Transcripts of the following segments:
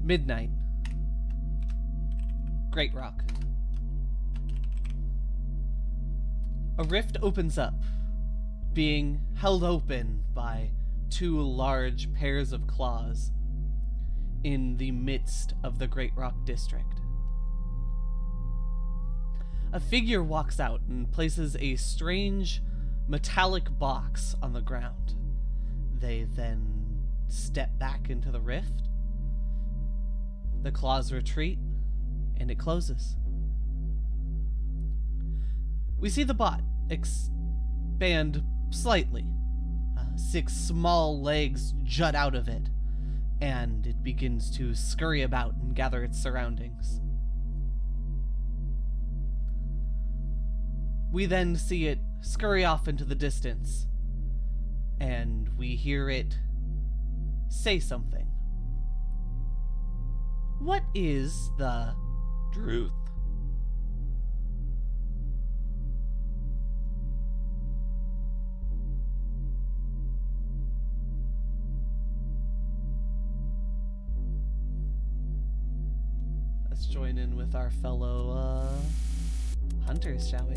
Midnight. Great Rock. A rift opens up, being held open by two large pairs of claws in the midst of the Great Rock District. A figure walks out and places a strange metallic box on the ground. They then step back into the rift. The claws retreat, and it closes. We see the bot expand slightly. 6 small legs jut out of it, and it begins to scurry about and gather its surroundings. We then see it scurry off into the distance, and we hear it say something. What is the truth? Let's join in with our fellow hunters, shall we?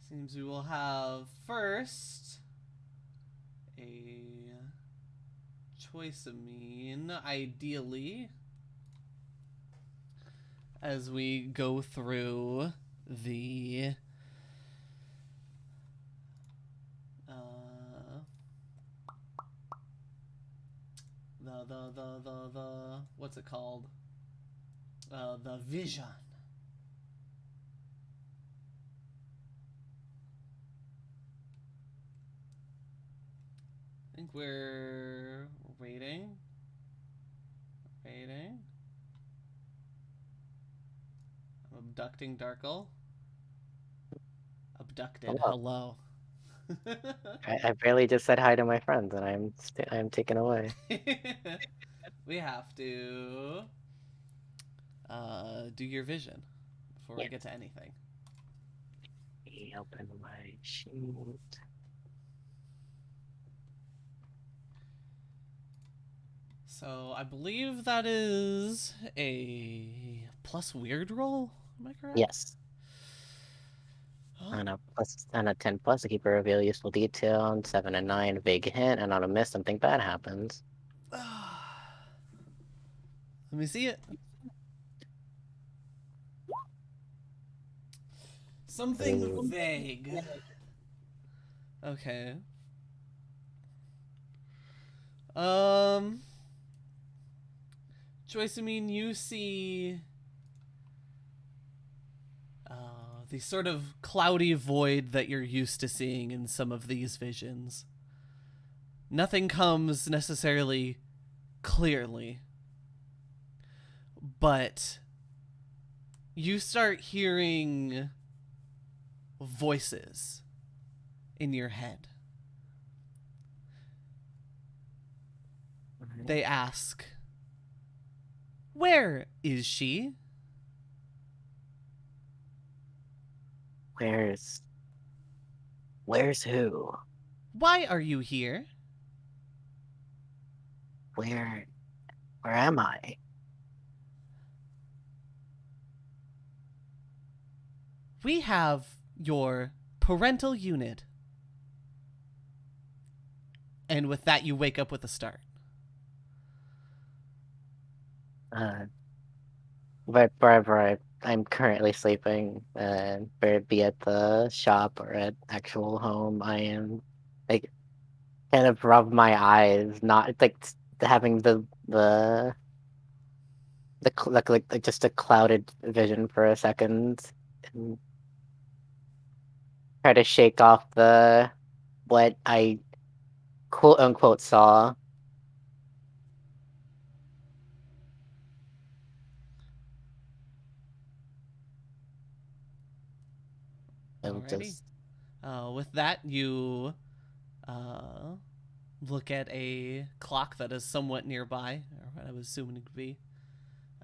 Seems we will have first a choice amine, ideally, as we go through the what's it called? The vision. I think we're waiting. I'm abducting Darkle. Abducted. Hello. I barely just said hi to my friends, and I'm taken away. We have to do your vision before we get to anything. Open my sheet. So I believe that is a plus weird roll. Am I correct? Yes. On a 10 plus, the keeper reveal useful detail. On 7 and 9, big hint, and on a miss, something bad happens. Let me see it. Something vague. Okay. Joyce, I mean, you see the sort of cloudy void that you're used to seeing in some of these visions. Nothing comes necessarily clearly, but you start hearing voices in your head. They ask, "Where is she?" Where's who? "Why are you here?" Where am I? "We have your parental unit." And with that, you wake up with a start. But wherever I'm currently sleeping, whether it be at the shop or at actual home, I am like kind of rub my eyes, not like having like just a clouded vision for a second, and try to shake off what I quote unquote saw. Alrighty. Just With that, you look at a clock that is somewhat nearby, or what I was assuming it could be,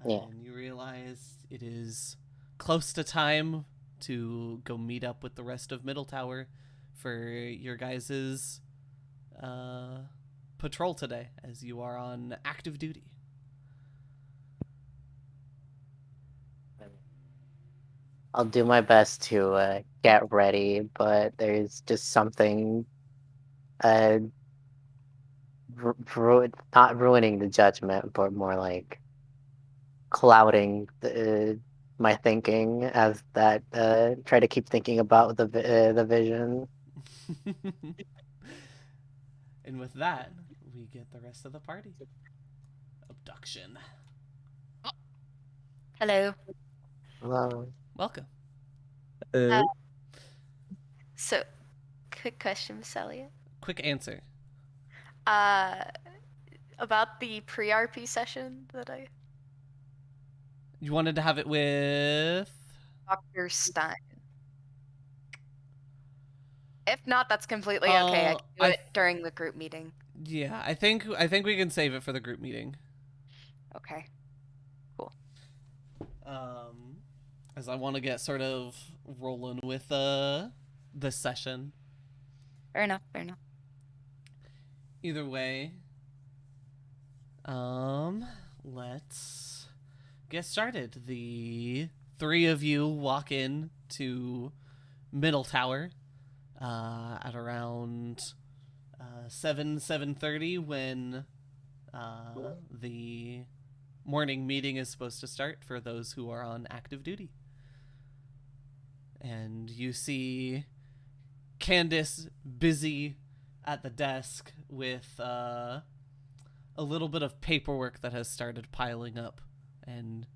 yeah. and you realize it is close to time to go meet up with the rest of Middle Tower for your guys's patrol today, as you are on active duty. I'll do my best to get ready, but there's just something uh not ruining the judgment, but more like clouding my thinking as that try to keep thinking about the vision. And with that, we get the rest of the party. Abduction. Hello. Well, Welcome. So, quick question, Miss Elliott. Quick answer. About the pre-RP session that I... You wanted to have it with Dr. Stein. If not, that's completely okay. I can do it during the group meeting. Yeah, I think we can save it for the group meeting. Okay. Cool. As I want to get sort of rolling with this session. Fair enough. Fair enough. Either way, let's get started. The three of you walk in to Middle Tower at around 7:30 when the morning meeting is supposed to start for those who are on active duty. And you see Candace busy at the desk with a little bit of paperwork that has started piling up, and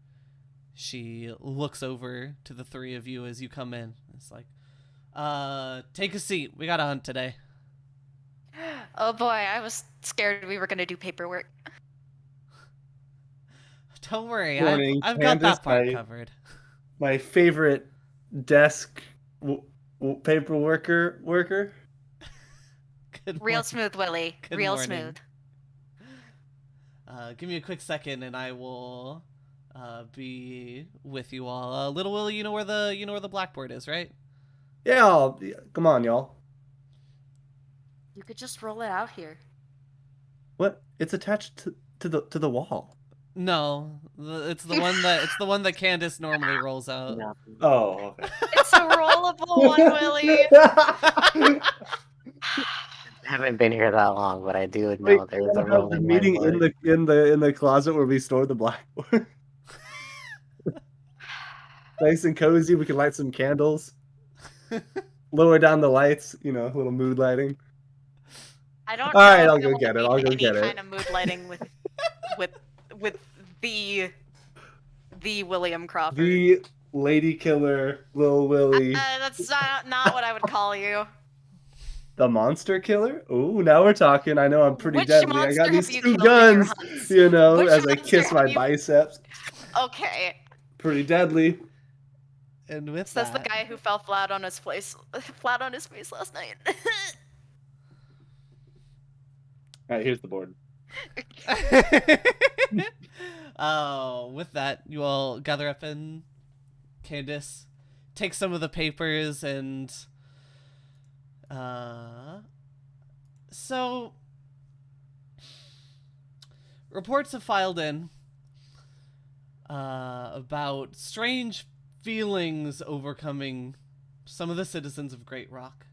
she looks over to the three of you as you come in. It's like, take a seat. We got a hunt today. Oh boy, I was scared we were gonna do paperwork. Don't worry, Morning, I've got Candace, that part covered. My favorite desk paper worker. Good Real morning. smooth, Willie. Good Real morning. smooth. Give me a quick second, and I will be with you all. Little Willie, you know where the blackboard is, right? Yeah, come on, y'all. You could just roll it out here. What? It's attached to the wall. No, it's the one that Candace normally rolls out. no. Oh, okay. It's a rollable one, Willie. I haven't been here that long, but I do know Wait, there's what a about rolling the meeting whiteboard. in the closet where we store the blackboard. Nice and cozy. We can light some candles. Lower down the lights. You know, a little mood lighting. I don't All right, know I'll if go will get it. need I'll go any get it. kind of mood lighting with the William Crawford. The lady killer, Lil Willie. That's not what I would call you. The monster killer? Ooh, now we're talking. I know I'm pretty Which deadly. I got monster these have you two killed in your guns, hunts? you know, Which as I monster kiss my have you- biceps. Okay. Pretty deadly. And with So that's that, the guy who fell flat on his face last night. All right, here's the board. with that, you all gather up, and Candace takes some of the papers, and so reports have filed in about strange feelings overcoming some of the citizens of Great Rock.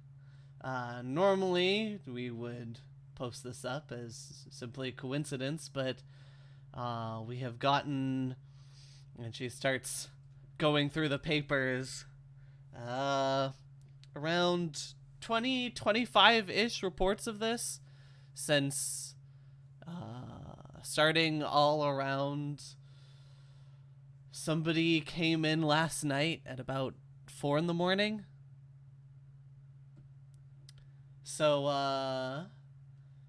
Normally, we would post this up as simply a coincidence, but we have gotten, and she starts going through the papers, around 20, 25-ish reports of this since starting all around. Somebody came in last night at about 4 a.m. So,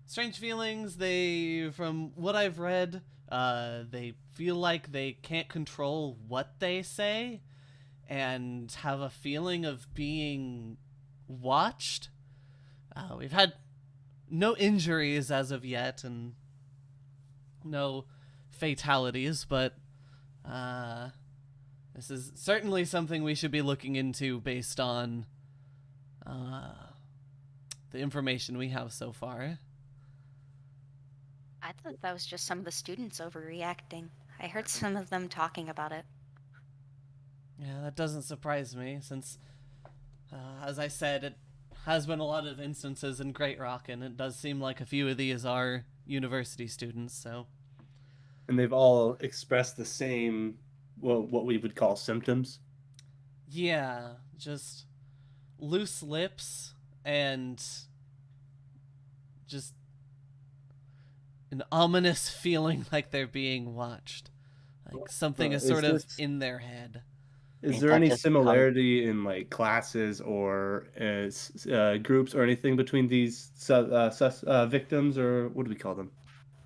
strange feelings. They, from what I've read, they feel like they can't control what they say and have a feeling of being watched. We've had no injuries as of yet and no fatalities, but This is certainly something we should be looking into based on the information we have so far. I thought that was just some of the students overreacting. I heard some of them talking about it. Yeah, that doesn't surprise me, since, as I said, it has been a lot of instances in Great Rock, and it does seem like a few of these are university students, so... And they've all expressed the same, well, what we would call symptoms. Yeah, just loose lips and just an ominous feeling like they're being watched. Like something is Is sort of this- in their head. Is Ain't there that any just similarity in like classes or groups or anything between these victims, or what do we call them?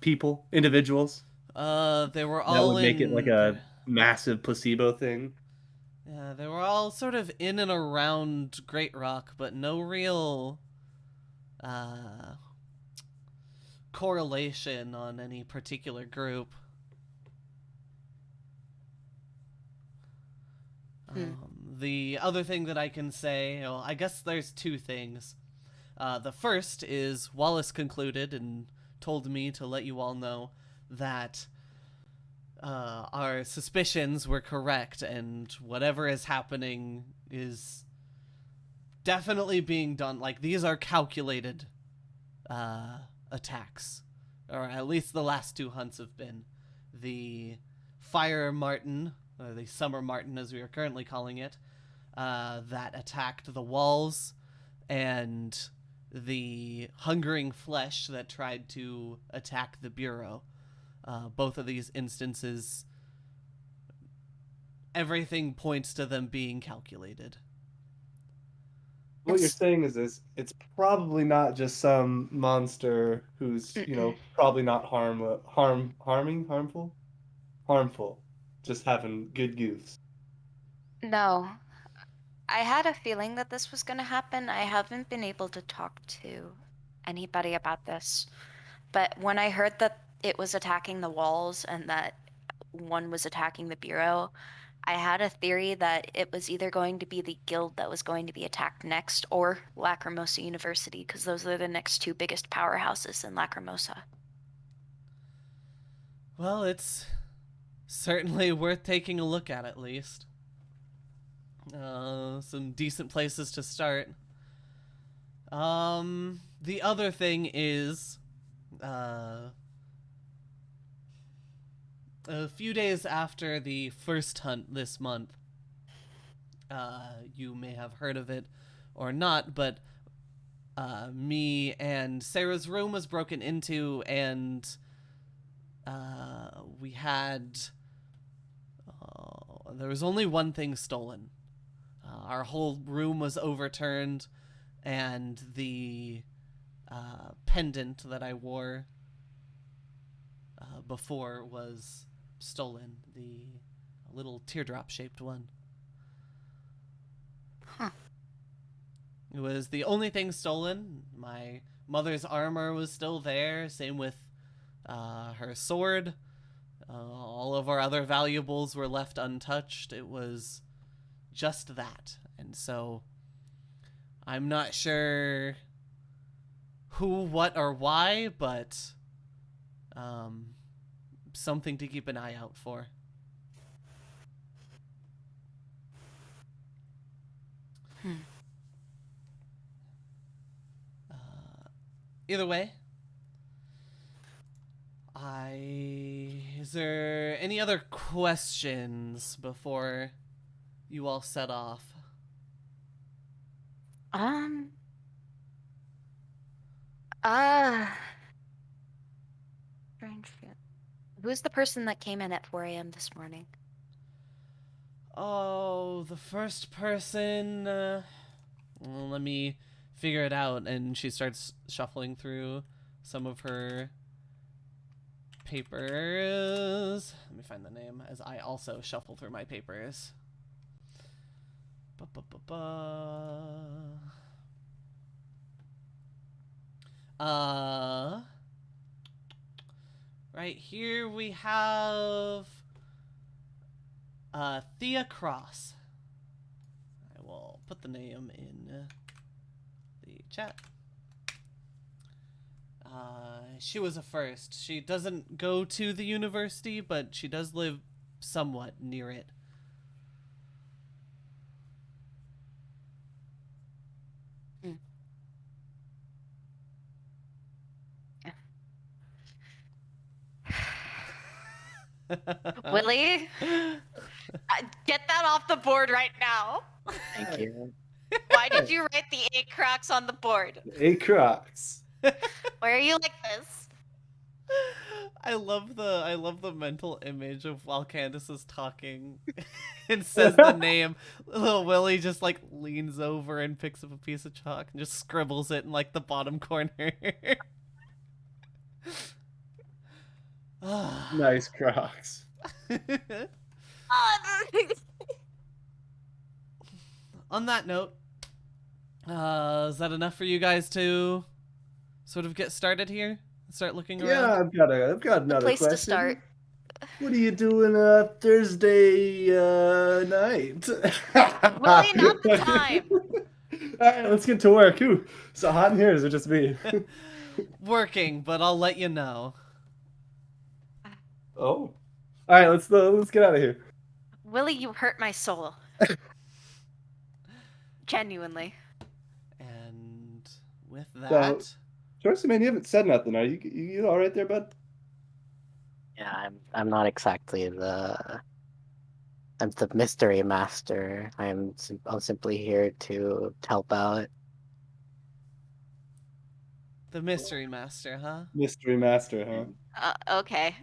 People, individuals They were that all would make it like in... a massive placebo thing. Yeah, they were all sort of in and around Great Rock, but no real correlation on any particular group. The other thing that I can say, well, I guess there's two things. The first is Wallace concluded and told me to let you all know that our suspicions were correct, and whatever is happening is definitely being done. Like, these are calculated attacks, or at least the last two hunts have been. The Fire Martin, or the Summer Martin as we are currently calling it, that attacked the walls, and the Hungering Flesh that tried to attack the Bureau. Both of these instances, everything points to them being calculated. What you're saying is this: it's probably not just some monster who's probably not harmful, just having good goofs. No. I had a feeling that this was going to happen. I haven't been able to talk to anybody about this. But when I heard that it was attacking the walls and that one was attacking the Bureau, I had a theory that it was either going to be the guild that was going to be attacked next or Lacrimosa University, because those are the next two biggest powerhouses in Lacrimosa. Well, it's certainly worth taking a look at least. Some decent places to start. The other thing is, a few days after the first hunt this month, you may have heard of it or not, but me and Sarah's room was broken into, and we had... there was only one thing stolen. Our whole room was overturned, and the pendant that I wore before was stolen. The little teardrop-shaped one. Huh. It was the only thing stolen. My mother's armor was still there, same with her sword. All of our other valuables were left untouched. It was just that. And so I'm not sure who, what, or why, but something to keep an eye out for. Either way, is there any other questions before you all set off? Strange. Who's the person that came in at 4 a.m. this morning? Oh, the first person. Well, let me figure it out. And she starts shuffling through some of her papers. Let me find the name as I also shuffle through my papers. Right here we have Thea Cross. I will put the name in the chat. She was a first. She doesn't go to the university, but she does live somewhat near it. Willie, get that off the board right now. Thank you. Why did you write the 8 Crocs on the board? 8 Crocs. Why are you like this? I love the mental image of while Candace is talking and says the name, little Willie just like leans over and picks up a piece of chalk and just scribbles it in like the bottom corner. Nice Crocs. On that note, is that enough for you guys to sort of get started here? Start looking around? Yeah, I've got another Place question. to start. What are you doing Thursday night? Willie, not the time. Alright, let's get to work. Ooh, so hot in here, is it just me? Working, but I'll let you know. Oh. Alright, let's get out of here. Willie, you hurt my soul. Genuinely. And with that, Dorsey, man, you haven't said nothing. Are you all right there, bud? Yeah, I'm not exactly I'm the mystery master. I'm simply here to help out. the mystery master, huh? Mystery master, huh? Okay.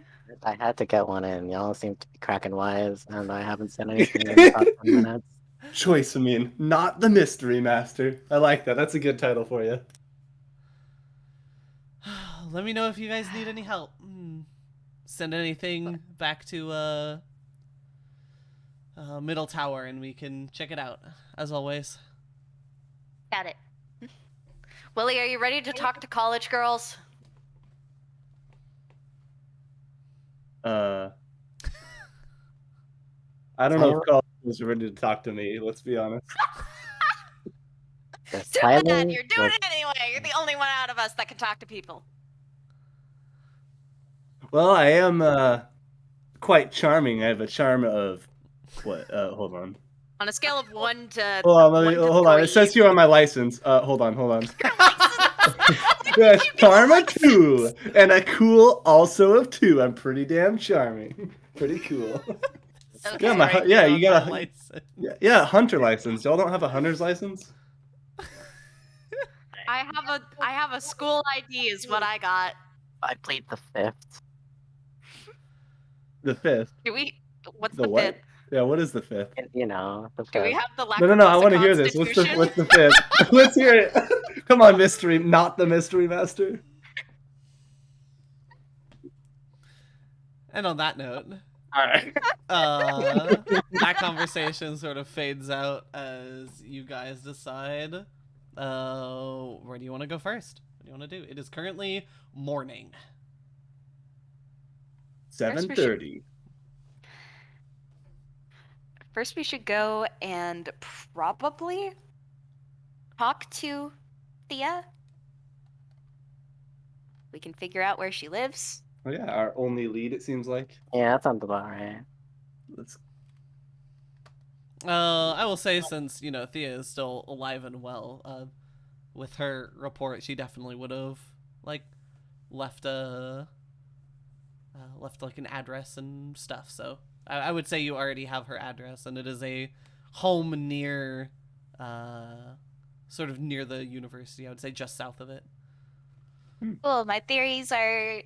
I had to get one in. Y'all seem to be cracking wise, and I haven't said anything in about 10 minutes. Choice, I mean, not the mystery master. I like that. That's a good title for you. Let me know if you guys need any help. Send anything back to Middle Tower and we can check it out, as always. Got it. Willie, are you ready to talk to college girls? I don't know if college is ready to talk to me, let's be honest. Just Too bad, Tyler you're doing was- it anyway. You're the only one out of us that can talk to people. Well, I am quite charming. I have a charm of what? Hold on. On a scale of 1 to Hold on, 1 to hold on. 3. It says here on my license. Hold on. Yes, charm of 2 and a cool also of 2. I'm pretty damn charming. Pretty cool. Okay. Yeah, you got a license. yeah hunter license. Y'all don't have a hunter's license? I have a school ID is what I got. I plead the fifth. The 5th. Do we? What's The the what? 5th? Yeah, what is the 5th? You know, the Do we fifth. have the Lacrimosa No. I want to hear this. What's the 5th? Let's hear it. Come on, mystery, not the mystery master. And on that note, All right. that conversation sort of fades out as you guys decide where do you want to go first? What do you want to do? It is currently morning. 7:30. First, we should go and probably talk to Thea. We can figure out where she lives. Oh yeah, our only lead, it seems like. Yeah, that sounds about right. Let's. I will say, since Thea is still alive and well, with her report, she definitely would have left like an address and stuff. So I would say you already have her address, and it is a home near, sort of near the university. I would say just south of it. Well, my theories are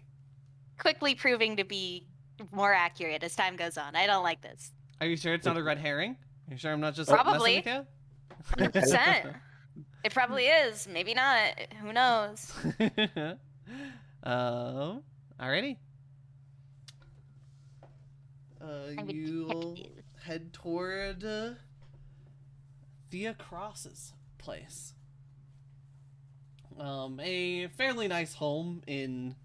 quickly proving to be more accurate as time goes on. I don't like this. Are you sure it's not a red herring? Are you sure I'm not just Probably. messing 100%. It probably is. Maybe not. Who knows? with you? Alrighty. You'll head toward Thea Cross's place. A fairly nice home in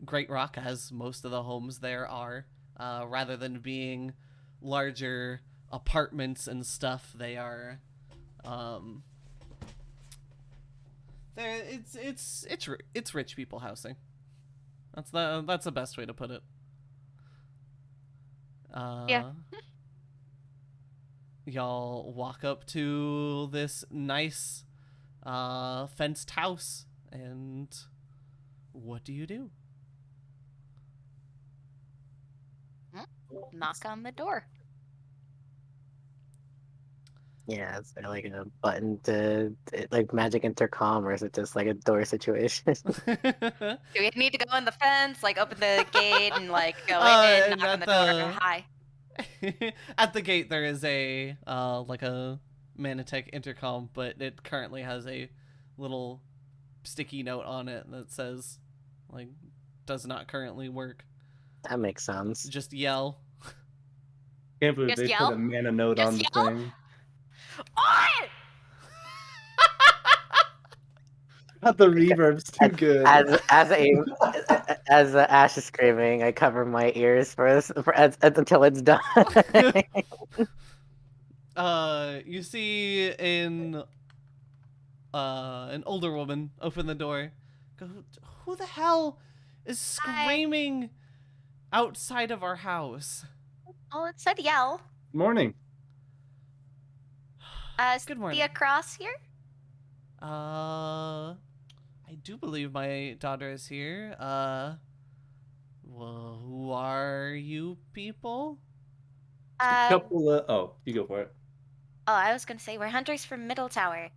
Great Rock, as most of the homes there are. Rather than being larger apartments and stuff, they are. It's rich people housing. That's the best way to put it. Yeah. Y'all walk up to this nice fenced house, and what do you do? Knock on the door. Yeah, is there like a button to like magic intercom, or is it just like a door situation? Do we need to go in the fence, like open the gate and like go in, And knock on at the door? Hi. At the gate there is a like a Manatech intercom, but it currently has a little sticky note on it that says like does not currently work. That makes sense. Just yell. Can't believe Just they yell? put a mana note Just on the yell? thing. Oi! Not the reverb's too good. As Ash is screaming, I cover my ears until it's done. You see an older woman open the door. Go, who the hell is screaming outside of our house? Oh, it said yell. Morning. Good Is morning. Thea Cross here? I do believe my daughter is here. Well, who are you people? Couple of you go for it. Oh, I was gonna say we're hunters from Middle Tower.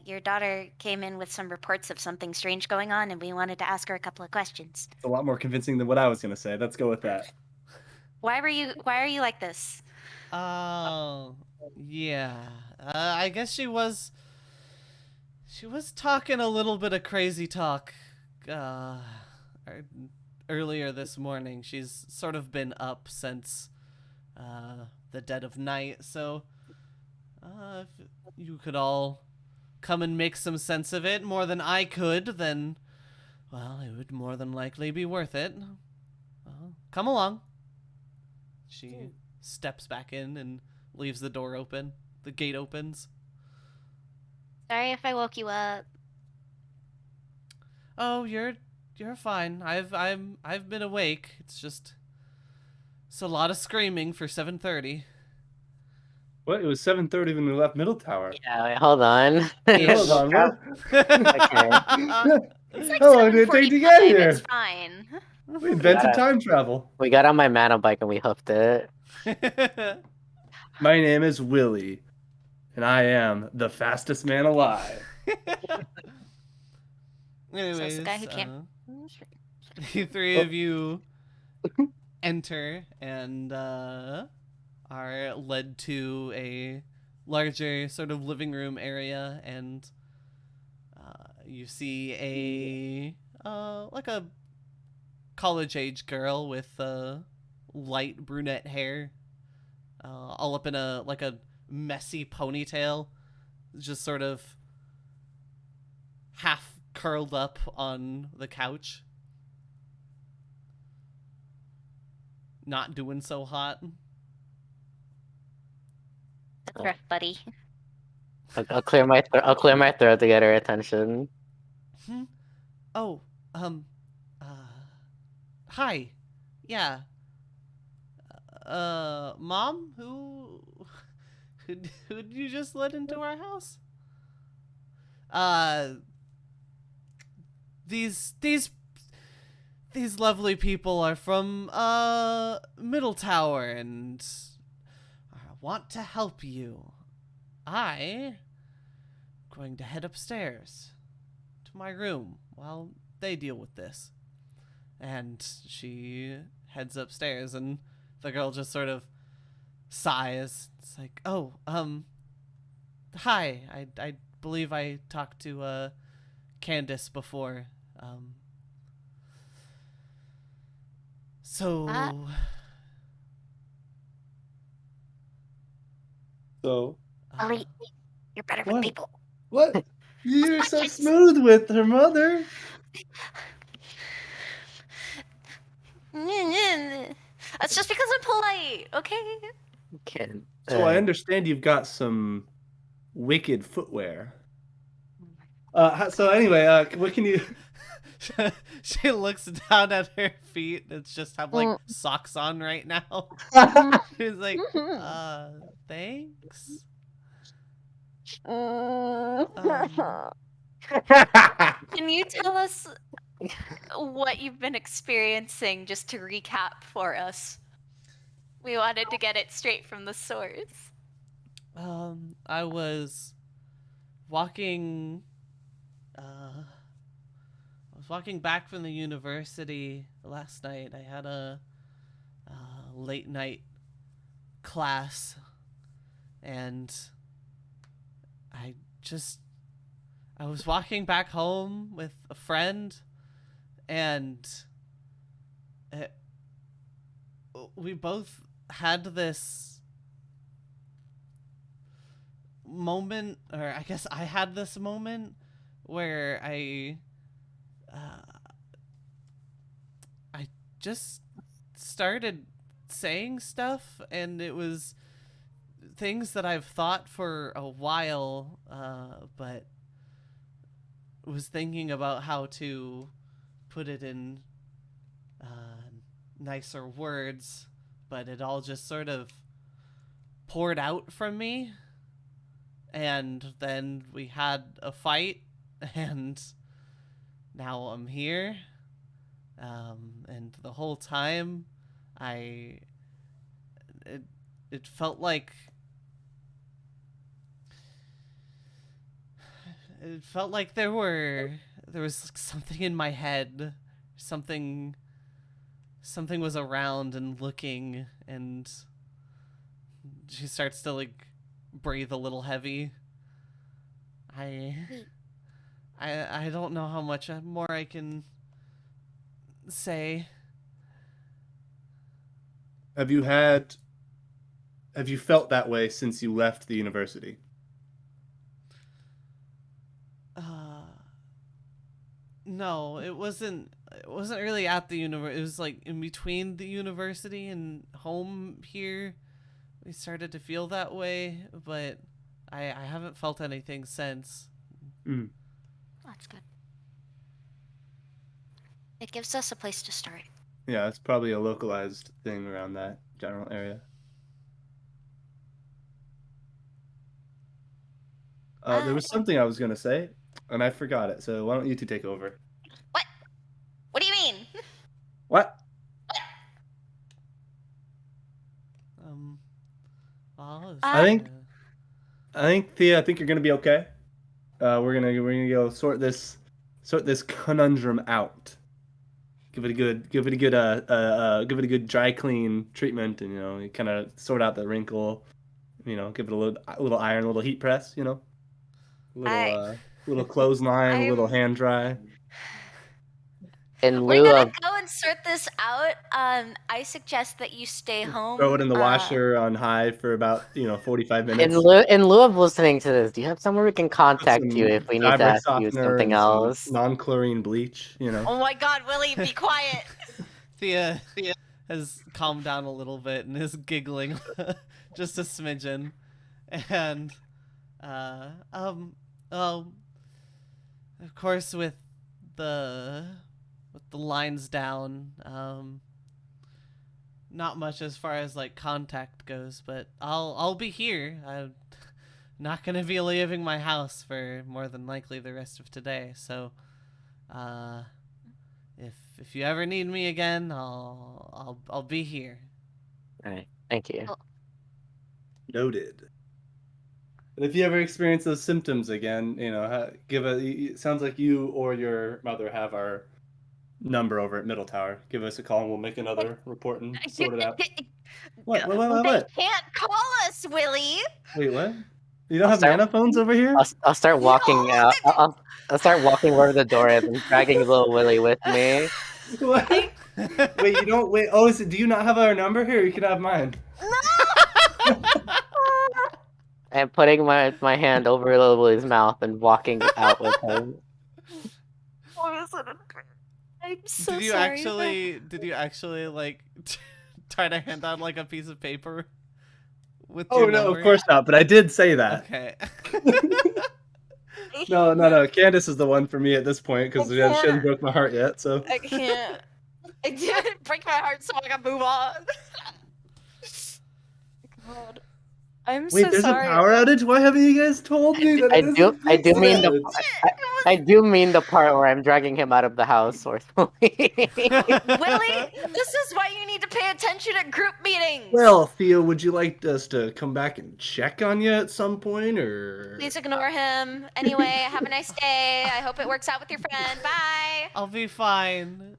Your daughter came in with some reports of something strange going on, and we wanted to ask her a couple of questions. It's a lot more convincing than what I was gonna say. Let's go with that. Why are you like this? Oh, yeah. I guess she was talking a little bit of crazy talk earlier this morning. She's sort of been up since the dead of night, so if you could all come and make some sense of it more than I could, then, well, it would more than likely be worth it. Come along. She steps back in and leaves the door open. The gate opens. Sorry if I woke you up. Oh, you're fine. I've been awake. It's a lot of screaming for 7:30. What? It was 7:30 when we left Middle Tower. Yeah, wait, hold on. Hold on, what? It's like How long did it take to get 7:45, here? It's fine. We invented time travel. We got on my mana bike and we hoofed it. My name is Willie, and I am the fastest man alive. Anyways, So it's the guy who can't. the three of you enter and are led to a larger sort of living room area, and you see a like a college age girl with light brunette hair, all up in a messy ponytail, just sort of half curled up on the couch, not doing so hot. That's rough, buddy. I'll clear my throat to get her attention. Oh, hi. Yeah. Mom, who'd you just let into our house? These lovely people are from Middle Tower and want to help you. I'm going to head upstairs to my room while they deal with this. And she heads upstairs, and the girl just sort of sighs. It's like, oh, hi. I believe I talked to Candace before. So Ollie, you're better What? with people. What? You're so smooth with her mother. That's just because I'm polite, okay? Can So I understand you've got some wicked footwear. So anyway, what can you? She looks down at her feet. It's just have like socks on right now. She's like, thanks. Can you tell us what you've been experiencing, just to recap for us? We wanted to get it straight from the source. I was walking. I was walking back from the university last night. I had a late night class, and I was walking back home with a friend, and we both had this moment, or I guess I had this moment where I just started saying stuff, and it was things that I've thought for a while, but was thinking about how to put it in nicer words, but it all just sort of poured out from me. And then we had a fight, and now I'm here. And the whole time, it felt like there was like something in my head, something was around and looking, and she starts to like breathe a little heavy. I don't know how much more I can say. Have you felt that way since you left the university? No, it wasn't really at the university. It was like in between the university and home here. We started to feel that way, but I haven't felt anything since. That's good. It gives us a place to start. Yeah, it's probably a localized thing around that general area. There was something I was going to say, and I forgot it, so why don't you two take over? What? What do you mean? What? Well, I think Thea, I think you're going to be okay. We're gonna go sort this conundrum out. Give it a good dry clean treatment, and you kind of sort out the wrinkle. Give it a little iron, a little heat press. Little clothesline, a little hand dry. In We're lieu gonna of go and sort this out. I suggest that you stay home. Throw it in the washer on high for about 45 minutes. in lieu of listening to this, do you have somewhere we can contact you if we need to fabric ask you softener something and some else? non-chlorine bleach. Oh my God, Willie, be quiet. Thea has calmed down a little bit and is giggling just a smidgen, and of course with the lines down, not much as far as like contact goes, but I'll be here. I'm not gonna be leaving my house for more than likely the rest of today, so if you ever need me again, I'll be here. All right, thank you. Noted. And if you ever experience those symptoms again, it sounds like you or your mother have our number over at Middle Tower. Give us a call and we'll make another report and sort it out. What? They can't call us, Willie. Wait, what? You don't I'll have start- nano phones over here? I'll start walking No, out. I'll start walking where the door is and dragging little Willie with me. What? Wait, you don't wait. Oh, do you not have our number here? You can have mine. And putting my hand over little Willie's mouth and walking out with him. I'm so Did you sorry. actually like try to hand out like a piece of paper with Oh your no, number? of course not. But I did say that. Okay. No. Candace is the one for me at this point because I she hasn't can't. broke my heart yet. So I can't. I didn't break my heart, so I can move on. God, I'm wait, so there's sorry. a power outage. Why haven't you guys told me that I it is do. a I do mean the. coincidence? I do mean the part where I'm dragging him out of the house forcefully. Willie, this is why you need to pay attention at group meetings. Well, Theo, would you like us to come back and check on you at some point, or? Please ignore him. Anyway, have a nice day. I hope it works out with your friend. Bye. I'll be fine.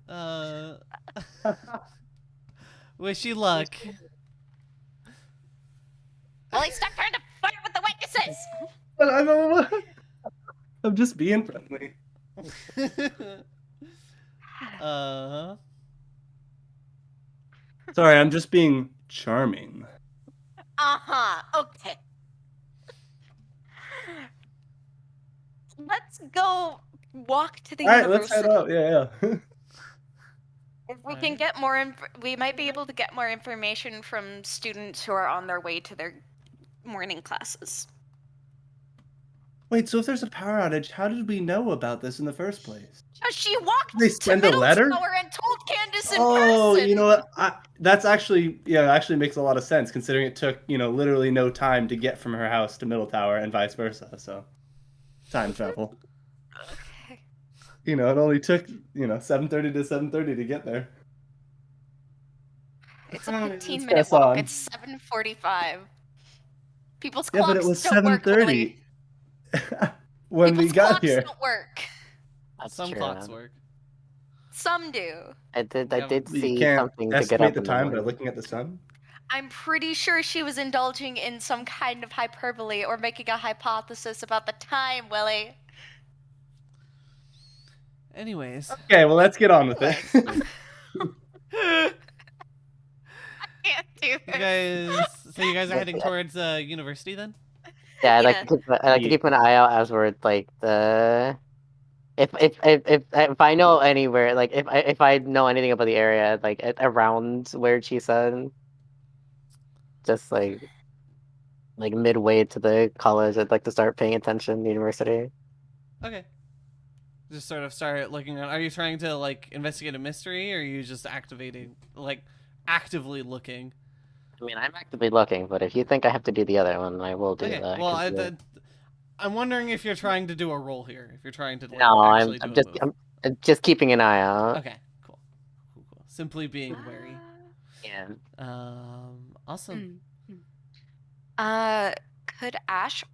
Wish you luck. Willie, stop trying to flirt with the witnesses. But I'm just being friendly. uh Sorry, I'm just being charming. Okay. Let's go walk to the All right, let's university. head out. Yeah. If we can get more, we might be able to get more information from students who are on their way to their morning classes. Wait, so if there's a power outage, how did we know about this in the first place? She walked They to send a Middle letter? Tower and told Candace in Oh, person. you know what? That's actually makes a lot of sense considering it took literally no time to get from her house to Middle Tower and vice versa. So, time travel. Okay. It only took 7:30 to 7:30 to get there. It's a Let's 15-minute press walk. on. It's 7:45. People's Yeah, clocks but it was don't work, Willie. 7:30 when we People's got clocks here. don't work. That's Some true. clocks work. Some do. I did You see can't something to get estimate up the in time by morning. looking at the sun. I'm pretty sure she was indulging in some kind of hyperbole or making a hypothesis about the time, Willie. Anyways. Okay, well let's get on with it. I can't do You this. so you guys are heading towards university then? Yeah, I Yeah. like to keep an eye out as we're like the. If I know anywhere, like if I know anything about the area, like around where she said, just like midway to the college, I'd like to start paying attention to the university. Okay. Just sort of start looking at. Are you trying to like investigate a mystery, or are you just actively looking? I mean, I'm actively looking, but if you think I have to do the other one, I will do Okay. that. Well, 'cause I'm wondering if you're trying to do a roll here. If you're trying to no, actually do a move. I'm just keeping an eye out. Okay. Cool. Simply being wary. Yeah. Awesome. Could Ash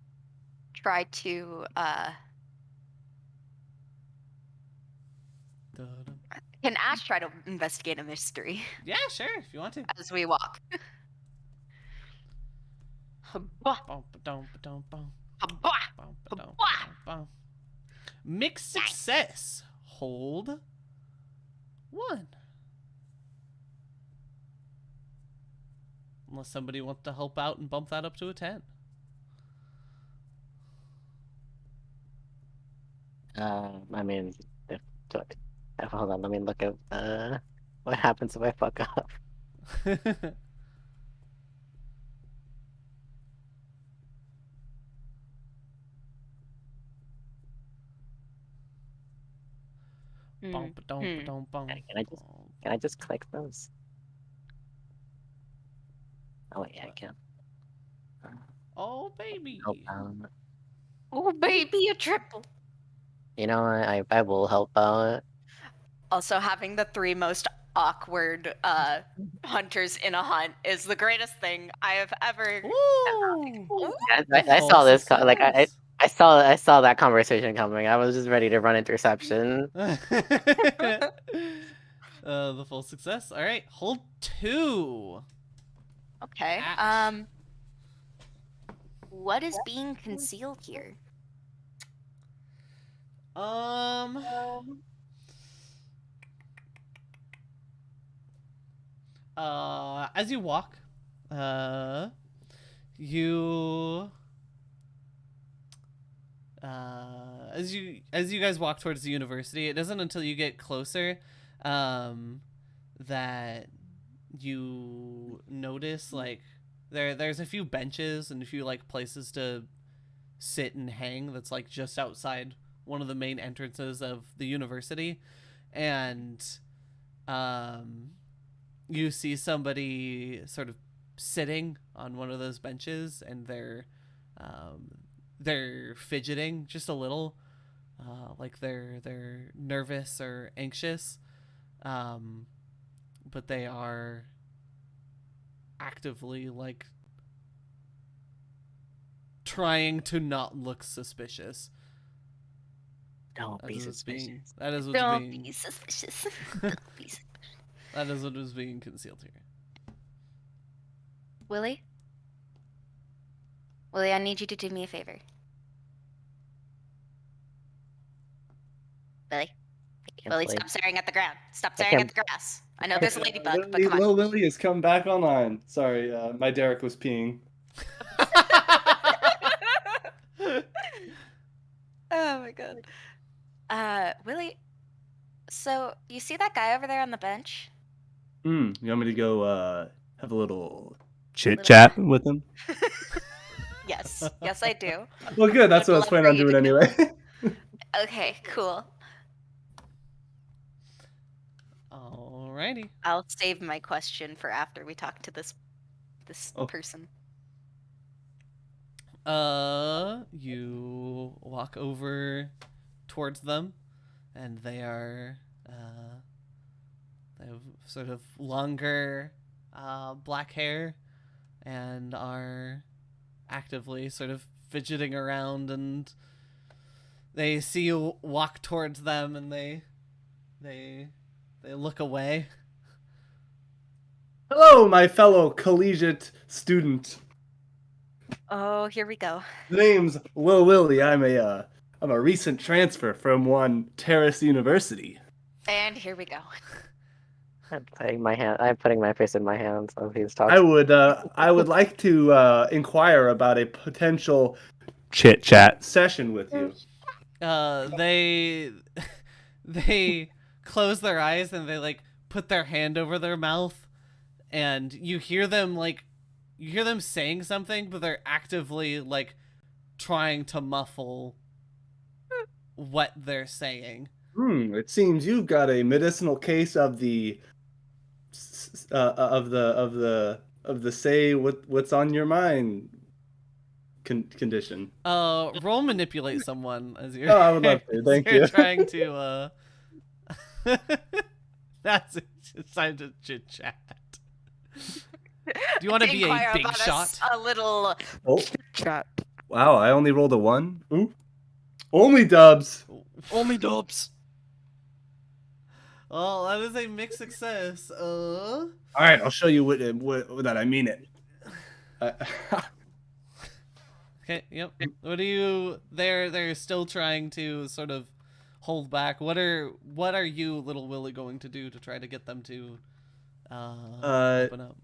try to Can Ash try to investigate a mystery Yeah, sure. If you want to. as we walk? Mixed success. Hold 1. Unless somebody wants to help out and bump that up to a 10. I mean, hold on, let me look at what happens if I fuck up. Can I just click those? Oh wait, yeah, I can. Oh, baby. Help. Oh, baby, a triple. You know, I will help out. Also, having the 3 most awkward hunters in a hunt is the greatest thing I have ever. Ooh. I saw this. Like I saw that conversation coming. I was just ready to run interception. The full success. All right, hold 2. Okay. Ash. What is being concealed here? As you walk, you as you guys walk towards the university, it isn't until you get closer that you notice like there's a few benches and a few like places to sit and hang that's like just outside one of the main entrances of the university, and you see somebody sort of sitting on one of those benches, and they're fidgeting just a little, like they're nervous or anxious, but they are actively like trying to not look suspicious. Don't be That is what's suspicious. being. That is what's Don't being. be suspicious. Don't be suspicious. That is what is being concealed here. Willie? Willie, I need you to do me a favor. Willie? Can't Willie, play. stop staring at the ground. Stop I staring at can't- the grass. I know there's a ladybug, but Lily, come on. Little Lily has come back online. Sorry, my Derek was peeing. Oh my god. Willie, so you see that guy over there on the bench? You want me to go have a little chit Little chat with him? Yes. Yes, I do. Well, good. That's I'd what I was love planning for on you doing to anyway. Okay, cool. Alrighty. I'll save my question for after we talk to this Oh. person. You walk over towards them, and they are, they have sort of longer, black hair, and are actively sort of fidgeting around, and they see you walk towards them, and they look away. Hello, my fellow collegiate student. Oh, here we go. The name's Lil Willie. I'm a recent transfer from one Terrace University. And here we go. I'm putting my face in my hands as he's talking. I would like to inquire about a potential chit chat session with you. They they close their eyes and they like put their hand over their mouth, and you hear them saying something, but they're actively like trying to muffle what they're saying. It seems you've got a medicinal case of the say what's on your mind condition. Roll manipulate someone as you're. Oh, I would love to. as Thank you're you. Trying to. That's it. It's time to chit chat. Do you want to be a Inquire big about shot? us a little Oh, chat. wow! I only rolled a 1. Ooh. Only dubs. Only dubs. Oh, that is a mixed success. All right, I'll show you what that I mean it. Okay, yep. What do you? They're still trying to sort of hold back. What are you, Little Willie, going to do to try to get them to open up?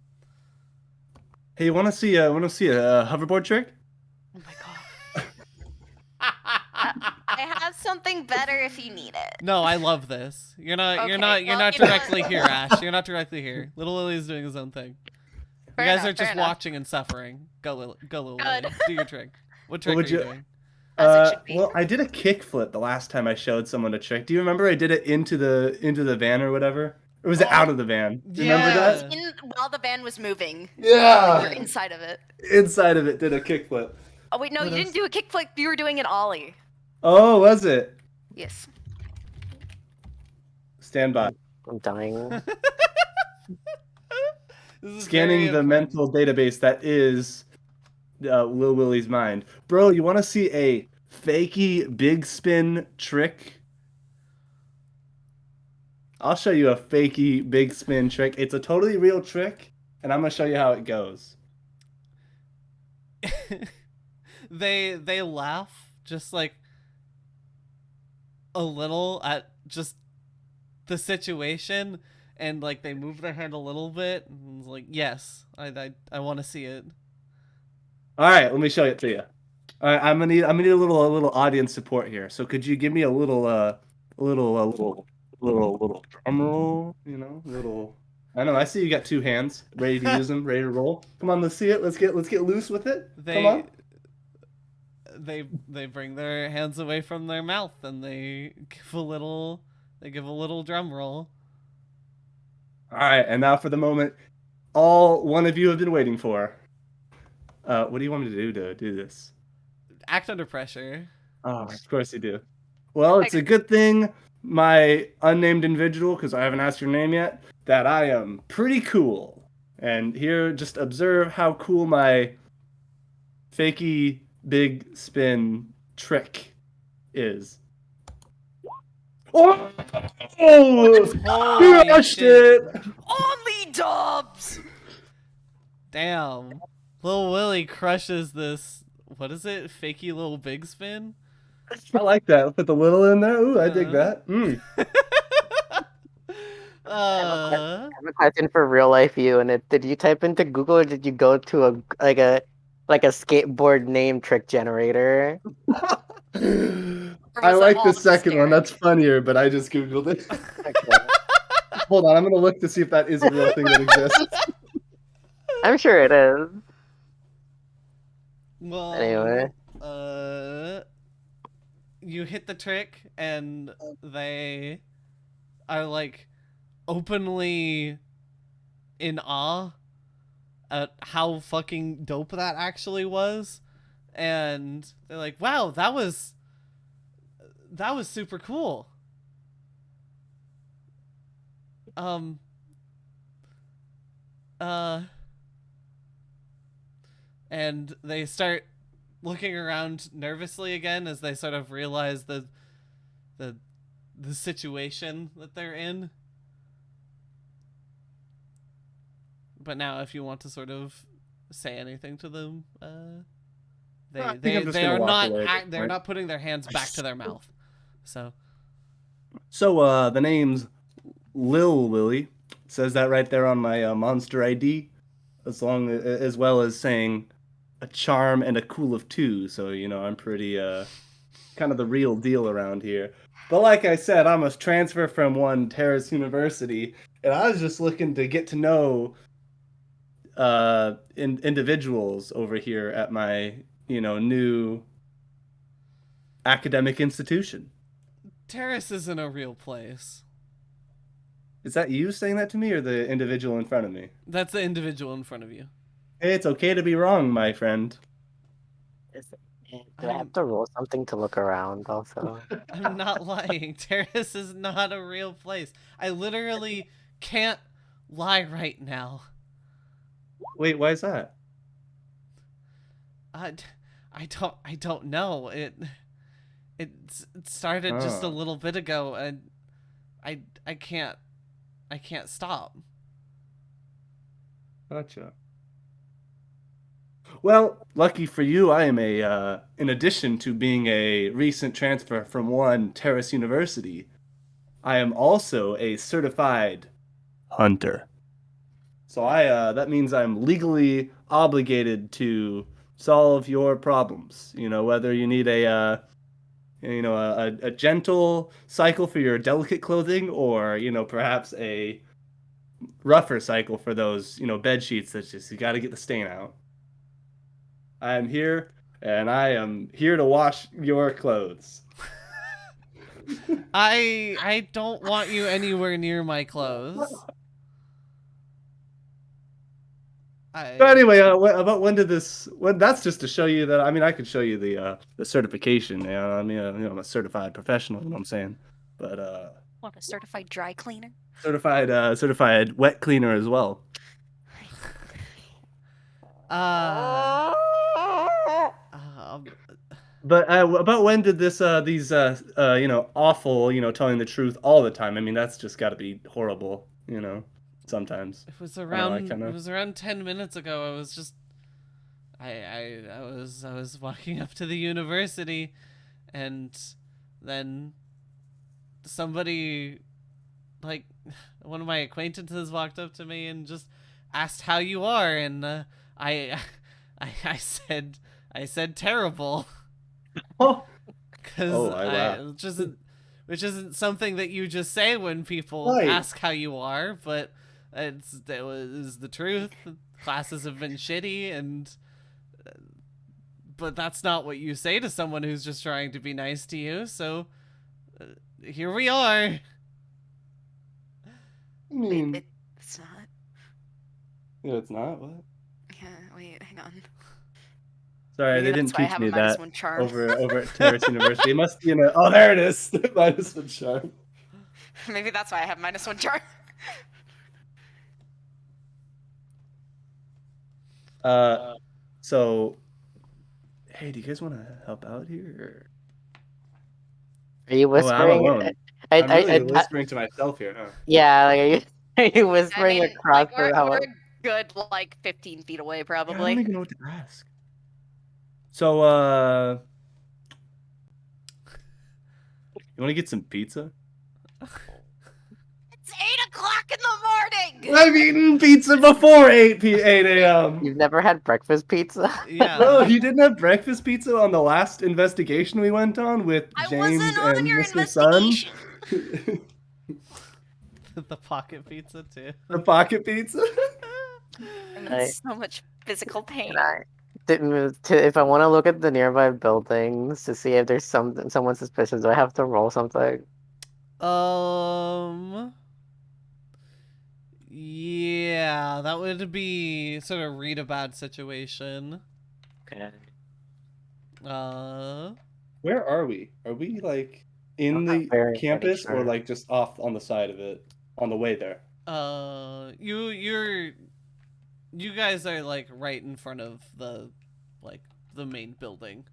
Hey, want to see a hoverboard trick? Oh my god. I have something better if you need it. No, I love this. You're not Okay, well, you know directly what? here, Ash. You're not directly here. Little Willie's doing his own thing. Fair you guys enough, are just fair enough. watching and suffering. Go, Little Good. Willie. Do your trick. What trick would are you you- doing? As it should be. Well, I did a kickflip the last time I showed someone a trick. Do you remember I did it into the van or whatever? Or was it out of the van? Do you remember Yeah. that? While the van was moving. Yeah. You're inside of it. Inside of it, did a kickflip. Oh wait, no, What you else? didn't do a kickflip. You were doing an ollie. Oh, was it? Yes. Stand by. I'm dying. This is Scanning very the important. mental database that is Lil Willie's mind. Bro, you want to see a fakey big spin trick? I'll show you a fakey big spin trick. It's a totally real trick, and I'm gonna show you how it goes. they laugh just like a little at just the situation, and like they move their hand a little bit, and it's like, yes, I want to see it. All right, let me show it to you. All right, I'm gonna need a little audience support here. So could you give me a little drum roll? You know, little. I know. I see you got 2 hands, ready to use them, ready to roll. Come on, let's see it. Let's get loose with it. Come on. They bring their hands away from their mouth and they give a little drum roll. All right, and now for the moment all one of you have been waiting for. What do you want me to do this? Act under pressure. Oh, of course you do. Well, it's a good thing, my unnamed individual, because I haven't asked your name yet, that I am pretty cool. And here, just observe how cool my fakey big spin trick is. Oh! Holy Crushed shit. it! Only dubs! Damn. Lil Willy crushes this. What is it? Fakey little big spin? I like that. Put the little in there. Ooh, I dig that. I have a question for real life you, and did you type into Google or did you go to a skateboard name trick generator? I like all the just second one. staring? That's funnier, but I just Googled it. Okay. Hold on, I'm gonna look to see if that is a real thing that exists. I'm sure it is. Well, Anyway. You hit the trick and they are like openly in awe at how fucking dope that actually was. And they're like, wow, that was super cool. And they start looking around nervously again as they sort of realize the situation that they're in. But now, if you want to sort of say anything to them, I think I'm just they gonna are walk not away at this they're point. not putting their hands back to their mouth. So So, the name's Lil Willy. It says that right there on my monster ID, as well as saying a charm and a cool of 2. So I'm pretty kind of the real deal around here. But like I said, I'm a transfer from one Terrace University, and I was just looking to get to know individuals over here at my new academic institution. Terrace isn't a real place. Is that you saying that to me, or the individual in front of me? That's the individual in front of you. Hey, it's okay to be wrong, my friend. Do I have to roll something to look around also? I'm not lying. Terrace is not a real place. I literally can't lie right now. Wait, why is that? I don't know. It started just a Oh. little bit ago, and I can't stop. Gotcha. Well, lucky for you, I am in addition to being a recent transfer from one Terrace University, I am also a certified hunter. So that means I'm legally obligated to solve your problems. Whether you need a gentle cycle for your delicate clothing, or perhaps a rougher cycle for those bed sheets that just you got to get the stain out. I am here, and I am here to wash your clothes. I don't want you anywhere near my clothes. But anyway, about when did this? That's just to show you that. I mean, I could show you the certification. I mean, I'm a certified professional. You know what I'm saying? But What, a certified dry cleaner? certified wet cleaner as well. But about when did these awful telling the truth all the time? I mean, that's just got to be horrible. Sometimes. It was I around. kinda- It was around 10 minutes ago. I was just. I was walking up to the university, and then somebody, like, one of my acquaintances walked up to me and just asked how you are, and I said terrible. Oh, Because wow. which isn't something that you just say when people Right. ask how you are, but It was the truth. Classes have been shitty, but that's not what you say to someone who's just trying to be nice to you. So here we are. I mean, It's not. yeah, it's not. What? Yeah, wait, hang on. Sorry, Maybe they that's didn't why I teach have me a minus that one charm. over at Terrace University. It must be in a. Oh, there it is. Minus one charm. Maybe that's why I have minus one charm. So, hey, do you guys want to help out here? Are you Oh, I'm whispering? alone. I'm really whispering to myself here, huh? Yeah, like, are you I whispering mean, across like, we're the a hall? good, like, 15 feet away, Yeah, I probably. don't even know what to ask. So, you want to get some pizza? It's 8 o'clock in the morning! I've eaten pizza before 8 a.m. You've never had breakfast pizza? Yeah. No, you didn't have breakfast pizza on the last investigation we went on with I James wasn't on and your Mr. Sun. investigation! The pocket pizza too. The pocket pizza. I'm in Right. so much physical pain. If I want to look at the nearby buildings to see if there's someone suspicious, do I have to roll something? Yeah, that would be sort of read a bad situation. Okay. Where are we? Are we like in I'm not the very campus or sure. like just off on the side of it on the way there? You guys are like right in front of the main building.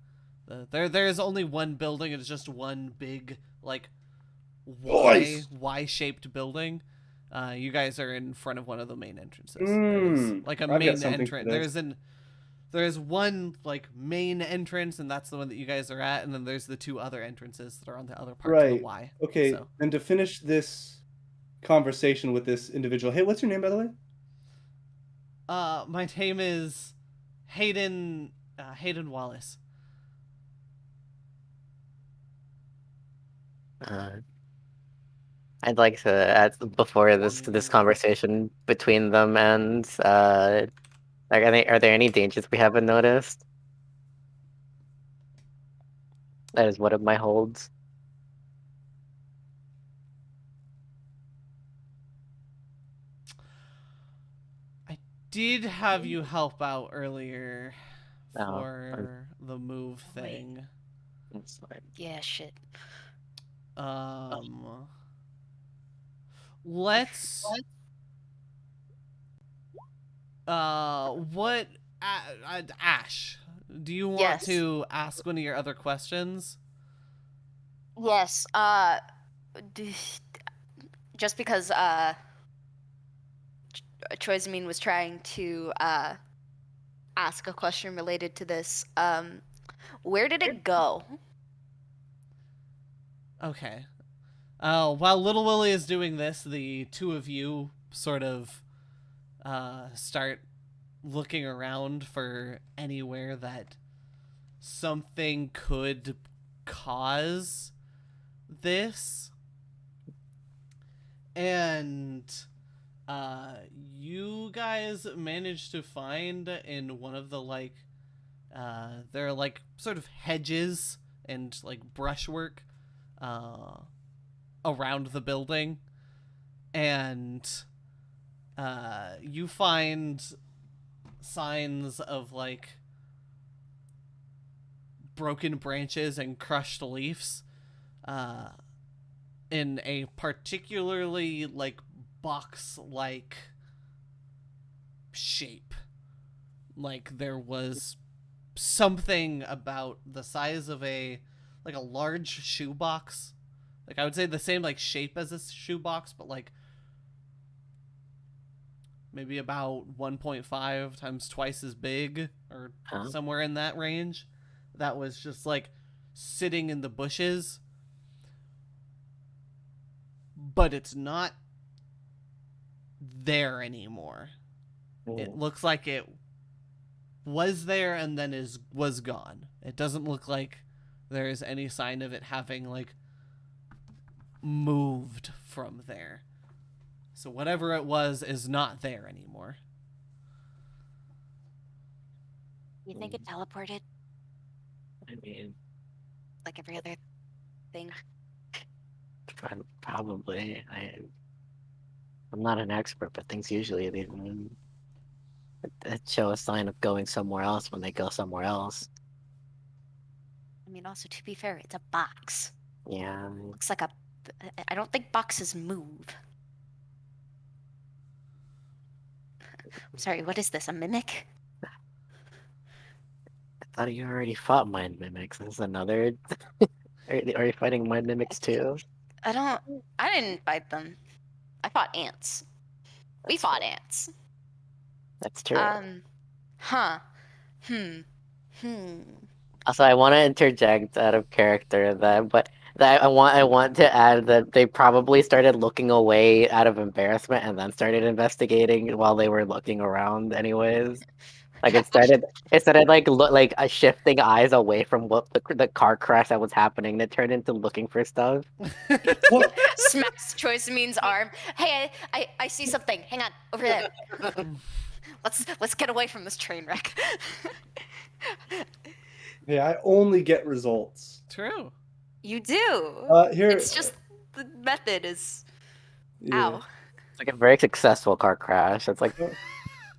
There's only one building. It's just one big like Nice. Y-shaped building. You guys are in front of one of the main entrances. Mm, There's like a I've got main something for entrance. this. There's one like main entrance, and that's the one that you guys are at, and then there's the two other entrances that are on the other parts of the Right. Y. Okay. So. And to finish this conversation with this individual, hey, what's your name, by the way? My name is Hayden Wallace. I'd like to add before this conversation between them and like, are there any dangers we haven't noticed? That is one of my holds. Did have you help out earlier No, for the move thing. It's fine. Yeah, shit. Let's what Ash, do you want Yes. to ask one of your other questions? Yes, just because, Choisamine was trying to, ask a question related to this, where did it go? Okay. While Little Willie is doing this, the two of you sort of start looking around for anywhere that something could cause this. And you guys managed to find in one of the there are like sort of hedges and like brushwork around the building, and you find signs of like broken branches and crushed leaves in a particularly like box-like shape. Like there was something about the size of a large shoebox. Like I would say the same like shape as a shoebox, but like maybe about 1.5 times twice as big, or somewhere in that range. That was just like sitting in the bushes. But it's not there anymore. It looks like it was there and then was gone. It doesn't look like there is any sign of it having like moved from there. So whatever it was is not there anymore. You think it teleported I mean, like every other thing? probably. I'm not an expert, but things usually they show a sign of going somewhere else when they go somewhere else. I mean, also, to be fair, it's a box. Yeah. Looks like a. I don't think boxes move. I'm sorry, what is this? A mimic? I thought you already fought mind mimics. This is another. Are you fighting mind mimics too? I don't. I didn't fight them. I fought ants. We That's fought true. ants. That's true. Huh. Hmm. Also, I want to interject out of character but I want to add that they probably started looking away out of embarrassment and then started investigating while they were looking around anyways. Like it started like shifting eyes away from what the car crash that was happening. That turned into looking for stuff. What? Smacks Choice Means arm. Hey, I see something. Hang on, over there. Let's get away from this train wreck. Yeah, I only get results. True. You do. Here. It's just the method is. Yeah. Ow. It's like a very successful car crash. It's like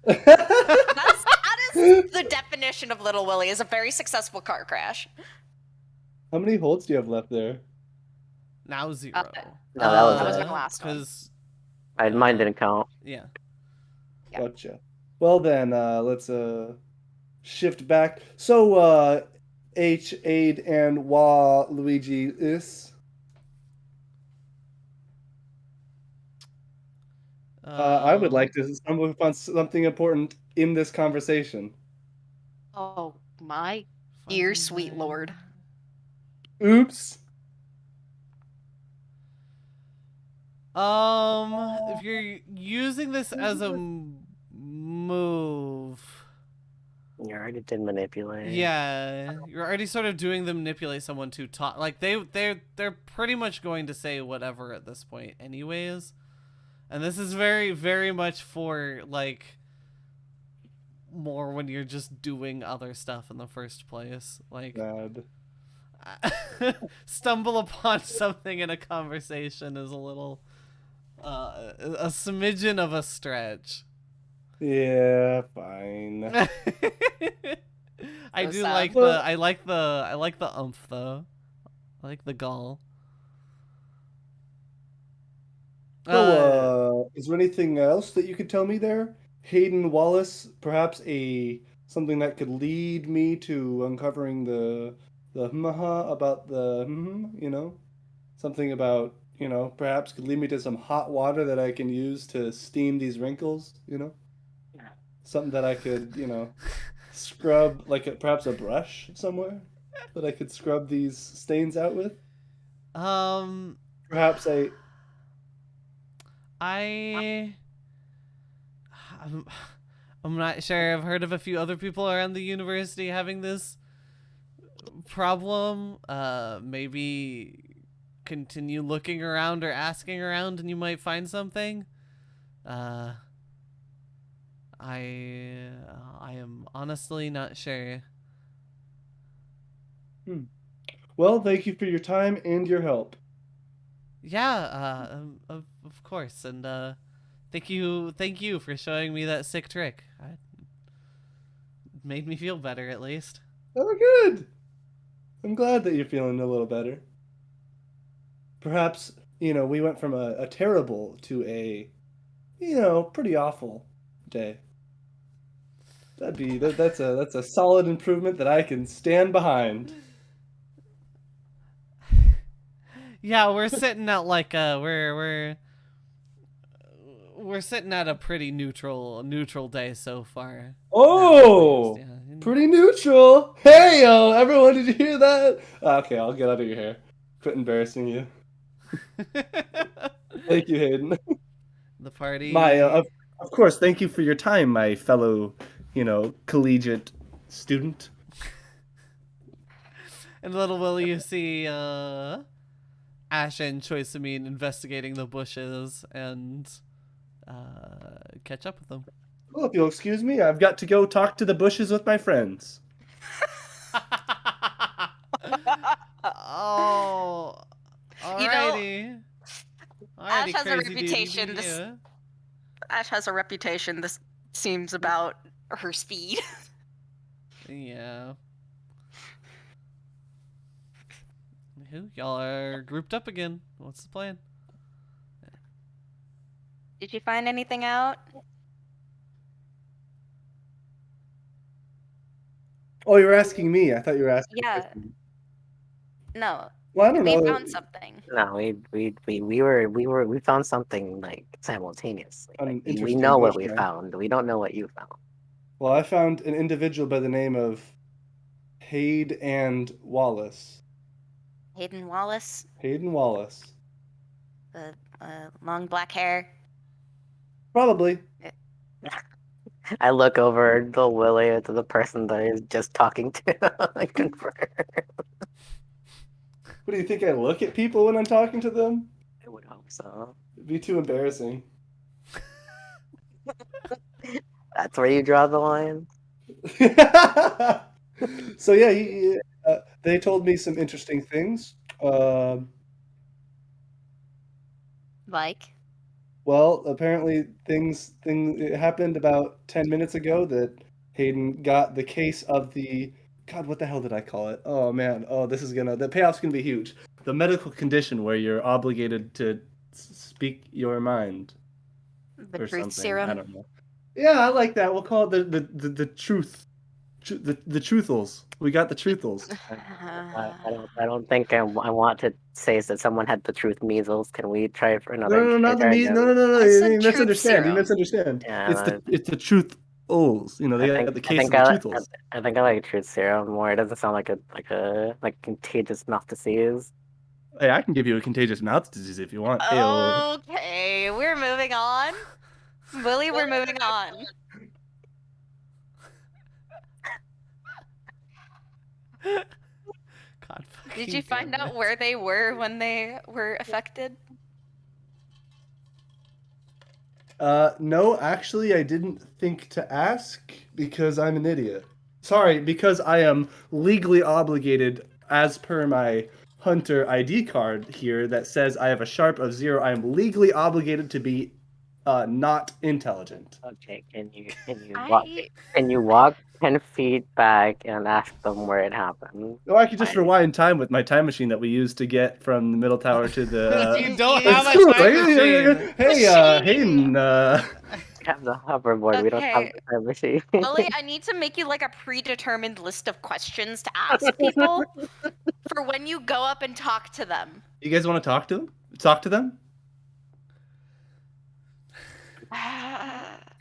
That is the definition of Little Willie, is a very successful car crash. How many holds do you have left there? Now 0. No, that was That was it. my last one. Because Mine didn't count. yeah. Yeah. Gotcha. Well then, let's shift back. So H, Aid, and Wa Luigi is. I would like to stumble upon something important in this conversation. Oh my dear sweet lord. Oops. If you're using this as a move, You already did manipulate. yeah, you're already sort of doing the manipulate someone to talk. Like they're pretty much going to say whatever at this point, anyways. And this is very, very much for like more when you're just doing other stuff in the first place. Like Bad. stumble upon something in a conversation is a little a smidgen of a stretch. Yeah, fine. I So do sad. like the I like the umph though. I like the gall. So, is there anything else that you could tell me there? Hayden Wallace, perhaps something that could lead me to uncovering the about the something about, perhaps could lead me to some hot water that I can use to steam these wrinkles, Something that I could, scrub perhaps a brush somewhere that I could scrub these stains out with. Perhaps I'm, I'm not sure. I've heard of a few other people around the university having this problem. Maybe continue looking around or asking around and you might find something. I am honestly not sure. Well, thank you for your time and your help. Yeah, of course, and thank you for showing me that sick trick. It made me feel better at least. Oh, good. I'm glad that you're feeling a little better. Perhaps, we went from a terrible to a, pretty awful day. That's a solid improvement that I can stand behind. Yeah, we're sitting at like we're sitting at a pretty neutral day so far. Oh, Now, at least, yeah. pretty neutral. Hey, yo, everyone, did you hear that? Okay, I'll get out of your hair. Quit embarrassing you. Thank you, Hayden. The party. Of course, thank you for your time, my fellow, collegiate student. And little will you see Ash and Choice Amine investigating the bushes and catch up with them. Well, if you'll excuse me, I've got to go talk to the bushes with my friends. Oh, You know, alrighty. Ash has a Crazy Duty reputation. to This you. Ash has a reputation. This seems about her speed. Yeah. Y'all are grouped up again. What's the plan? Did you find anything out? Oh, you're asking me. I thought you were asking. Yeah. Kristen. No. Well, I don't We know. found something. No, we found something like simultaneously. An Like we interesting know what bush, we man. found. We don't know what you found. Well, I found an individual by the name of Hayden and Wallace. Hayden Wallace, Hayden Wallace. the long black hair. Probably. I look over the Willie to the person that is just talking to. I confirm. What do you think? I look at people when I'm talking to them? I would hope so. It'd be too embarrassing. That's where you draw the line. So yeah, they told me some interesting things. Like? Well, apparently it happened about 10 minutes ago that Hayden got the case of the God, what the hell did I call it? Oh man, the payoff's gonna be huge. The medical condition where you're obligated to speak your mind The or truth something. serum. I don't know. Yeah, I like that. We'll call it the truth, the truthals. We got the truthals. I don't think I want to say that someone had the truth measles. Can we try for another? No, not the try meat. again? No. I said You truth misunderstand. You serum. misunderstand. Yeah, It's the truthals. You know, they got the case of the truthals. I think I like truth serum more. It doesn't sound like contagious mouth disease. Hey, I can give you a contagious mouth disease if you want. Ew. Okay, we're moving on. Willie, we're moving on. God Did you fucking find damn out it. where they were when they were affected? No, actually, I didn't think to ask because I'm an idiot. Sorry, because I am legally obligated, as per my hunter ID card here that says I have a sharp of 0. I am legally obligated to be not intelligent. Okay, can you I walk 10 feet back and ask them where it happened? No, I could just Fine. rewind time with my time machine that we used to get from the middle tower to the. You don't you- have a It's true, time right? machine. Hey, Machine! Hayden. We have the hoverboard. We don't have Okay. the time machine. Willie, I need to make you like a predetermined list of questions to ask people for when you go up and talk to them. You guys want to talk to them? Talk to them? You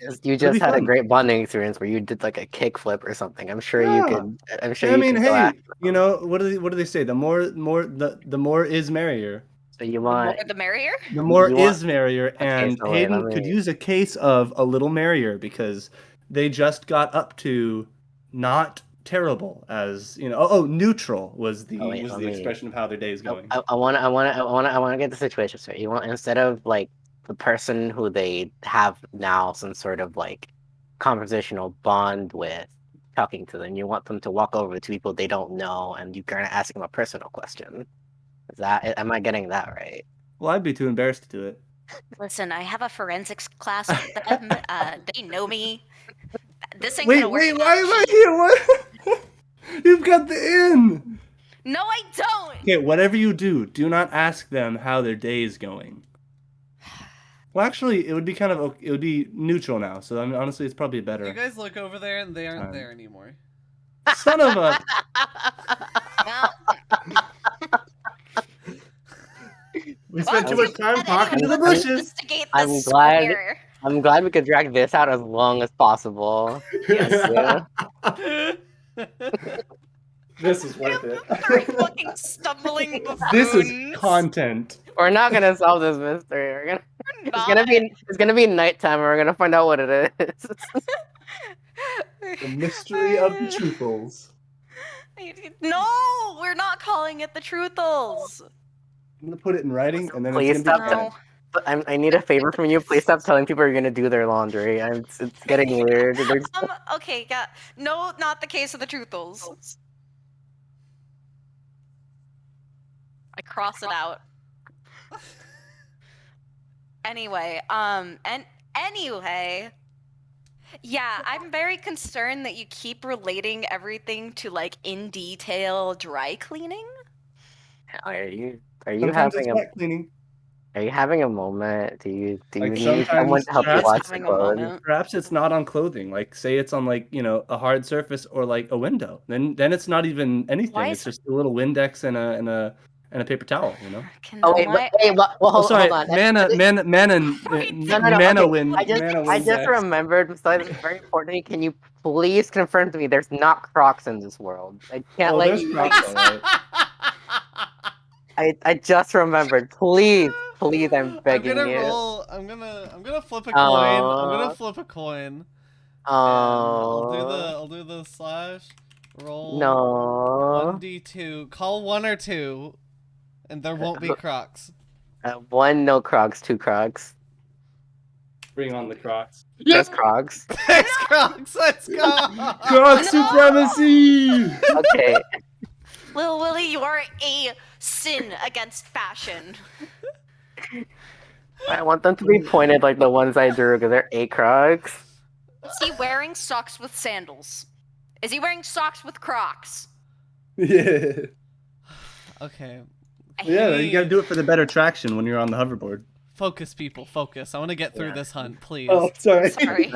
It'll be just had a fun. great bonding experience where you did like a kickflip or something. I'm sure you Yeah. could. I'm sure I you mean, could go hey, ask you them. know what do they say? The more is merrier. So you The want more the merrier? The more You want- is merrier, Okay, and so wait, Hayden let could me- use a case of a little merrier because they just got up to not terrible as you know. Oh, neutral was the Oh, wait, let me- expression of how their day is going. I want to get the situation straight. You want, instead of like the person who they have now some sort of like conversational bond with, talking to them, you want them to walk over to people they don't know and you kind of ask them a personal question. Am I getting that right? Well, I'd be too embarrassed to do it. Listen, I have a forensics class with them. They know me. This ain't Wait, gonna work. why am I here? What? You've got the in. No, I don't. Okay, whatever you do, do not ask them how their day is going. Well, actually, it would be neutral now. So I mean, honestly, it's probably You better. guys look over there and they aren't Time. there anymore. Son of a. Well, We spent too well, much time let talking to the anyone bushes. investigate I'm this glad- square. I'm glad we could drag this out as long as possible. Yes. Yeah. This is worth it. Three fucking stumbling buffoons. This is content. We're not gonna solve this mystery. It's gonna be nighttime and we're gonna find out what it is. The mystery of the truthals. No, we're not calling it the truthals. I'm gonna put it in writing, and then Please it's gonna stop be No. canon. I need a favor from you. Please stop telling people you're gonna do their laundry. It's getting weird. Okay, yeah. No, not the case of the truthals. I cross it out. Anyway, anyway. Yeah, I'm very concerned that you keep relating everything to like in detail dry cleaning. Are you Sometimes it's wet cleaning. are you having a moment? Do you Like need someone sometimes, to help you He is wash the having a clothes? moment. perhaps it's not on clothing. Like say it's on like a hard surface or like a window. Then it's not even anything. Why It's is- just a little Windex and a paper towel. Can Oh my wait, well, Oh, hold sorry, on. mana, Wait, No. mana, Okay, mana I just Windex. remembered. Besides, it's very important. Can you please confirm to me there's not Crocs in this world? I can't Oh, let there's you. Crocs, all right. I just remembered. Please, I'm I'm begging gonna you. roll. I'm gonna flip a coin. I'm gonna flip a coin, and I'll do the slash roll No. 1d2. Call 1 or 2, and there won't be Crocs. One, no Crocs. Two Crocs. Bring on the Crocs. Just Crocs. There's Crocs. Let's go. Croc supremacy! Okay. Lil Willy, you are a sin against fashion. I want them to be pointed like the ones I drew because they're 8 Crocs. Is he wearing socks with sandals? Is he wearing socks with Crocs? Yeah. Okay. Yeah, you gotta do it for the better traction when you're on the hoverboard. Focus, people. Focus. I want to get through Yeah. this hunt, please. Oh, sorry. Sorry.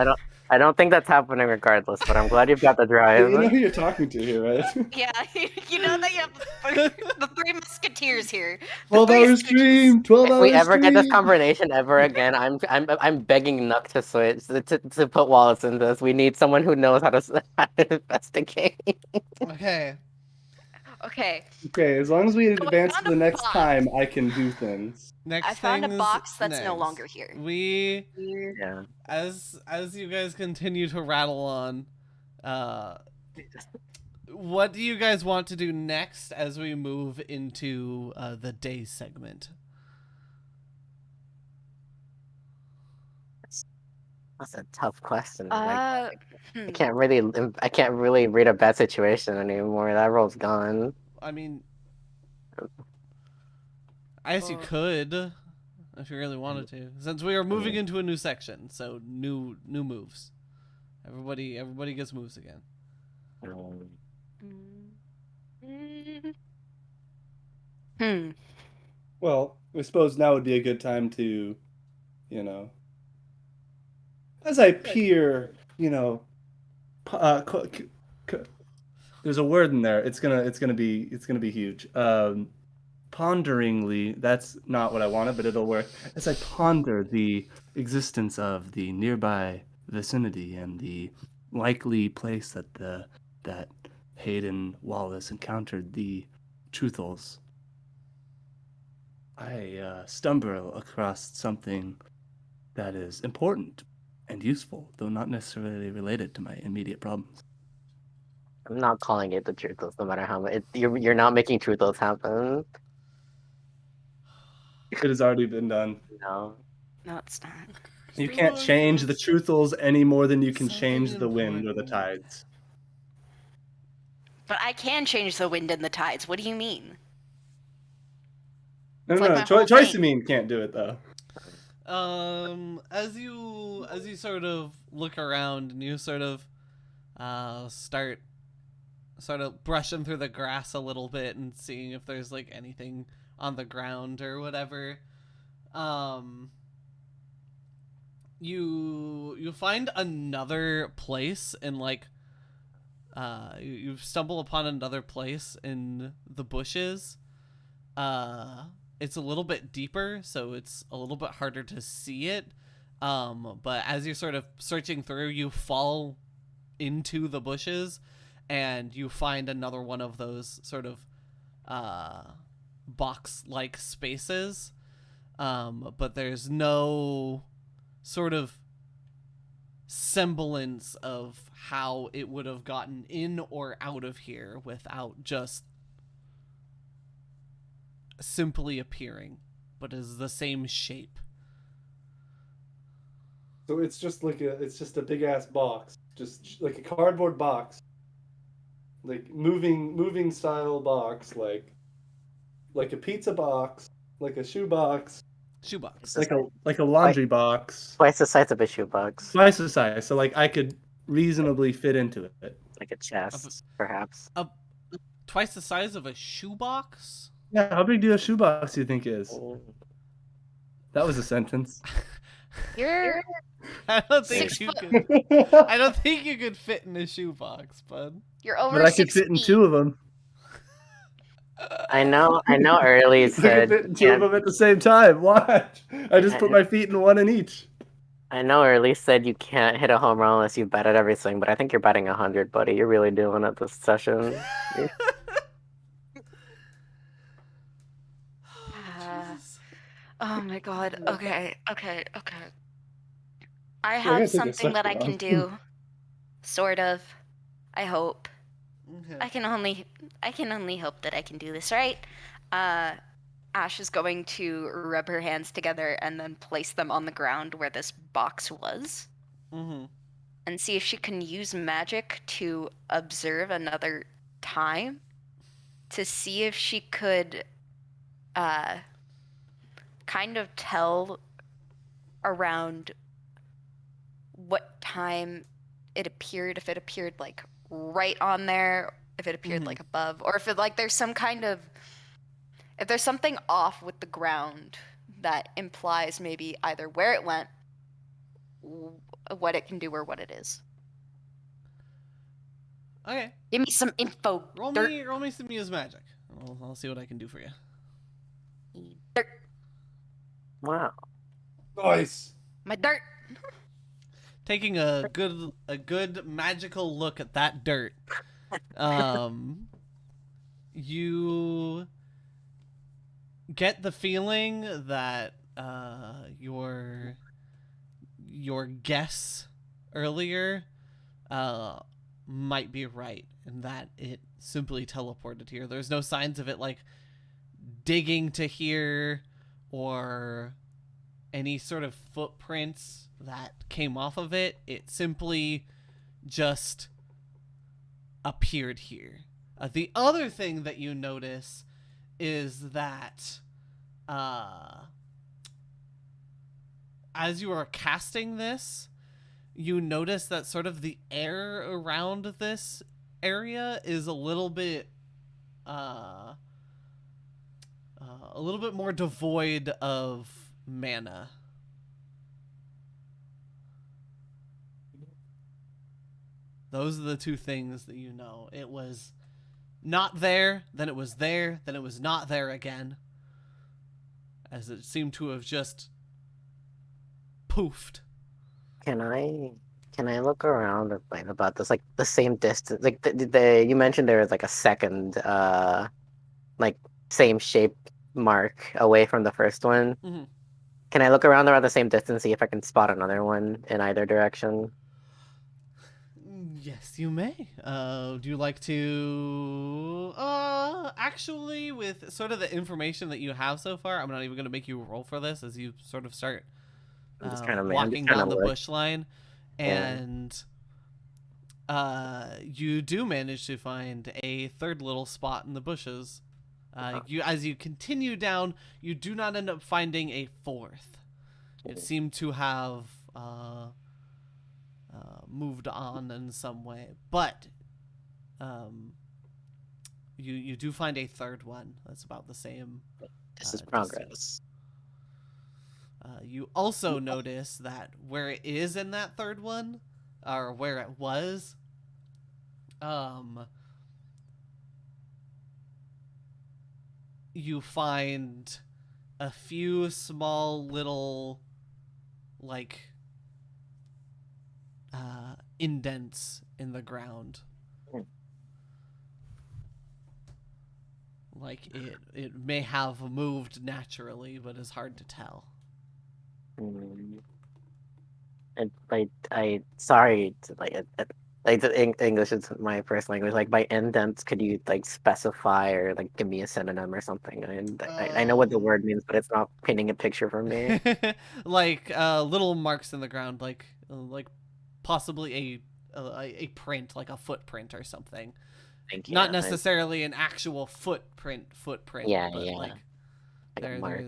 I don't think that's happening regardless, but I'm glad you've got the You drive. know who you're talking to here, right? Yeah, you know that you have the three musketeers here. The 12-hour three stream! 12-hour If we ever get this stream! combination ever again, I'm begging Nuck to switch to put Wallace in this. We need someone who knows how to investigate. Okay. Okay, Okay, as long as we So I advance found to the a next box. time, I can do things. Next I found a things box that's no next. longer here. We Yeah. as you guys continue to rattle on, what do you guys want to do next as we move into the day segment? That's a tough question. Hmm. I can't really read a bad situation anymore. That role's gone. I mean, I guess you could, if you really wanted to, since we are moving into a new section. So new moves. Everybody gets moves again. Hmm. Well, I suppose now would be a good time to, as I peer, there's a word in there. It's gonna be huge. Ponderingly, that's not what I wanted, but it'll work. As I ponder the existence of the nearby vicinity and the likely place that Hayden Wallace encountered the Truthals, I stumble across something that is important and useful, though not necessarily related to my immediate problems. I'm not calling it the Truthos, no matter how much. You're not making Truthos happen. It has already been done. No. No, it's not. You can't change the truthals any more than you can change the wind or the important. tides. But I can change the wind and the tides. What do you mean? No, It's like no, my whole Choice thing. Mean can't do it though. As you sort of look around and you sort of start sort of brushing through the grass a little bit and seeing if there's like anything on the ground or whatever, you find another place in like you stumble upon another place in the bushes. It's a little bit deeper, so it's a little bit harder to see it. But as you're sort of searching through, you fall into the bushes and you find another one of those sort of box-like spaces. But there's no sort of semblance of how it would have gotten in or out of here without just simply appearing, but is the same shape So it's just a big ass box, just like a cardboard box, like moving style box, like a pizza box, like a shoe box, Shoebox. It's like a laundry box, twice the size of a shoebox, twice the size. So like I could reasonably fit into it. like a chest, perhaps. A twice the size of a shoebox? Yeah, how big do a shoebox do you think is? Mm. That was a sentence. You're I don't think 6 you foot. could. I don't think you could fit in a shoebox, bud. You're over But I could 6 fit in feet. 2 of them. I know. Early I could said fit in you 2 of can't. them at the same time. Watch. I just put my feet in one in each. I know Early said you can't hit a home run unless you bet at everything, but I think you're betting 100, buddy. You're really doing it this session. Jesus. Oh my god. Okay. I I have gotta take a something that I second can off. do. Sort of. I hope. Okay. I can only hope that I can do this, right? Ash is going to rub her hands together and then place them on the ground where this box was Mm-hmm. and see if she can use magic to observe another time to see if she could kind of tell around what time it appeared, if it appeared like right on there, if it appeared like above, or if it like there's some kind of, if there's something off with the ground that implies maybe either where it went, what it can do, or what it is. Okay. Give me some info. Roll Dirt. me some use magic. I'll see what I can do for you. Dirt. Wow. Nice. My dirt. Taking a good magical look at that dirt. You get the feeling that your guess earlier might be right, and that it simply teleported here. There's no signs of it like digging to here or any sort of footprints that came off of it. It simply just appeared here. The other thing that you notice is that as you are casting this, you notice that sort of the air around this area is a little bit more devoid of mana. Those are the two things that you know. It was not there, then it was there, then it was not there again. As it seemed to have just poofed. Can I look around like about this, like the same distance, like the you mentioned there was like a second like same shape mark away from the first one. Mhm. Can I look around the same distance, see if I can spot another one in either direction? Yes, you may. Do you like to... actually, with sort of the information that you have so far, I'm not even going to make you roll for this as you sort of start walking down the bush line. And you do manage to find a third little spot in the bushes. As you continue down, you do not end up finding a fourth. It seemed to have... moved on in some way, but you do find a third one that's about the same. This is progress. You also notice that where it is in that third one, or where it was, you find a few small little like indents in the ground. Like it may have moved naturally, but is hard to tell. And I sorry to Like English is my first language. Like by indents, could you like specify or like give me a synonym or something? I know what the word means, but it's not painting a picture for me. Like little marks in the ground, like possibly a print, like a footprint or something. Thank you. Not necessarily an actual footprint, Yeah, but yeah. like Like a mark.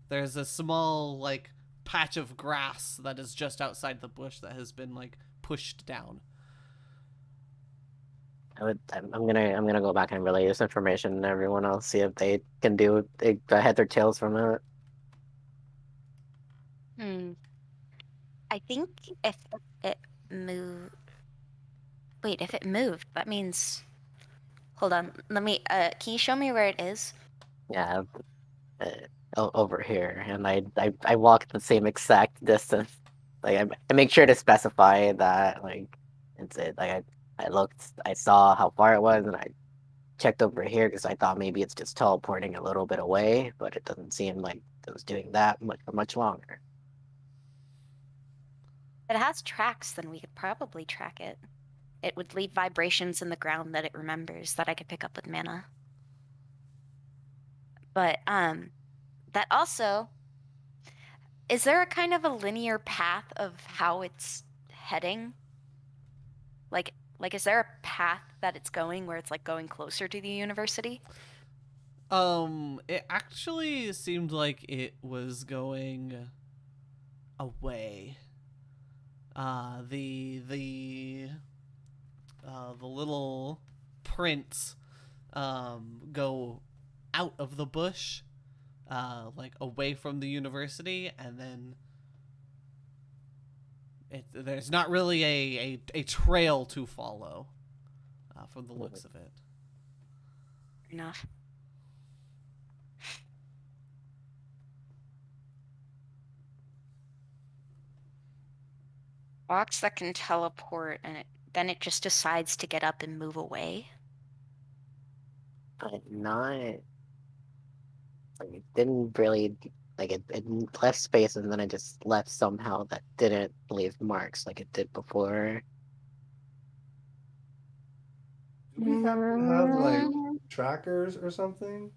there's a small like patch of grass that is just outside the bush that has been like pushed down. I'm gonna go back and relay this information to everyone else, see if they can do heads or tails from it. I think if it moved. Wait, if it moved, that means. Hold on. Let me. Can you show me where it is? Yeah, over here, and I walk the same exact distance. Like I make sure to specify that like it's it. Like I looked, I saw how far it was, and I checked over here because I thought maybe it's just teleporting a little bit away, but it doesn't seem like it was doing that much for much longer. If it has tracks, then we could probably track it. It would leave vibrations in the ground that it remembers that I could pick up with mana. But that also, is there a kind of a linear path of how it's heading? Like is there a path that it's going where it's like going closer to the university? It actually seemed like it was going away. The little prints go out of the bush, like away from the university, and then there's not really a trail to follow from the looks of it. Enough. Box that can teleport, and then it just decides to get up and move away. But not like it didn't really like it left space and then it just left somehow that didn't leave marks like it did before. Do we happen to have like trackers or something?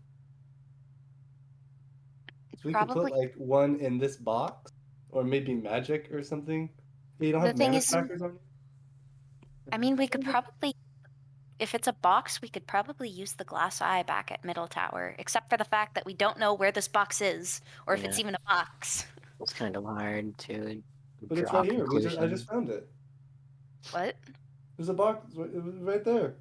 So we could put Probably. like one in this box, or maybe magic or something. Hey, you don't The have thing mana is, trackers on you? I mean, we could probably, if it's a box, we could probably use the glass eye back at Middle Tower, except for the fact that we don't know where this box is, or if Yeah, it's even a box. it's kind of hard to But it's draw right here. I just conclusions. found it. What? There's a box. It was right there.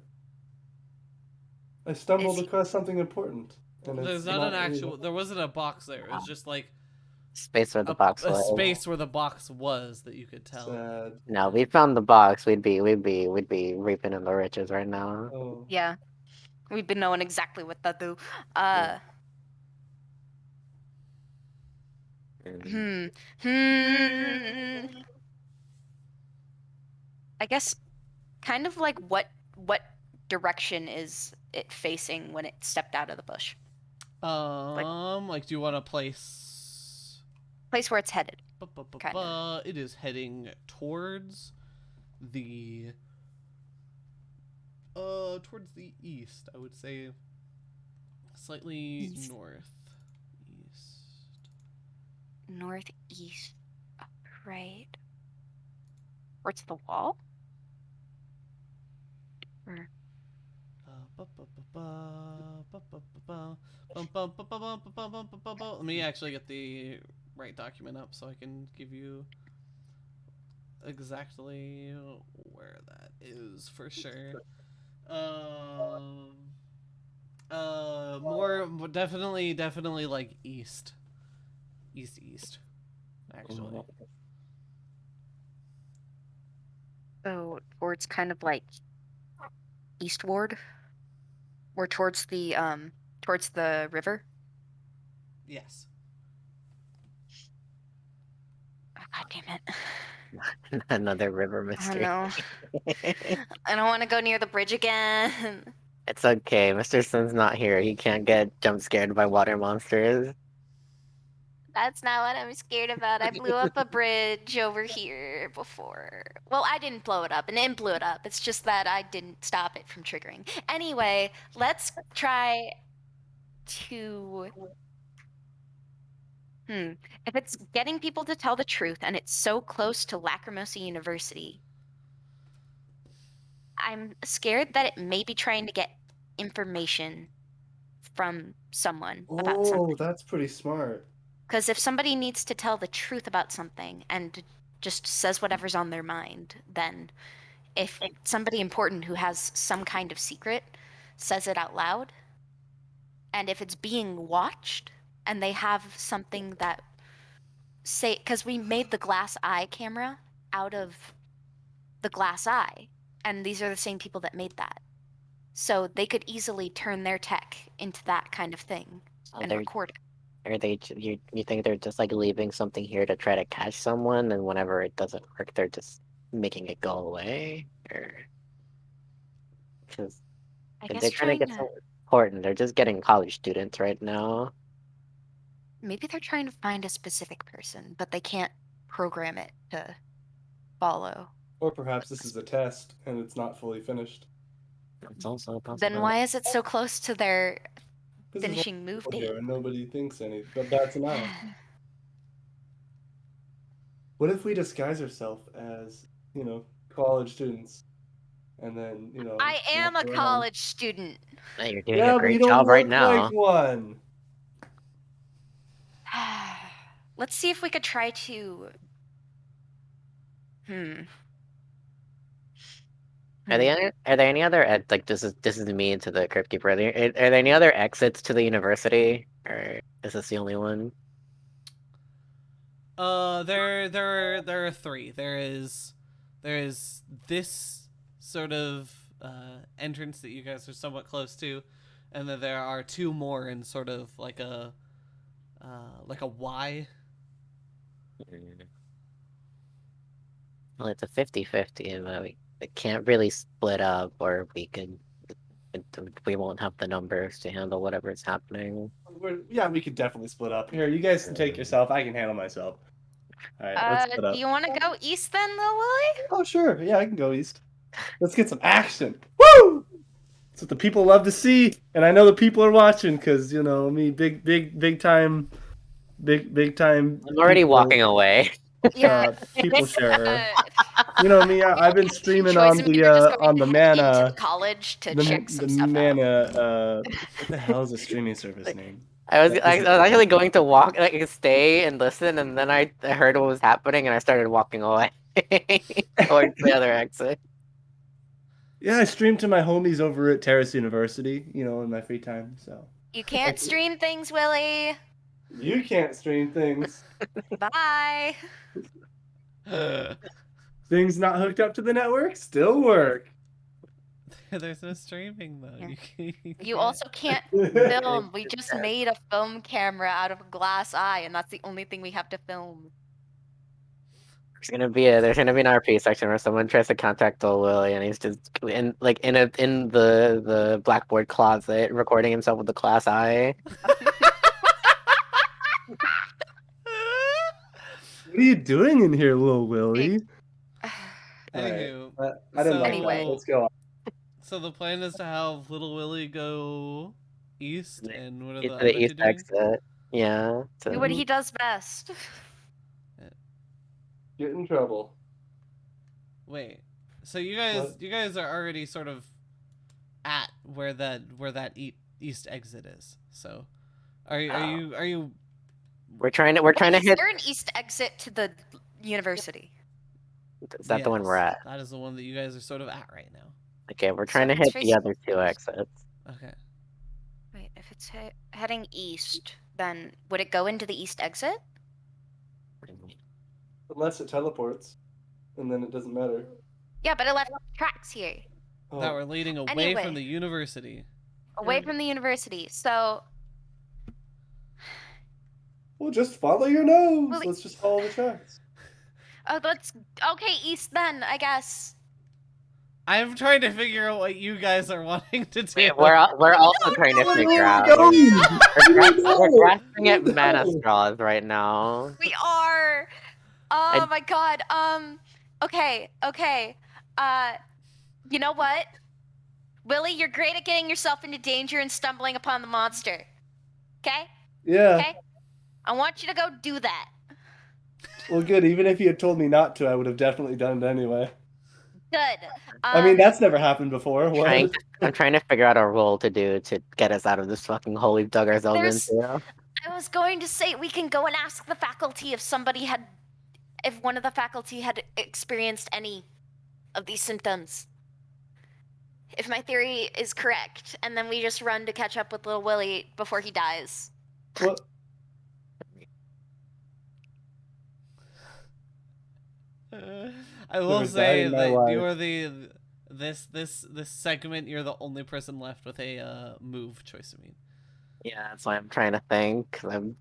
I Is stumbled he? across something important, and There's it's not an not. actual. There wasn't a box there. It was just like Space where the box a was. space where the box was that you could tell. Sad. No, we found the box. We'd be reaping in the riches right now. Oh. Yeah, we've been knowing exactly what that do. Yeah. Hmm. Hmm. I guess kind of like what direction is it facing when it stepped out of the bush? Like, do you want to place? Place where it's headed. Kinda. It is heading towards the east. I would say slightly East. Northeast. Right. Towards the wall? Or Let me actually get the right document up so I can give you exactly where that is for sure. More definitely like east, actually. so towards kind of like eastward? Or towards the river? Yes. Oh, God damn it. Another river I mystery. know. I don't want to go near the bridge again. It's okay. Mr. Sun's not here. He can't get jump scared by water monsters. That's not what I'm scared about. I blew up a bridge over here before. Well, I didn't blow it up, and it blew it up. It's just that I didn't stop it from triggering. Anyway, let's try to... If it's getting people to tell the truth, and it's so close to Lacrimosa University, I'm scared that it may be trying to get information from someone about something. Oh, that's pretty smart. Because if somebody needs to tell the truth about something and just says whatever's on their mind, then if somebody important who has some kind of secret says it out loud, and if it's being watched and they have something that say, because we made the glass eye camera out of the glass eye, and these are the same people that made that. So they could easily turn their tech into that kind of thing and they're- record it. Are they? You think they're just like leaving something here to try to catch someone, and whenever it doesn't work, they're just making it go away, or because I if guess they're trying to get someone important, they're just getting college students right now. maybe they're trying to find a specific person, but they can't program it to follow. Or perhaps this is a test and it's not fully finished. It's also a Then possibility. why is it so close to their 'Cause there's finishing only move people date? here and nobody thinks any. But that's an eye. What if we disguise ourselves as, college students, and then, I am a walk around? college student. Hey, you're doing Yeah, a but you great don't job right look now. like one. Let's see if we could try to. Are there any other like this is me into the Crypt Keeper? Are there any other exits to the university, or is this the only one? There are three. There is this sort of entrance that you guys are somewhat close to, and then there are two more in sort of like a Y. Well, it's a 50-50, but we can't really split up, or we won't have the numbers to handle whatever's happening. We could definitely split up. Here, you guys can take yourself. I can handle myself. All right, let's split up. Do you want to go east then, though, Willie? Oh, sure. Yeah, I can go east. Let's get some action. Woo! That's what the people love to see, and I know the people are watching because me, big time. I'm already walking away. People sharer. You know me. I've been streaming Choice on of either just going the into Mana. the college to The check some stuff Mana. What the hell is the streaming service name? I was actually going to walk, like stay and listen, and then I heard what was happening, and I started walking away towards the other exit. Yeah, I stream to my homies over at Terrace University, in my free time. So You can't stream things, Willie. you can't stream things. Bye. Things not hooked up to the network still work. There's no streaming though. Yeah. You You can't. also can't film. We just made a film camera out of a glass eye, and that's the only thing we have to film. There's gonna be an RP section where someone tries to contact Old Willie, and he's just in the blackboard closet recording himself with the glass eye. What are you doing in here, little Willie? Anywho, I didn't like Anyway. that. Let's go. so the plan is to have Little Willie go east, and what are the To other the two east doing? exit. Yeah. Do what he does best. Get in trouble. Wait, so you guys are already sort of at where that east exit is. So, are you? We're trying to Is hit. there an east exit to the university? Is that the one we're Yes, at? That is the one that you guys are sort of at right now. Okay, we're So trying to if it's hit the facing other two exits. Okay. Wait, if it's heading east, then would it go into the east exit? Unless it teleports, and then it doesn't matter. Yeah, but it left tracks here, Oh. That we're leading away Anyway. from the university. away from the university. So Well, just follow your nose. Willie- Let's just follow the tracks. let's okay east then, I guess. I'm trying to figure out what you guys are wanting to do. We're also trying to figure out. We're grasping at mana straws right now. We are. Oh my god. Okay. You know what? Willie, you're great at getting yourself into danger and stumbling upon the monster. Okay? Yeah. Okay? I want you to go do that. Well, good. Even if you had told me not to, I would have definitely done it anyway. Good. I mean, that's never happened before. I'm What? trying to figure out a role to do to get us out of this fucking hole we've dug ourselves There's- into. I was going to say we can go and ask the faculty if one of the faculty had experienced any of these symptoms. If my theory is correct, and then we just run to catch up with little Willie before he dies. What? I will Never say died in my that you life. are this segment. You're the only person left with a move choice. I mean, Yeah, that's why I'm trying to think. I'm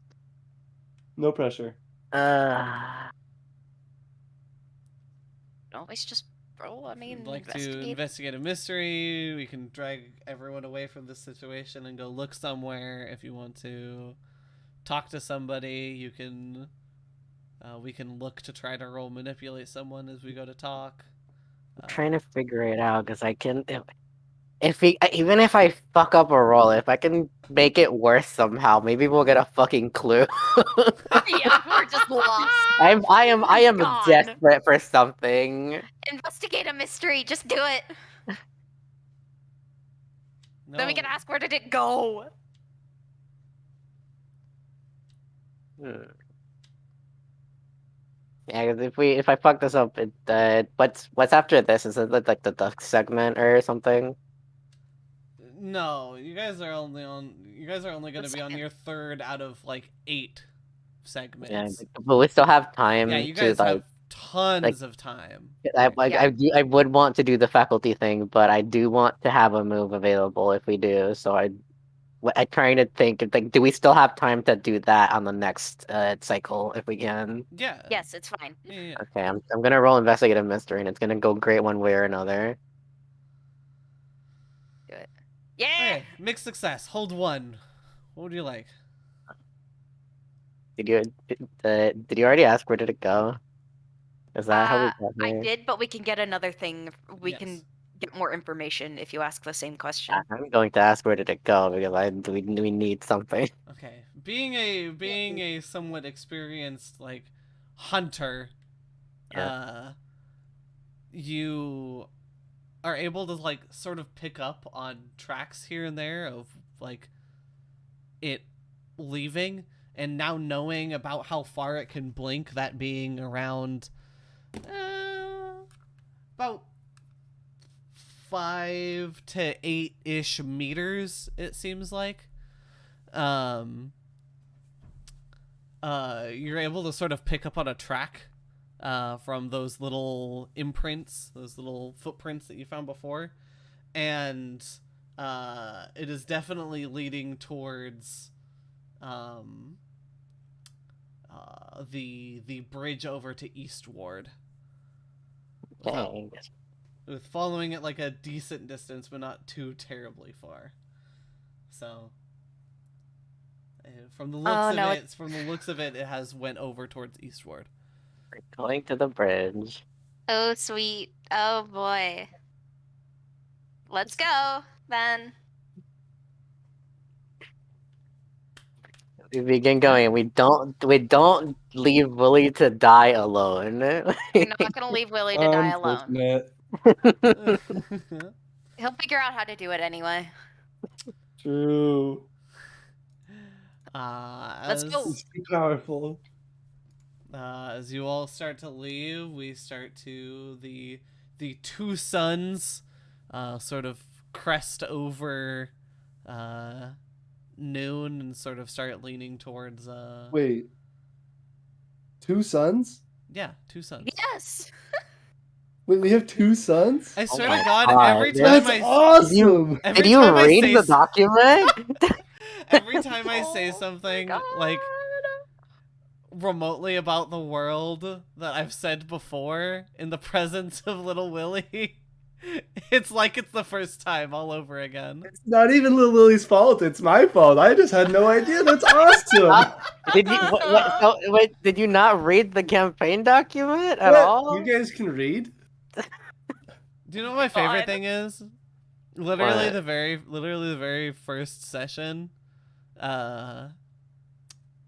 No pressure. Always just roll. I if mean, you'd like to investigate. investigate a mystery, we can drag everyone away from this situation and go look somewhere. If you want to talk to somebody, you can. We can look to try to roll manipulate someone as we go to talk. trying to figure it out because I can. Even if I fuck up a roll, if I can make it worse somehow, maybe we'll get a fucking clue. Yeah, we're just lost. I am Gone. desperate for something. Investigate a mystery. Just do it. No, Then we can ask, where did it go? Yeah, because if I fuck this up, what's after this? Is it like the duck segment or something? No, you guys are only going to The be on second. your third out of like 8 segments. Yeah, but we still have time Yeah, you to guys like. have tons of time. I would want to do the faculty thing, but I do want to have a move available if we do. So I'm trying to think like, do we still have time to do that on the next cycle if we can? Yeah. Yes, it's fine. Yeah. Okay, I'm gonna roll investigative mystery, and it's gonna go great one way or another. Do it. Yeah. Okay, mixed success. Hold 1. What would you like? Did you already ask where did it go? Is that how we got I here? did, but we can get another thing. We Yes. can get more information if you ask the same question. I'm going to ask where did it go because we need something. Okay. Being a somewhat experienced like hunter, you are able to like sort of pick up on tracks here and there of like it leaving, and now knowing about how far it can blink, that being around about 5 to 8-ish meters, it seems like. You're able to sort of pick up on a track from those little imprints, those little footprints that you found before, and it is definitely leading towards the bridge over to Eastward. Okay. With following it like a decent distance, but not too terribly far. So, from the looks of it, it has went over towards Eastward. We're going to the bridge. Oh, sweet. Oh, boy. Let's go, then. We begin going. We don't leave Willie to die alone. We're not going to leave Willie to die alone. Unfortunate. He'll figure out how to do it anyway. True. Let's go. He's too powerful. As you all start to leave, we start to the two suns sort of crest over noon and sort of start leaning towards Wait. 2 sons? yeah, two suns. Yes. Wait, we have 2 sons? I swear my to God, God, every dude. time That's I awesome! every Did you time I read say the document? every time I say Oh my something God. like remotely about the world that I've said before in the presence of little Willie, It's like it's the first time all over again. It's not even Little Lily's fault. It's my fault. I just had no idea. That's awesome. Did you wait? Did you not read the campaign document at What? all? You guys can read? Do you know what my favorite God. thing is? Literally What? the very first session,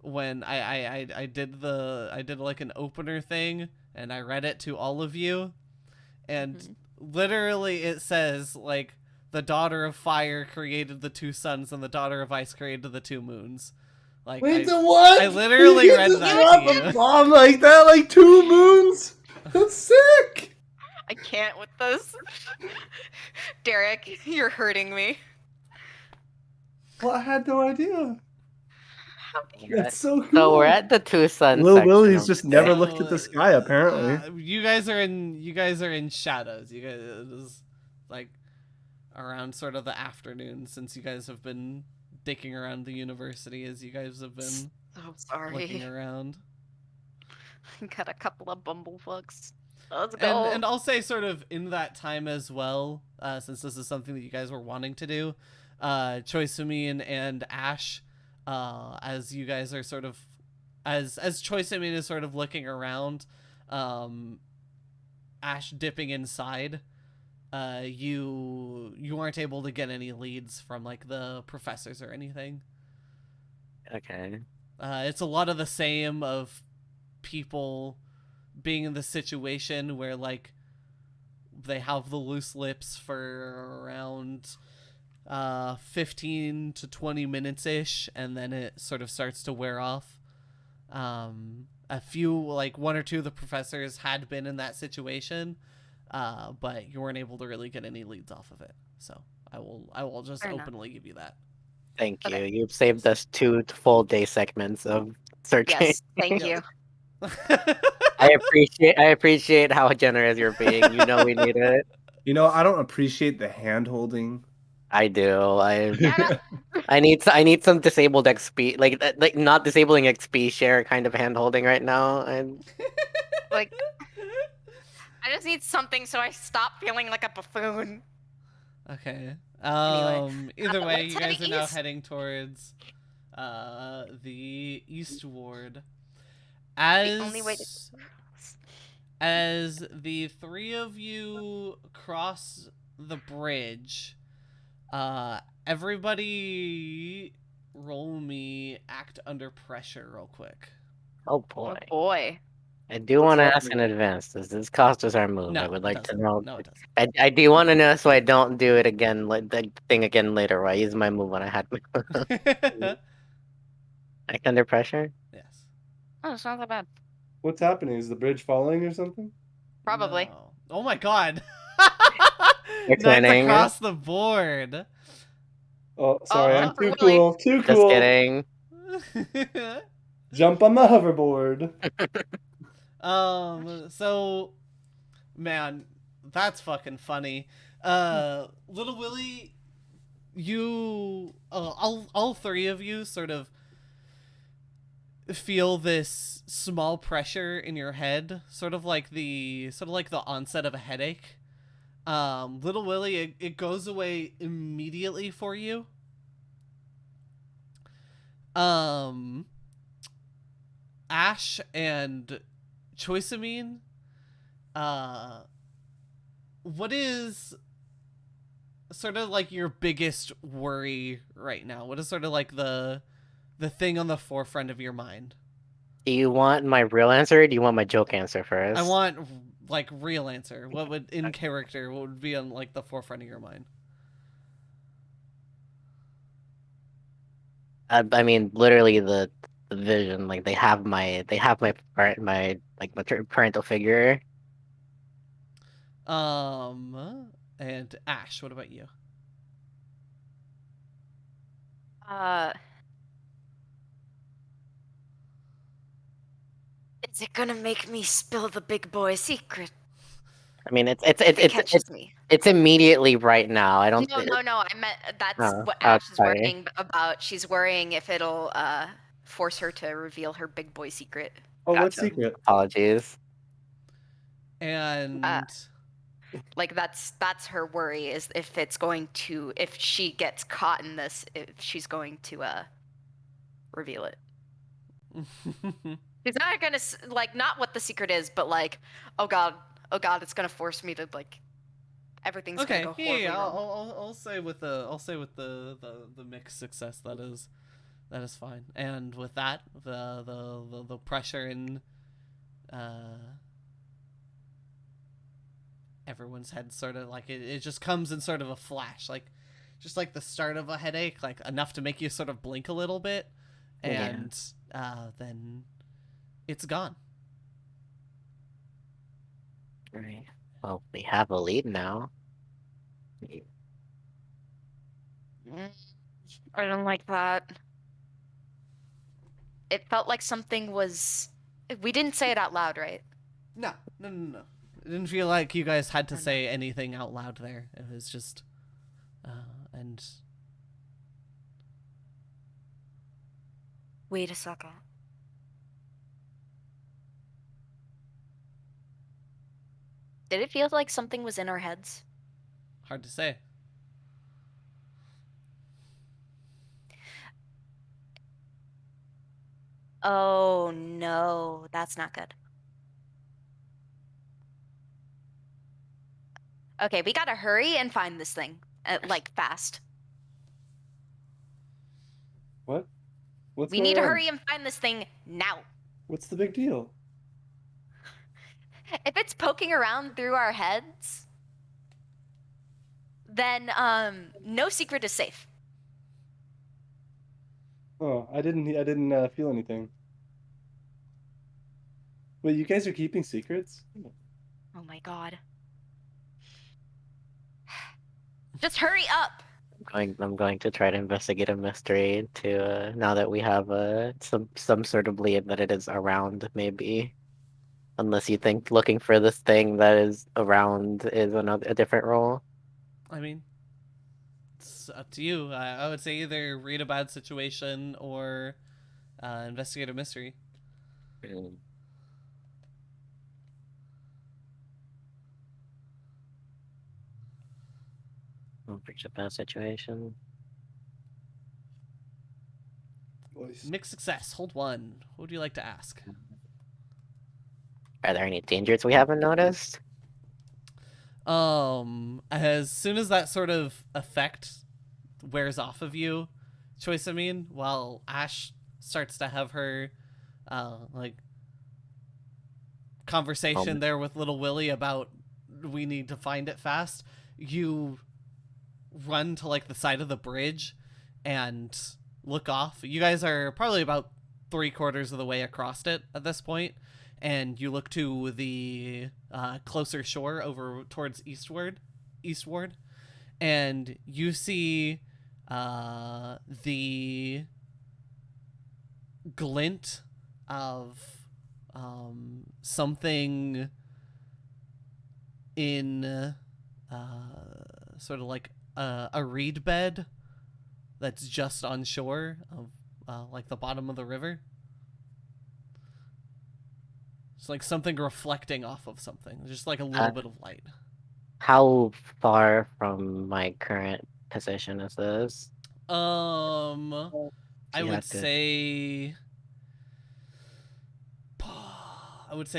when I did like an opener thing and I read it to all of you, and literally it says like the daughter of fire created the two suns and the daughter of ice created the two moons. Like Wait, the what? I literally You read just that drop to a you. bomb like that, like 2 moons? That's sick. I can't with this. Derek, you're hurting me. Well, I had no idea. That's so cool. So we're at the two suns Lil section. Willie's just never So, looked at the sky, apparently. You guys are in shadows. You guys it is like around sort of the afternoon, since you guys have been dicking around the university as you guys have been So looking sorry. around. Got a couple of bumblefucks. Let's And I'll say sort of in that time as well, since this is something that you guys were wanting to do, Choiceamine and Ash, as you guys are sort of, as Choiceamine is sort of looking around, Ash dipping inside, you aren't able to get any leads from like the professors or anything. Okay. It's a lot of the same of people being in the situation where like they have the loose lips for around 15 to 20 minutes ish, and then it sort of starts to wear off. A few, like one or two of the professors had been in that situation, but you weren't able to really get any leads off of it. So I will just Fair enough. openly give you that. Thank you. Okay. You've saved us 2 full day segments of searching. Yes, thank you. I appreciate how generous you're being. You know we need it. You know, I don't appreciate the hand holding. I do. Yeah, I need some disabled XP, like not disabling XP share kind of hand holding right now. And like I just need something so I stop feeling like a buffoon. Okay. Anyway, Either way, let's you guys head are now east. heading towards the east ward. As only way to- as the three of you cross the bridge, everybody roll me act under pressure real quick. oh Oh boy, boy. I do What's want to ask in happening? advance. Does this cost us our move? No, I would it like to doesn't. know. No, it doesn't. I do want to know so I don't do it again, like the thing again later. Where I use my move when I had act under pressure. Yes. Oh, it's not that bad. What's happening? Is the bridge falling or something? Probably. No. Oh my god. You're That's twinning. across the board. Oh, sorry, I'm for too Willie. cool. Too Just cool. kidding. Jump on the hoverboard. So, man, that's fucking funny. Little Willie, you, all three of you sort of feel this small pressure in your head, sort of like the onset of a headache. Little Willie, it goes away immediately for you. Ash and Choiceamine, what is sort of like your biggest worry right now? What is sort of like the thing on the forefront of your mind? Do you want my real answer or do you want my joke answer first? I want like real answer. What would in character? What would be on like the forefront of your mind? I mean, literally the vision. Like they have my parental figure. And Ash, what about you? Is it gonna make me spill the big boy secret? I mean, If it catches me. it's immediately right now. I don't. No, I meant that's Oh, what oh, Ash is sorry. worrying about. She's worrying if it'll force her to reveal her big boy secret. Oh, what Gotcha. secret? Apologies. And Like that's her worry, is if she gets caught in this, if she's going to reveal it. She's not gonna like, not what the secret is, but like, oh god, it's gonna force me to like, everything's gonna Okay, go horribly yeah, wrong. I'll say with the mixed success that is fine. And with that, the pressure in everyone's head sort of like it just comes in sort of a flash, like just like the start of a headache, like enough to make you sort of blink a little bit, and then it's gone. Right. Well, we have a lead now. I don't like that. It felt like something was. We didn't say it out loud, right? No. It didn't feel like you guys had to say anything out loud there. It was just, and Wait a second. Did it feel like something was in our heads? hard to say. Oh no, that's not good. Okay, we gotta hurry and find this thing, like fast. What? What's We going need to on? hurry and find this thing now. What's the big deal? If it's poking around through our heads, then no secret is safe. Oh, I didn't feel anything. Wait, you guys are keeping secrets? Oh my god. Just hurry up. I'm going to try to investigate a mystery to now that we have some sort of lead that it is around, maybe. Unless you think looking for this thing that is around is a different role. I mean, it's up to you. I would say either read a bad situation or investigate a mystery. Mm. Reach a bad situation. Voice. Mixed success. Hold one. What would you like to ask? Are there any dangers we haven't noticed? As soon as that sort of effect wears off of you, Choice, I mean, while Ash starts to have her, like, conversation there with little Willie about we need to find it fast, you run to, like, the side of the bridge and look off. You guys are probably about 3/4 of the way across it at this point, and you look to the closer shore over towards eastward, and you see the glint of something in sort of like a reed bed that's just on shore of like the bottom of the river. It's like something reflecting off of something, just like a little bit of light. How far from my current position is this? I You would have to- say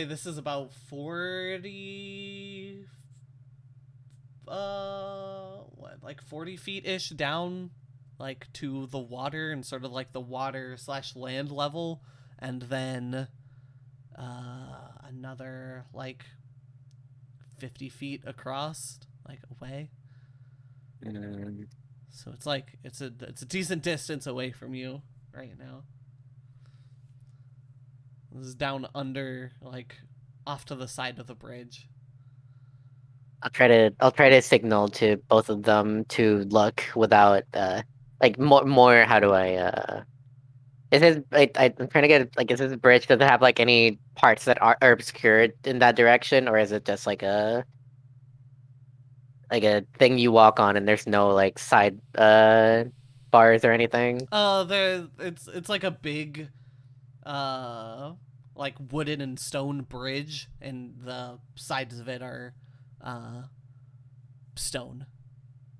this is about 40 like 40 feet ish down, like to the water, and sort of like the water / land level, and then another like 50 feet across, like away. Mm, So it's like it's a decent distance away from you right now. This is down under, like, off to the side of the bridge. I'll try to signal to both of them to look without like more how do I is this I'm trying to get like, is this bridge, does it have like any parts that are obscured in that direction, or is it just like a thing you walk on and there's no like side bars or anything? It's like a big like wooden and stone bridge, and the sides of it are stone.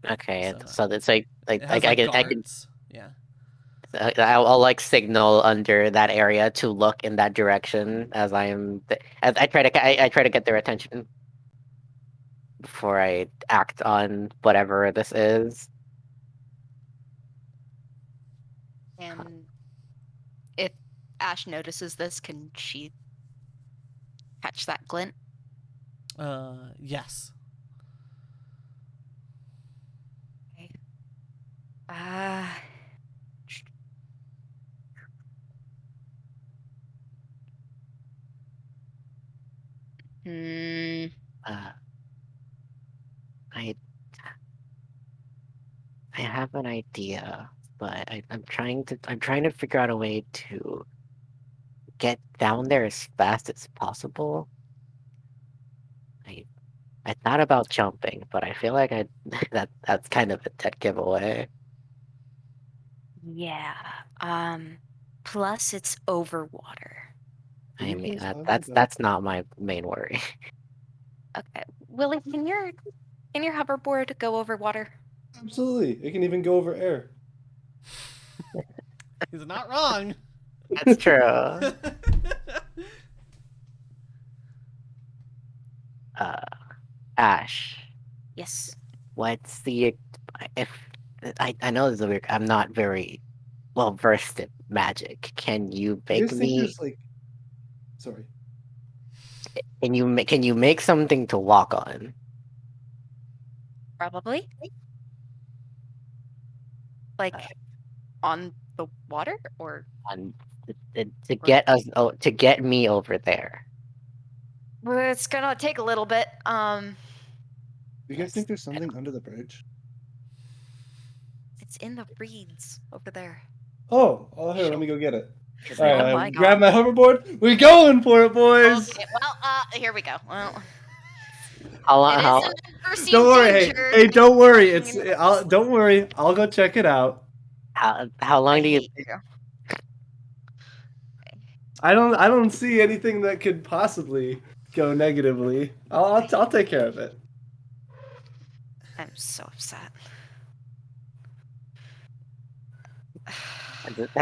Okay, So, so it's like It has like I can guards. Yeah. I'll like signal under that area to look in that direction as as I try to get their attention before I act on whatever this is. And if Ash notices this, can she catch that glint? Yes. Okay. Uh, hmm. Uh, I I have an idea, but I'm trying to figure out a way to get down there as fast as possible. I I thought about jumping, but I feel like I that's kind of a dead giveaway. Yeah. Plus it's over water. Can I you mean please hover that's not my main worry. Okay. Willie, can your hoverboard go over water? Absolutely. It can even go over air. He's not wrong. That's true. Uh, Ash, Yes. what's the if I know this is weird. I'm not very well versed in magic. Can you You make guys think me? there's like, sorry. Can you make something to walk on? Probably. Uh, Like on the water or on to or get us to get me over there. well, it's gonna take a little bit. Do you guys think there's something under the bridge? It's in the reeds over there. Oh, here, let me go get it. All Oh right, my grab god. my hoverboard. We're going for it, boys. Okay, well, here we go. Well, How long? it is How an unforeseen Don't worry. Hey, danger. hey, don't worry. It's- Don't worry. I'll go check it out. how I long do you? hate you. I don't see anything that could possibly go negatively. I'll take care of it. I'm so upset.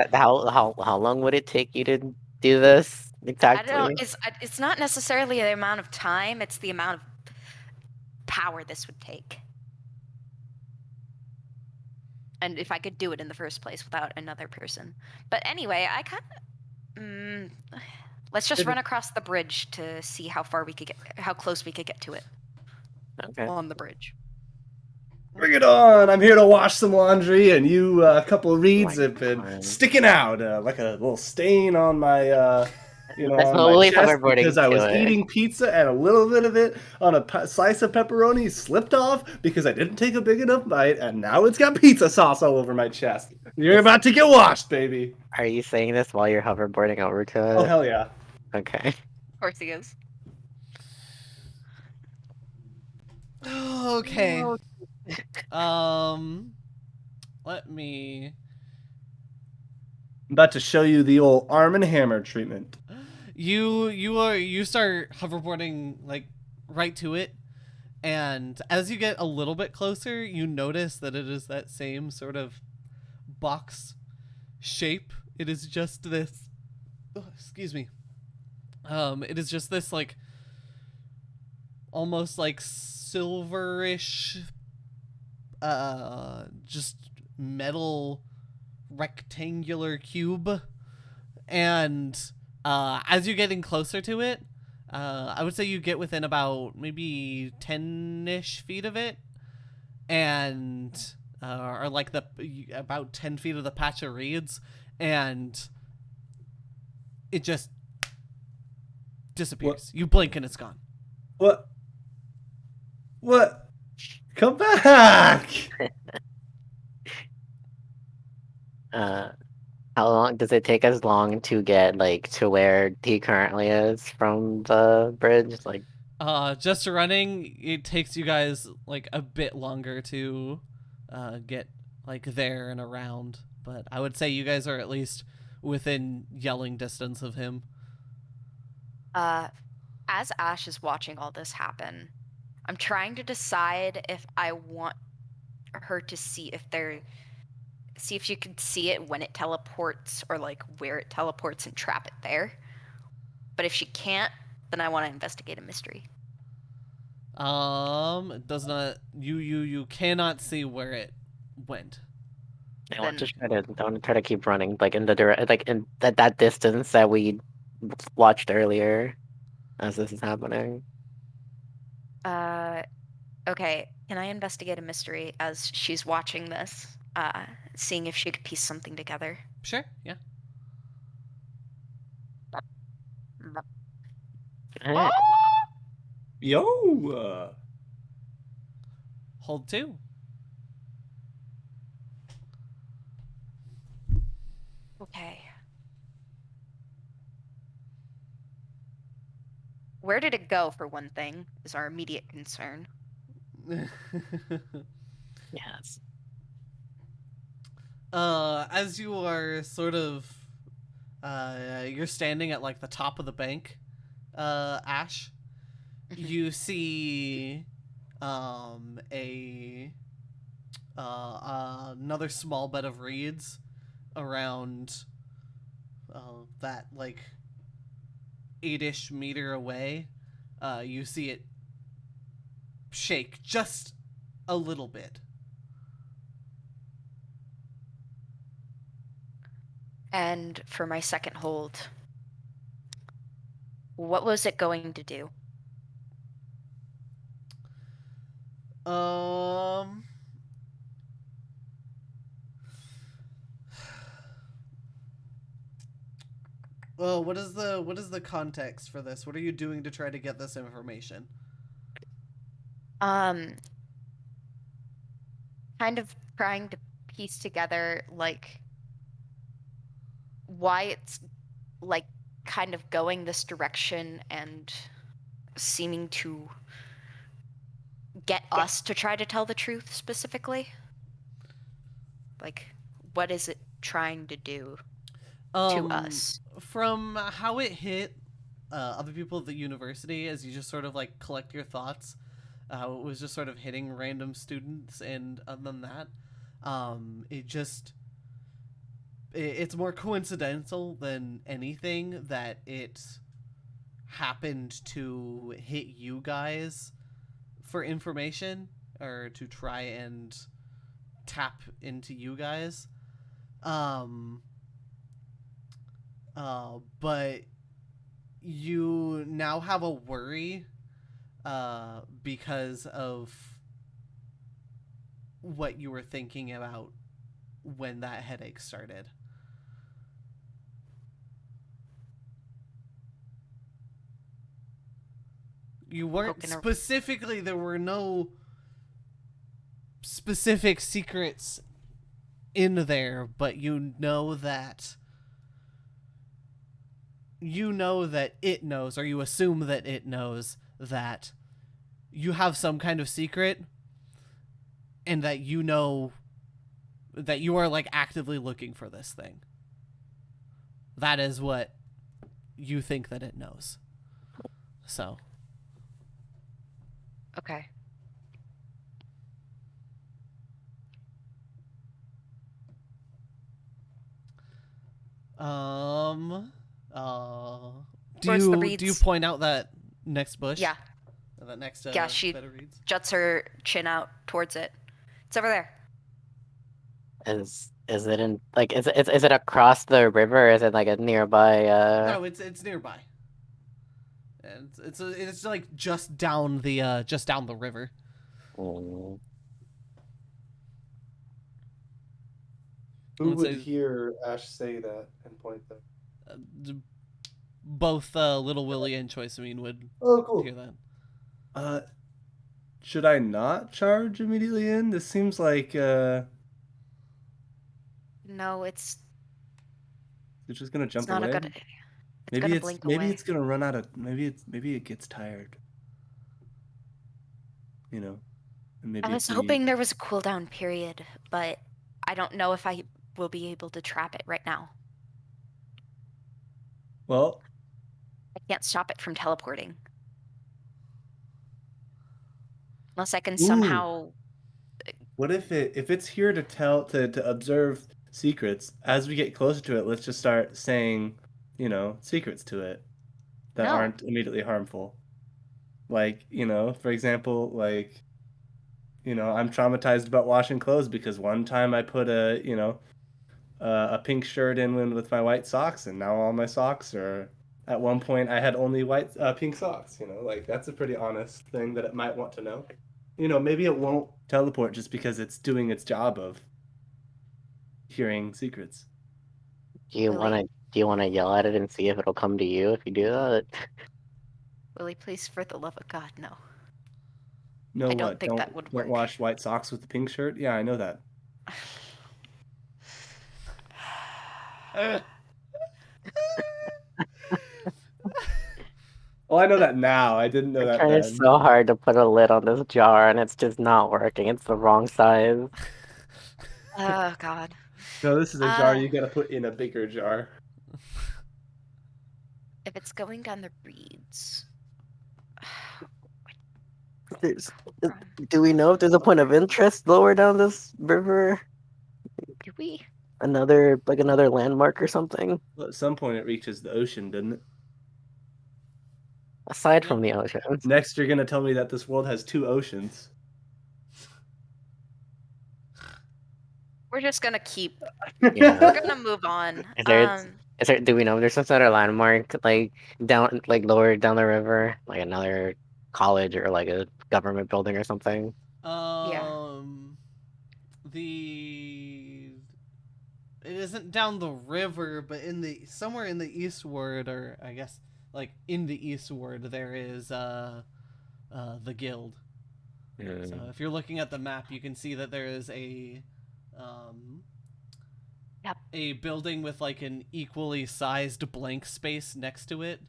How long would it take you to do this I exactly? don't. It's not necessarily the amount of time. It's the amount of power this would take. And if I could do it in the first place without another person. But anyway, I kind of. Let's just run across the bridge to see how far we could get, how close we could get to it Okay. on the bridge. Bring it on! I'm here to wash some laundry, and you, a couple of reeds my have been God. sticking out like a little stain on my, That's on my totally chest hoverboarding because I was to it. eating pizza and a little bit of it on a slice of pepperoni slipped off because I didn't take a big enough bite, and now it's got pizza sauce all over my chest. You're about to get washed, baby. Are you saying this while you're hoverboarding over to it? Oh hell yeah! Okay. Of course he is. Okay. Let me. I'm about to show you the old arm and hammer treatment. You start hoverboarding like right to it, and as you get a little bit closer, you notice that it is that same sort of box shape. It is just this. Oh, excuse me. It is just this like almost like silverish, just metal rectangular cube, and as you're getting closer to it, I would say you get within about maybe 10-ish feet of it, and or like the about 10 feet of the patch of reeds, and it just disappears. You blink and it's gone. What? What? Come back! How long does it take as long to get like to where he currently is from the bridge? Like, Just running, it takes you guys like a bit longer to get like there and around, but I would say you guys are at least within yelling distance of him. As Ash is watching all this happen, I'm trying to decide if I want her to see if you can see it when it teleports or like where it teleports and trap it there. But if she can't, then I want to investigate a mystery. It does not. You cannot see where it went. I want to Then try to keep running like in the direct like in that distance that we watched earlier as this is happening. okay, can I investigate a mystery as she's watching this, seeing if she could piece something together? Sure. Yeah. Eh, Yo. Hold 2. Okay. Where did it go, for one thing, is our immediate concern. yes. As you are sort of, you're standing at like the top of the bank, Ash. You see, another small bed of reeds around, that like 8-ish meter away. You see it shake just a little bit. And for my second hold, what was it going to do? Um. Well, what is the context for this? What are you doing to try to get this information? Kind of trying to piece together like why it's like kind of going this direction and seeming to get us to try to tell the truth specifically. Like, what is it trying to do to us? From how it hit other people at the university, as you just sort of like collect your thoughts, how it was just sort of hitting random students, and other than that, it's more coincidental than anything that it happened to hit you guys for information or to try and tap into you guys. But you now have a worry because of what you were thinking about when that headache started. You weren't specifically, there were no specific secrets in there, but you know that it knows, or you assume that it knows, that you have some kind of secret, and that you know that you are like actively looking for this thing. That is what you think that it knows. So. Okay. Do you point out that next bush? Yeah. That next yeah, she bed of reeds? juts her chin out towards it. It's over there. Is it in like is it across the river or is it like a nearby No, it's nearby. And it's like just down the river. mm, Who would hear Ash say that and point that? Both Little Willie and Choice Amin would hear that. Should I not charge immediately in? This seems like No, it's just gonna jump not away. a good. Maybe it's gonna run out of maybe it gets tired. You know. And maybe I was hoping there was a cooldown period, but I don't know if I will be able to trap it right now. Well, I can't stop it from teleporting. Unless I can Ooh. somehow. What if it's here to observe secrets? As we get closer to it, let's just start saying, secrets to it that No. aren't immediately harmful. Like, for example, like, I'm traumatized about washing clothes because one time I put a pink shirt in with my white socks, and now all my socks are. At one point, I had only pink socks. Like that's a pretty honest thing that it might want to know. Maybe it won't teleport just because it's doing its job of hearing secrets. Willie, do you wanna yell at it and see if it'll come to you if you do that? Willie, please, for the love of God, no. No, I don't what? think that would Don't work. wash white socks with the pink shirt. Yeah, I know that. Well, I know that now. I didn't know I'm that trying then. so hard to put a lid on this jar and it's just not working. It's the wrong size. Oh God. No, this is a jar you gotta put in a bigger jar. If it's going down the reeds. Do we know if there's a point of interest lower down this river? Do we? Another landmark or something? Well, at some point, it reaches the ocean, doesn't it? Aside Yep. from the ocean. Next, you're gonna tell me that this world has 2 oceans. We're just gonna keep. Yeah. We're gonna move on. Do we know if there's some sort of landmark lower down the river? Like another college or like a government building or something? The it isn't down the river, but somewhere in the eastward, or I guess like in the eastward, there is the guild. So if you're looking at the map, you can see that there is Yep. a building with like an equally sized blank space next to it.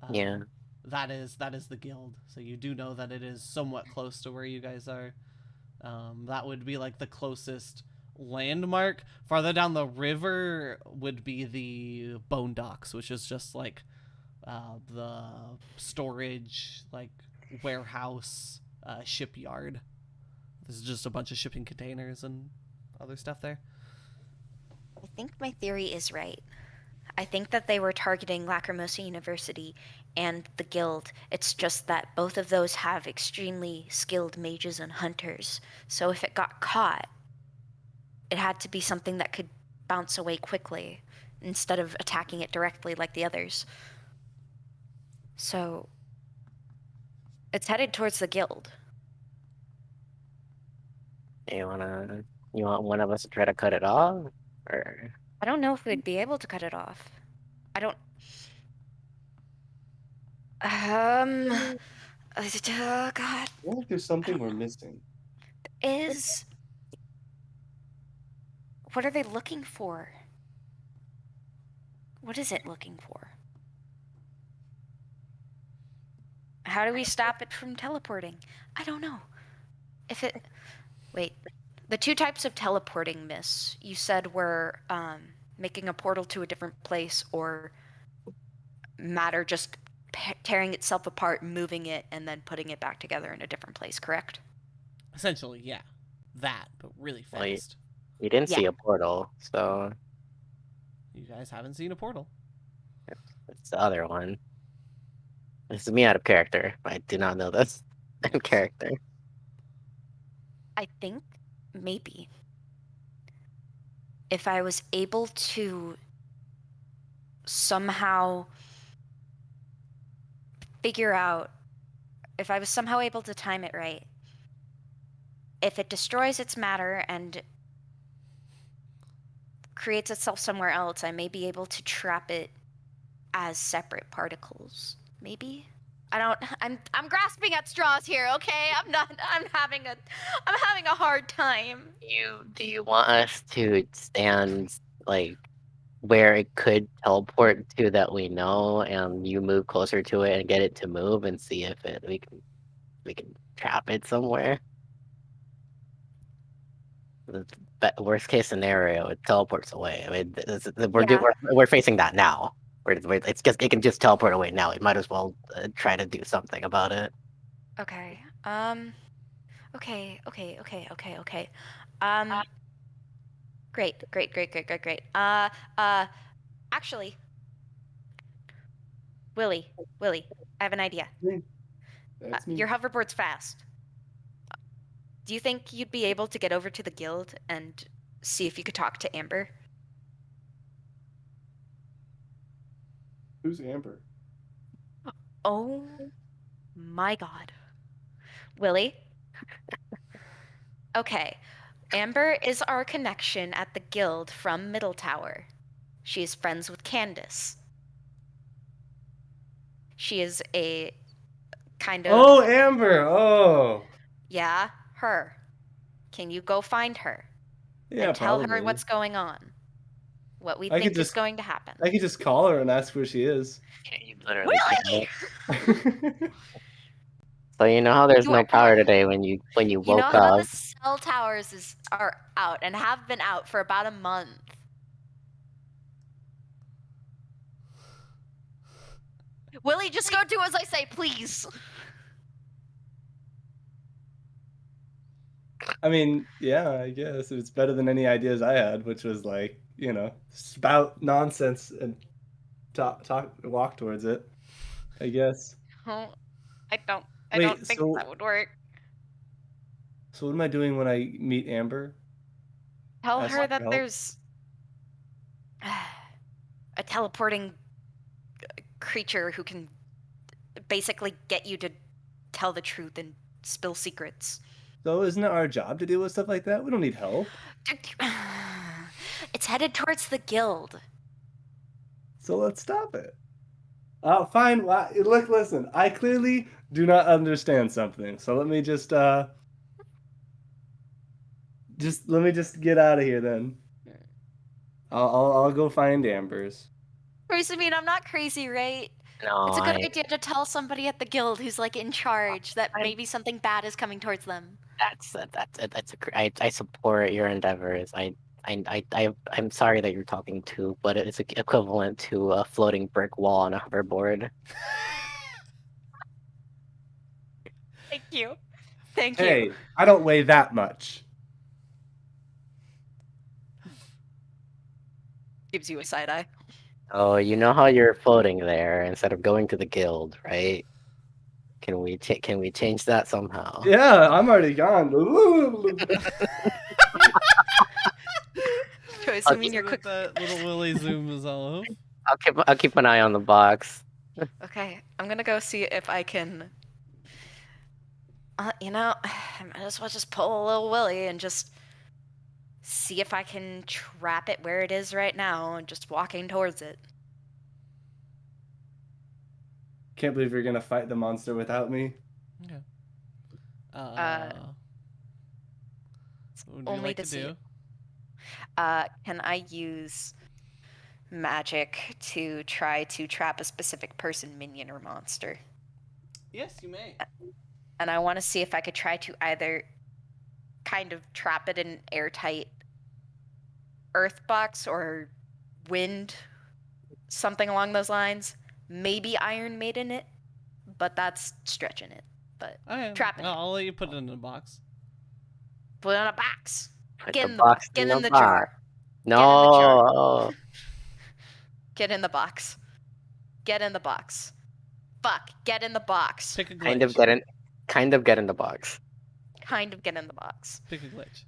Yeah. That is the guild. So you do know that it is somewhat close to where you guys are. That would be like the closest landmark. Farther down the river would be the bone docks, which is just like the storage, like warehouse, shipyard. This is just a bunch of shipping containers and other stuff there. I think my theory is right. I think that they were targeting Lacrimosa University and the guild. It's just that both of those have extremely skilled mages and hunters. So if it got caught, it had to be something that could bounce away quickly instead of attacking it directly like the others. So it's headed towards the guild. You want one of us to try to cut it off? Or I don't know if we'd be able to cut it off. I don't. Oh God. I feel like there's something we're missing. What are they looking for? What is it looking for? How do we stop it from teleporting? I don't know. Wait. The 2 types of teleporting, miss, you said were making a portal to a different place or matter just tearing itself apart, moving it, and then putting it back together in a different place, correct? Essentially, yeah. That, but really fast. you didn't see a portal, so You guys haven't seen a portal. it's the other one. This is me out of character. I do not know this in character. I think maybe if I was able to somehow figure out, if I was somehow able to time it right, if it destroys its matter and creates itself somewhere else, I may be able to trap it as separate particles. Maybe? I'm grasping at straws here, okay? I'm having a hard time. Do you want us to stand like where it could teleport to that we know, and you move closer to it and get it to move and see if we can trap it somewhere? The worst case scenario, it teleports away. I mean, we're facing that now. It can just teleport away now. We might as well try to do something about it. Okay. Okay. Great. Actually, Willie, I have an idea. That's me. Your hoverboard's fast. Do you think you'd be able to get over to the guild and see if you could talk to Amber? Who's Amber? Oh my god. Willie? Okay. Amber is our connection at the guild from Middle Tower. She is friends with Candace. She is a kind of. Oh, Amber. Oh, Yeah, her. Can you go find her yeah, and tell her probably. what's going on? What we I could think is just going to happen? I could just call her and ask where she is. You literally Willie! can't. So you know how there's You no are power not. today when you You know woke how the up. cell towers are out and have been out for about a month. Willie, just go do as I say, please. I mean, yeah, I guess it's better than any ideas I had, which was like, spout nonsense and walk towards it. I guess. Oh, I don't Wait, think that would work. so what am I doing when I meet Amber? Tell Ask her for that help? there's a teleporting creature who can basically get you to tell the truth and spill secrets. So isn't it our job to deal with stuff like that? We don't need help. It's headed towards the guild. So let's stop it. Fine. Look, listen. I clearly do not understand something. So let me just let me just get out of here then. I'll go find Amber's. Crazy, I mean, I'm not crazy, right? No, It's a good idea to tell somebody at the guild who's like in charge that I maybe something bad is coming towards them. I support your endeavors. I'm sorry that you're talking to, but it's equivalent to a floating brick wall on a hoverboard. Thank you. Thank you. Hey, I don't weigh that much. Gives you a side eye. Oh, you know how you're floating there instead of going to the guild, right? Can we change that somehow? Yeah, I'm already gone. Choice, I'll I mean, keep, you're With quick. that little Willy zoom is all over. I'll keep an eye on the box. Okay, I'm gonna go see if I can. I might as well just pull a little Willy and just see if I can trap it where it is right now and just walking towards it. Can't believe you're gonna fight the monster without me. Okay. Uh, What would you only like to to see do? it. Can I use magic to try to trap a specific person, minion, or monster? Yes, you may. And I want to see if I could try to either kind of trap it in an airtight earth box or wind, something along those lines. Maybe Iron Maiden it, but that's stretching it. But Okay, trapping it. I'll let you put it in a box. Put it in a box. Put Get the in the box get in in the the box. jar. No. Get in the jar. Get in the box. Get in the box. Fuck. Get in the box. Pick a glitch. Kind of get in the box. Kind of get in the box. Pick a glitch.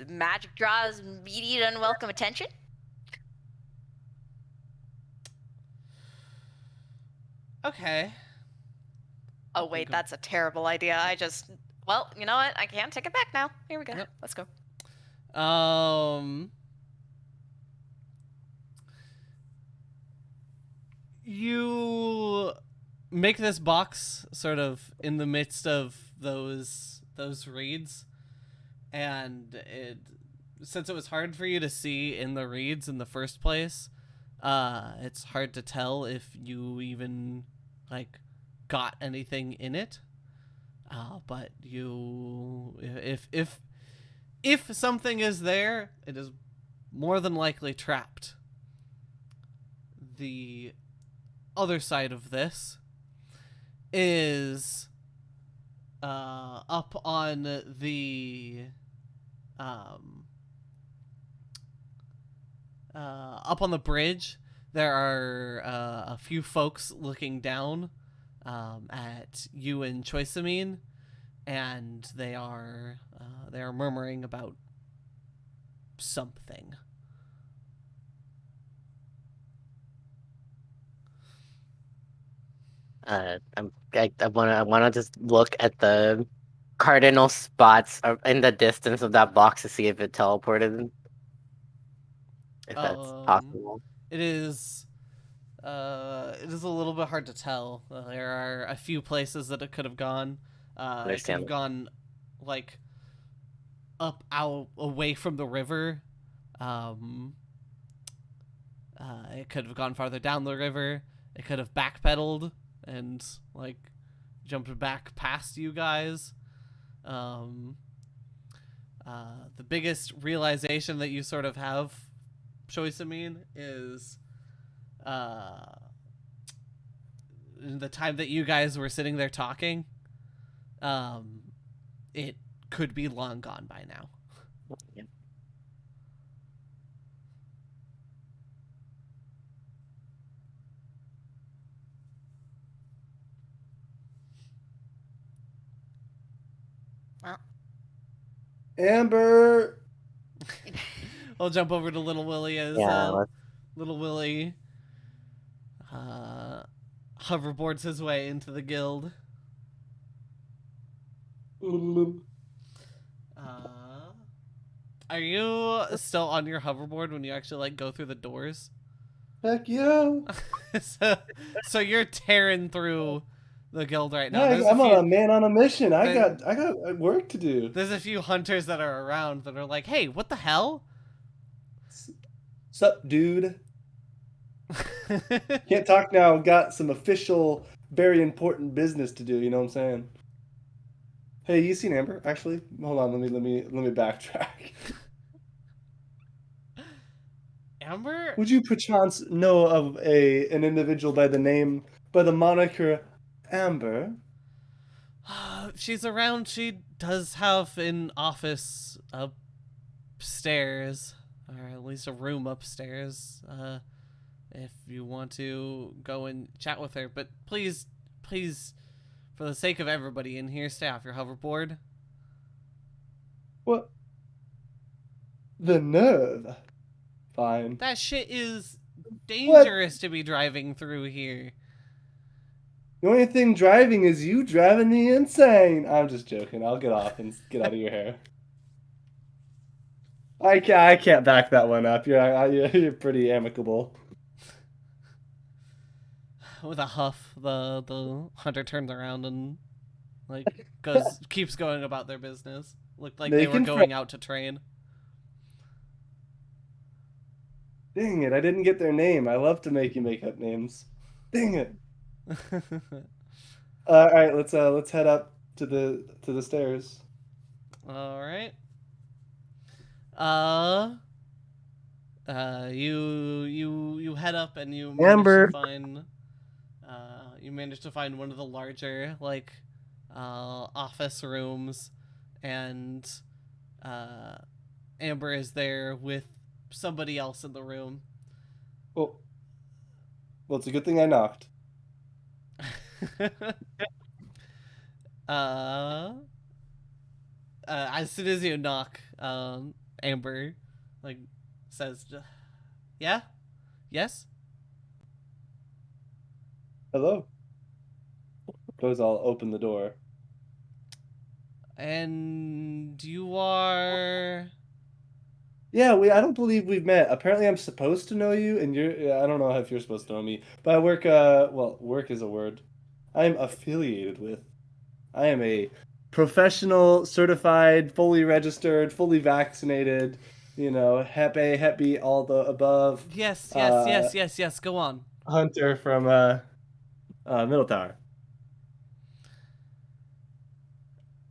Magic draws immediate unwelcome attention. Okay. Oh wait, that's a terrible idea. Well, you know what? I can't take it back now. Here we go. Yep. Let's go. You make this box sort of in the midst of those reeds, and since it was hard for you to see in the reeds in the first place, it's hard to tell if you even like got anything in it. But if something is there, it is more than likely trapped. The other side of this is up on the um, up on the bridge. There are a few folks looking down at you and Choisamine, and they are murmuring about something. I wanna just look at the cardinal spots in the distance of that box to see if it teleported, if that's possible. It is it is a little bit hard to tell. There are a few places that it could have gone. It could have Understand. gone like up out away from the river. Um, it could have gone farther down the river. It could have backpedaled and like jumped back past you guys. Um, the biggest realization that you sort of have, Choisamine, is the time that you guys were sitting there talking, it could be long gone by now. Yep. Well, Amber. I'll jump over to Little Willie as Yeah, Little Willie hoverboards his way into the guild. Are you still on your hoverboard when you actually like go through the doors? Heck yeah. so you're tearing through the guild right now. Yeah, I'm a man on a mission. I got work to do. There's a few hunters that are around that are like, "Hey, what the hell?" Sup, dude? Can't talk now. Got some official, very important business to do. You know what I'm saying? Hey, you seen Amber? Actually, hold on. Let me backtrack. Amber? Would you perchance know of an individual by the moniker Amber? She's around. She does have an office upstairs, or at least a room upstairs. If you want to go and chat with her, but please, for the sake of everybody in here, stay off your hoverboard. What? The nerve. Fine. That shit is dangerous to be driving through here. The only thing driving is you driving me insane. I'm just joking. I'll get off and get out of your hair. I can't back that one up. You're pretty amicable. With a huff, the hunter turns around and like keeps going about their business. Looked like they were going out to train. Dang it! I didn't get their name. I love to make you make up names. Dang it! All right, let's head up to the stairs. All right. You head up and you manage to find one of the larger like office rooms, and Amber is there with somebody else in the room. Well, it's a good thing I knocked. As soon as you knock, Amber like says, "Yeah, yes." Hello. Suppose I'll open the door. And you are. Yeah, I don't believe we've met. Apparently, I'm supposed to know you, and I don't know if you're supposed to know me, but I work. Well, work is a word. I am affiliated with. I am a professional, certified, fully registered, fully vaccinated. You know, Hep A, Hep B, all the above. Yes. Go on. Hunter from Middle Tower.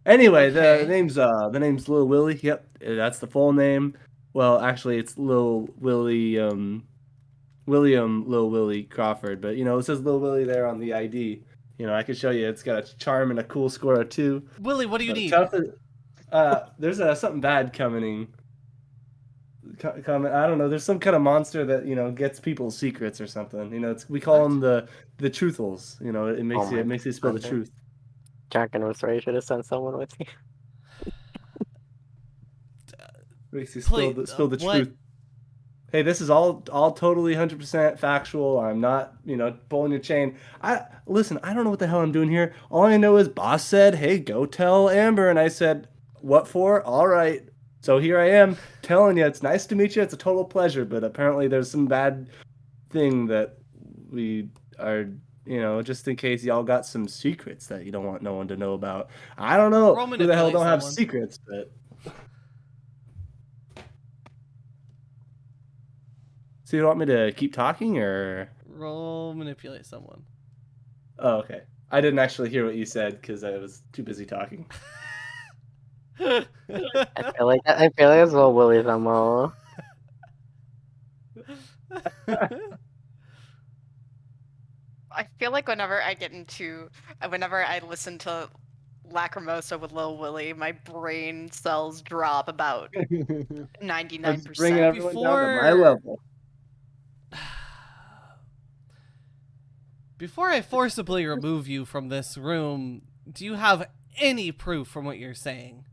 Anyway, Okay. the name's Lil Willie. Yep, that's the full name. Well, actually, it's Lil Willie, William Lil Willie Crawford, but it says Lil Willie there on the ID. I could show you. It's got a charm and a cool score of 2. Willie, what do you need? Tough is, there's something bad coming. I don't know. There's some kind of monster that gets people's secrets or something. We call them the truthfuls. It makes you spill the goodness. truth. Jarkin was right. Should have sent someone with you. Makes you Please, spill the what? truth. Hey, this is all totally 100% factual. I'm not pulling your chain. Listen. I don't know what the hell I'm doing here. All I know is boss said, "Hey, go tell Amber," and I said, "What for?" All right. So here I am telling you. It's nice to meet you. It's a total pleasure. But apparently there's some bad thing that we are. Just in case y'all got some secrets that you don't want no one to know about. I don't know Roll who the hell manipulate don't have someone. secrets, but. So you want me to keep talking or? Roll manipulate someone. Oh, okay. I didn't actually hear what you said because I was too busy talking. I feel like it's all Willie's MO. I feel like whenever I listen to Lacrimosa with Lil Willie, my brain cells drop about I'm just bringing 99%. everyone down to my Before- level. Before I forcibly remove you from this room, do you have any proof from what you're saying?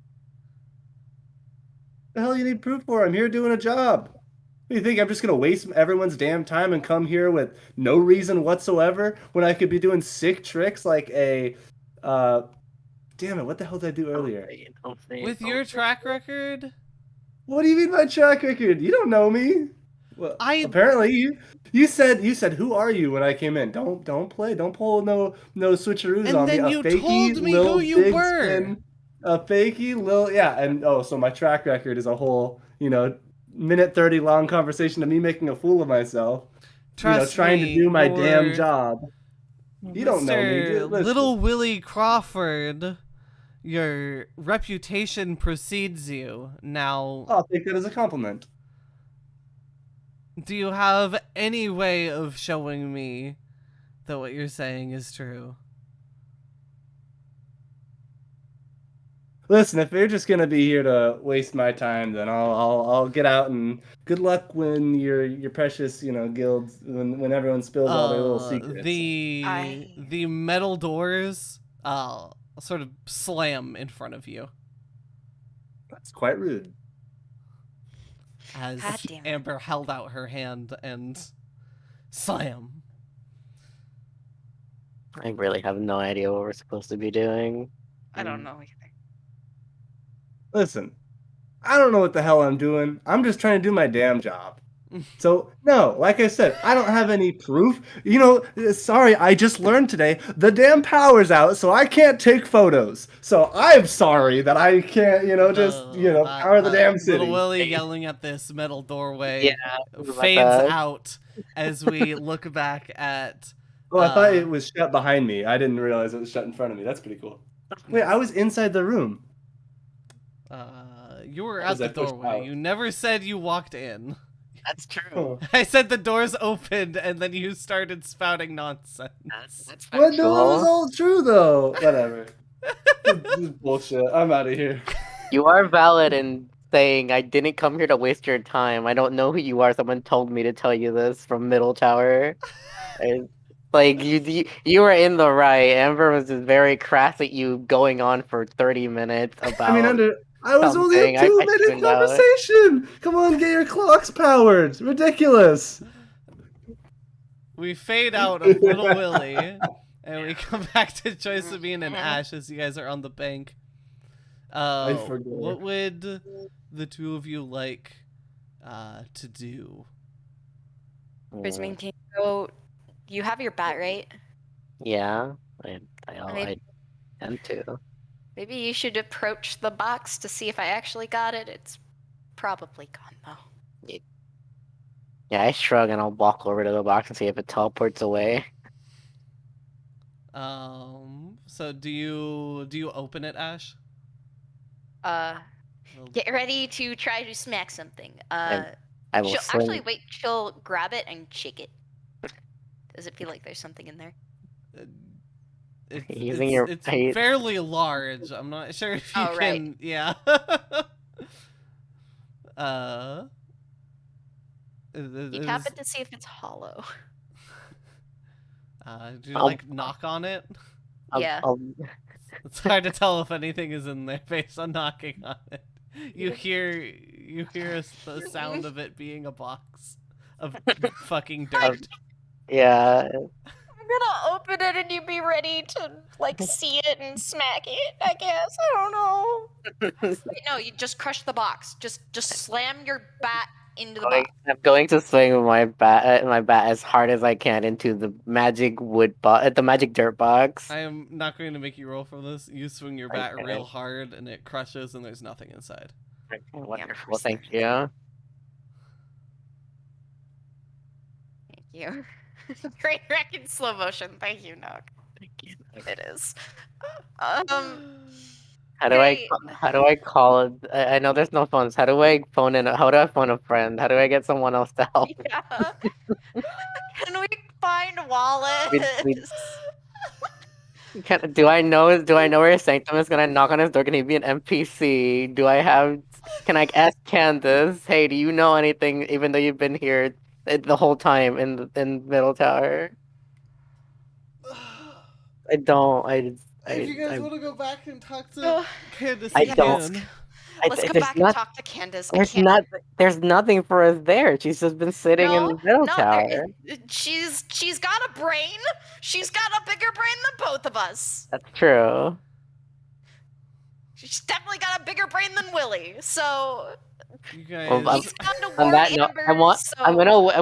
The hell you need proof for? I'm here doing a job. What do you think? I'm just gonna waste everyone's damn time and come here with no reason whatsoever when I could be doing sick tricks like a, damn it! What the hell did I do earlier? Don't say it, With don't your say it. track record? What do you mean by track record? You don't know me. Well, apparently you said who are you when I came in? Don't pull no switcheroos And on then me. you A fakey told me little who you big were. spin, a fakey little and so my track record is a whole minute 30 long conversation of me making a fool of myself. Trust trying me, to do my you're damn job. You don't know me. Mr. Listen. Little Willie Crawford. Your reputation precedes you. Now, I'll take that as a compliment. do you have any way of showing me that what you're saying is true? Listen, if you're just gonna be here to waste my time, then I'll get out and good luck when your precious guilds when everyone spills all their little secrets. The metal doors sort of slam in front of you That's quite rude. as God damn it. Amber held out her hand and slam. I really have no idea what we're supposed to be doing. I don't know either. Listen, I don't know what the hell I'm doing. I'm just trying to do my damn job. So, no, like I said, I don't have any proof. Sorry, I just learned today the damn power's out, so I can't take photos. So I'm sorry that I can't, power the damn city. Little Willie yelling at this metal doorway Yeah, fades out as we look back at... Oh, I thought it was shut behind me. I didn't realize it was shut in front of me. That's pretty cool. Wait, I was inside the room. You were As at I the pushed doorway. out. You never said you walked in. That's true. Oh. I said the doors opened, and then you started spouting nonsense. That's What? No, it was factual. all true though. Whatever. This is bullshit. I'm out of here. You are valid in saying I didn't come here to waste your time. I don't know who you are. Someone told me to tell you this from Middle Tower. Like you were in the right. Amber was just very crass at you going on for 30 minutes about. I was only a something. I 2-minute tuned out. conversation. Come on, get your clocks powered. Ridiculous. We fade out of Little Willie, and we come back to Josephine and Ash as you guys are on the bank. I forgot. What would the two of you like to do? Prismine, can you go? You have your bat, right? Yeah, I tend to. Maybe you should approach the box to see if I actually got it. It's probably gone though. Yeah, I shrug and I'll walk over to the box and see if it teleports away. So do you open it, Ash? Get ready to try to smack something. I will she'll swing. actually wait. She'll grab it and shake it. Does it feel like there's something in there? Using your it's bait. fairly large. I'm not sure if you Oh, right. can. Yeah. You tap it to see if it's hollow. Do you I'll- like knock on it? Yeah. It's hard to tell if anything is in there based on knocking on it. You hear the sound of it being a box of fucking dirt. Yeah. I'm gonna open it and you be ready to like see it and smack it, I guess. I don't know. Wait, no, you just crush the box. Just slam your bat into the box. I'm going to swing my bat as hard as I can into the magic the magic dirt box. I am not going to make you roll for this. You swing your bat Okay. real hard and it crushes and there's nothing inside. Okay, wonderful, course thank there you. Thank you. Great wreck in slow motion. Thank you, Nog. Thank you. It is. How do Great. I call it? I know there's no phones. How do I phone in? How do I phone a friend? How do I get someone else to help? Yeah. Can we find Wallace? Do I know where his sanctum is? Can I knock on his door? Can he be an NPC? Can I ask Candace? Hey, do you know anything? Even though you've been here the whole time in Middle Tower. I don't. If you guys I want to go back and talk to Ugh. Candace I again. don't. Let's go there's back not- and talk to Candace. I There's can't. there's nothing for us there. She's just been sitting in the Middle No, Tower. she's got a brain. She's got a bigger brain than both of us. That's true. She's definitely got a bigger brain than Willie. So You guys. Well, he's gone to On warn that note, Amber. So I'm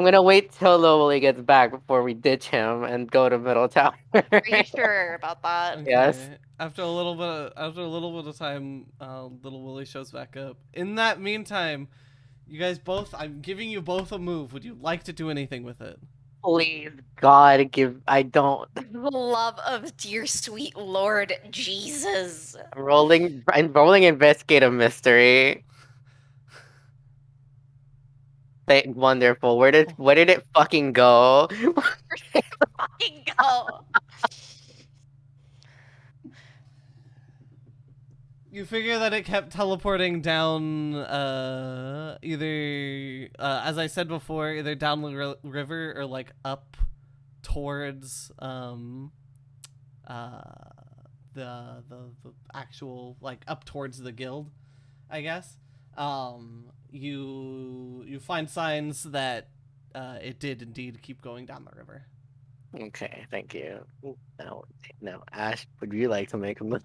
gonna wait till Lowly gets back before we ditch him and go to Middle Tower. are you sure about that? Okay. Yes. After a little bit of time, little Willie shows back up. In that meantime, you guys both. I'm giving you both a move. Would you like to do anything with it? Please, God, I don't. For the love of dear sweet Lord Jesus. I'm rolling investigate a mystery. Wonderful. Where did it fucking go? Fucking go. You figure that it kept teleporting down, either, as I said before, either down the river or like up towards the actual, like, up towards the guild, I guess. You find signs that it did indeed keep going down the river. Okay, thank you. No, Ash, would you like to make a move?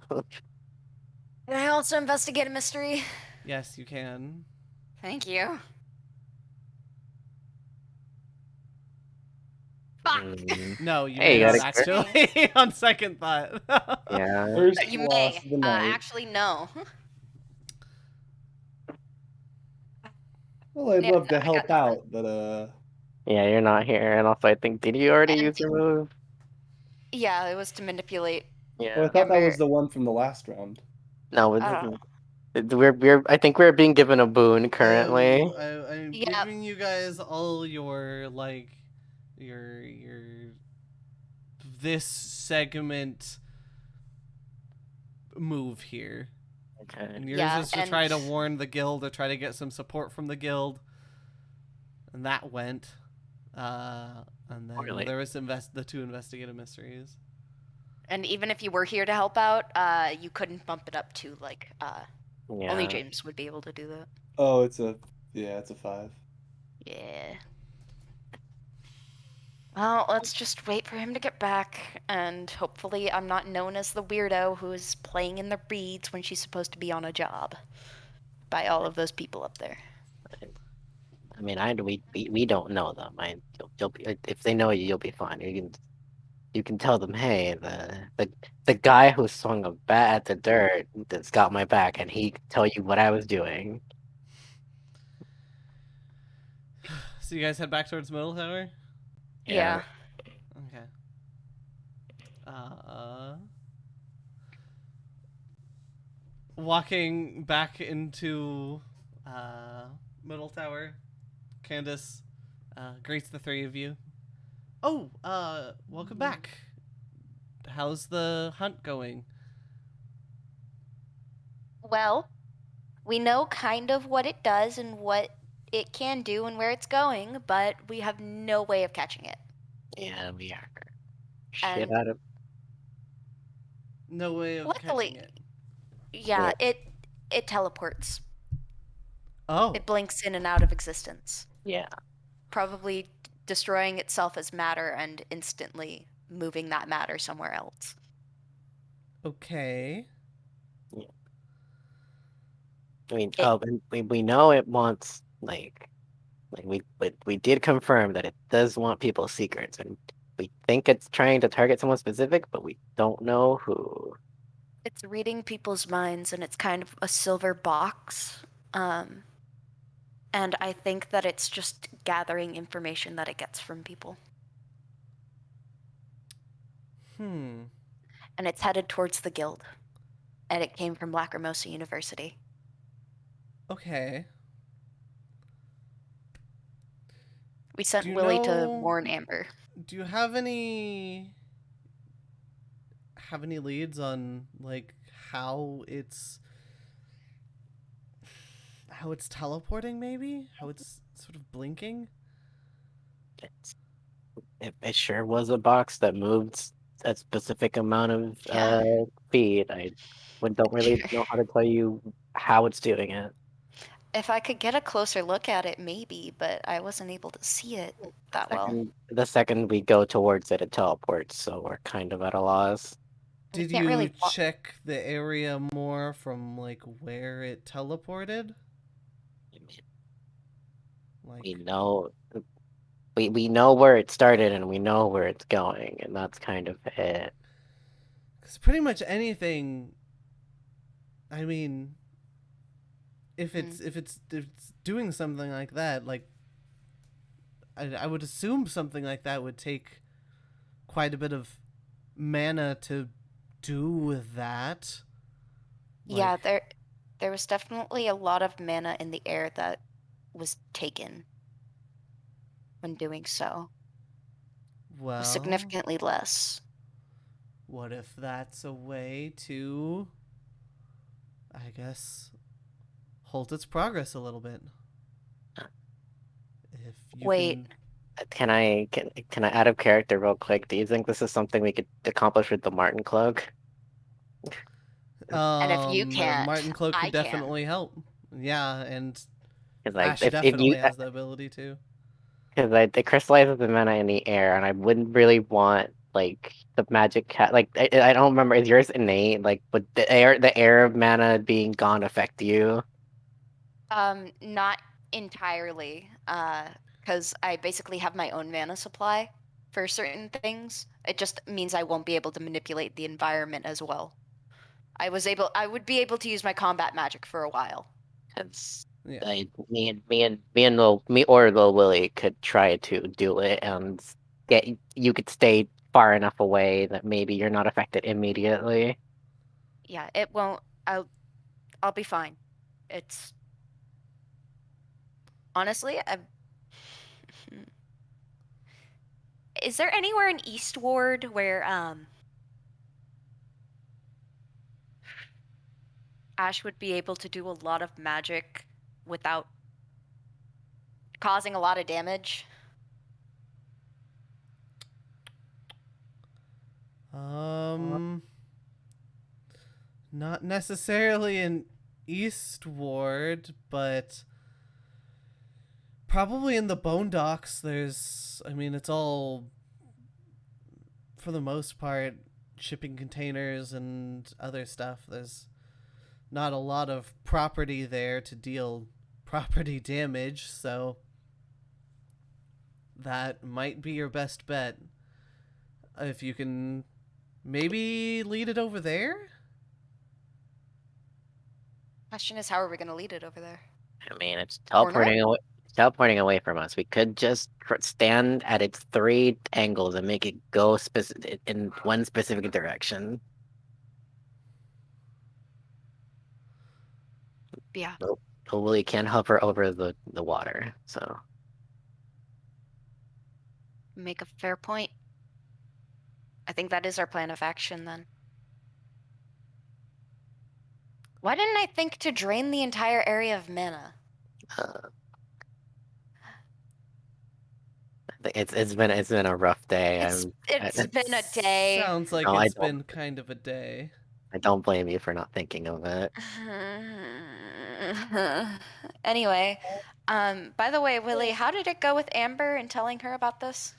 Can I also investigate a mystery? Yes, you can. Thank you. Fuck. No, you Hey, may you not got actually. On second thought. Yeah. First You loss may. of the night. Actually, no. Well, I'd Yeah, love no, to I got help nothing. out, but Yeah, you're not here, and also I think did you already use your move? Yeah, it was to manipulate. well, I Yeah. thought that Amber- was the one from the last round. No, I don't I think we're being given a boon currently. I'm Yeah. giving you guys all your like your this segment move here. Okay. And yours Yeah, is to and- try to warn the guild or try to get some support from the guild. And that went. And then Really? there was the two investigative mysteries. And even if you were here to help out, you couldn't bump it up to like Yeah. only James would be able to do that. Oh, it's a 5. Yeah. Well, let's just wait for him to get back, and hopefully I'm not known as the weirdo who's playing in the reeds when she's supposed to be on a job by all of those people up there. I mean, we don't know them. You'll be, if they know you, you'll be fine. You can tell them, hey, the guy who swung a bat at the dirt that's got my back, and he can tell you what I was doing. So you guys head back towards Middle Tower? Yeah. Okay. Walking back into Middle Tower, Candace greets the three of you. Oh, welcome back. how's the hunt going? Well, we know kind of what it does and what it can do and where it's going, but we have no way of catching it. Yeah, we are. Shit And out of. No way of luckily, catching it. yeah, Yeah. it teleports. Oh, It blinks in and out of existence, Yeah. probably destroying itself as matter and instantly moving that matter somewhere else. okay. I mean, It, and we know it wants but we did confirm that it does want people's secrets, and we think it's trying to target someone specific, but we don't know who. it's reading people's minds, and it's kind of a silver box. Um, and I think that it's just gathering information that it gets from people. Hmm. And it's headed towards the guild. And it came from Lacrimosa University. Okay. We sent Do you Willie to know? warn Amber. Do you have any leads on like how it's teleporting? Maybe how it's sort of blinking. It's, it sure was a box that moved a specific amount of Yeah. speed. I don't really know how to tell you how it's doing it. If I could get a closer look at it, maybe, but I wasn't able to see it that well. The second we go towards it, it teleports, so we're kind of at a loss. And you Did can't you really. check the area more from like where it teleported? I mean, Like, we know we know where it started and we know where it's going, and that's kind of it. because pretty much anything. I mean, if it's doing something like that, like I would assume something like that would take quite a bit of mana to do that. Yeah, Like, there was definitely a lot of mana in the air that was taken when doing so. Was well, significantly less. what if that's a way to, I guess, halt its progress a little bit? If you Wait, can. Can I add a character real quick? Do you think this is something we could accomplish with the Martin cloak? and if you The can't, Martin Cloak I could can. definitely help. Yeah, and Because Ash if you definitely has the ability to. because it crystallizes the mana in the air, and I wouldn't really want like the magic cat. Like I don't remember. Is yours innate? Like would the air mana being gone affect you? Not entirely, because I basically have my own mana supply for certain things. It just means I won't be able to manipulate the environment as well. I would be able to use my combat magic for a while. Because Yeah. me or Lil Willie could try to do it, and you could stay far enough away that maybe you're not affected immediately. Yeah, it won't. I'll be fine. It's honestly, is there anywhere in Eastward where Ash would be able to do a lot of magic without causing a lot of damage? Um, Not necessarily in Eastward, but probably in the Bone Docks. I mean, it's all, for the most part, shipping containers and other stuff. There's not a lot of property there to deal property damage, so that might be your best bet. If you can maybe lead it over there? Question is, how are we going to lead it over there? I mean, it's Corner it? teleporting away from us. We could just stand at its three angles and make it go in one specific direction. Yeah, Nope. Willie can hover over the water, so make a fair point. I think that is our plan of action then. Why didn't I think to drain the entire area of mana? It's been a rough day. It's been a day. Sounds like No, I it's don't. been kind of a day. I don't blame you for not thinking of it. Anyway, by the way, Willie, how did it go with Amber and telling her about this?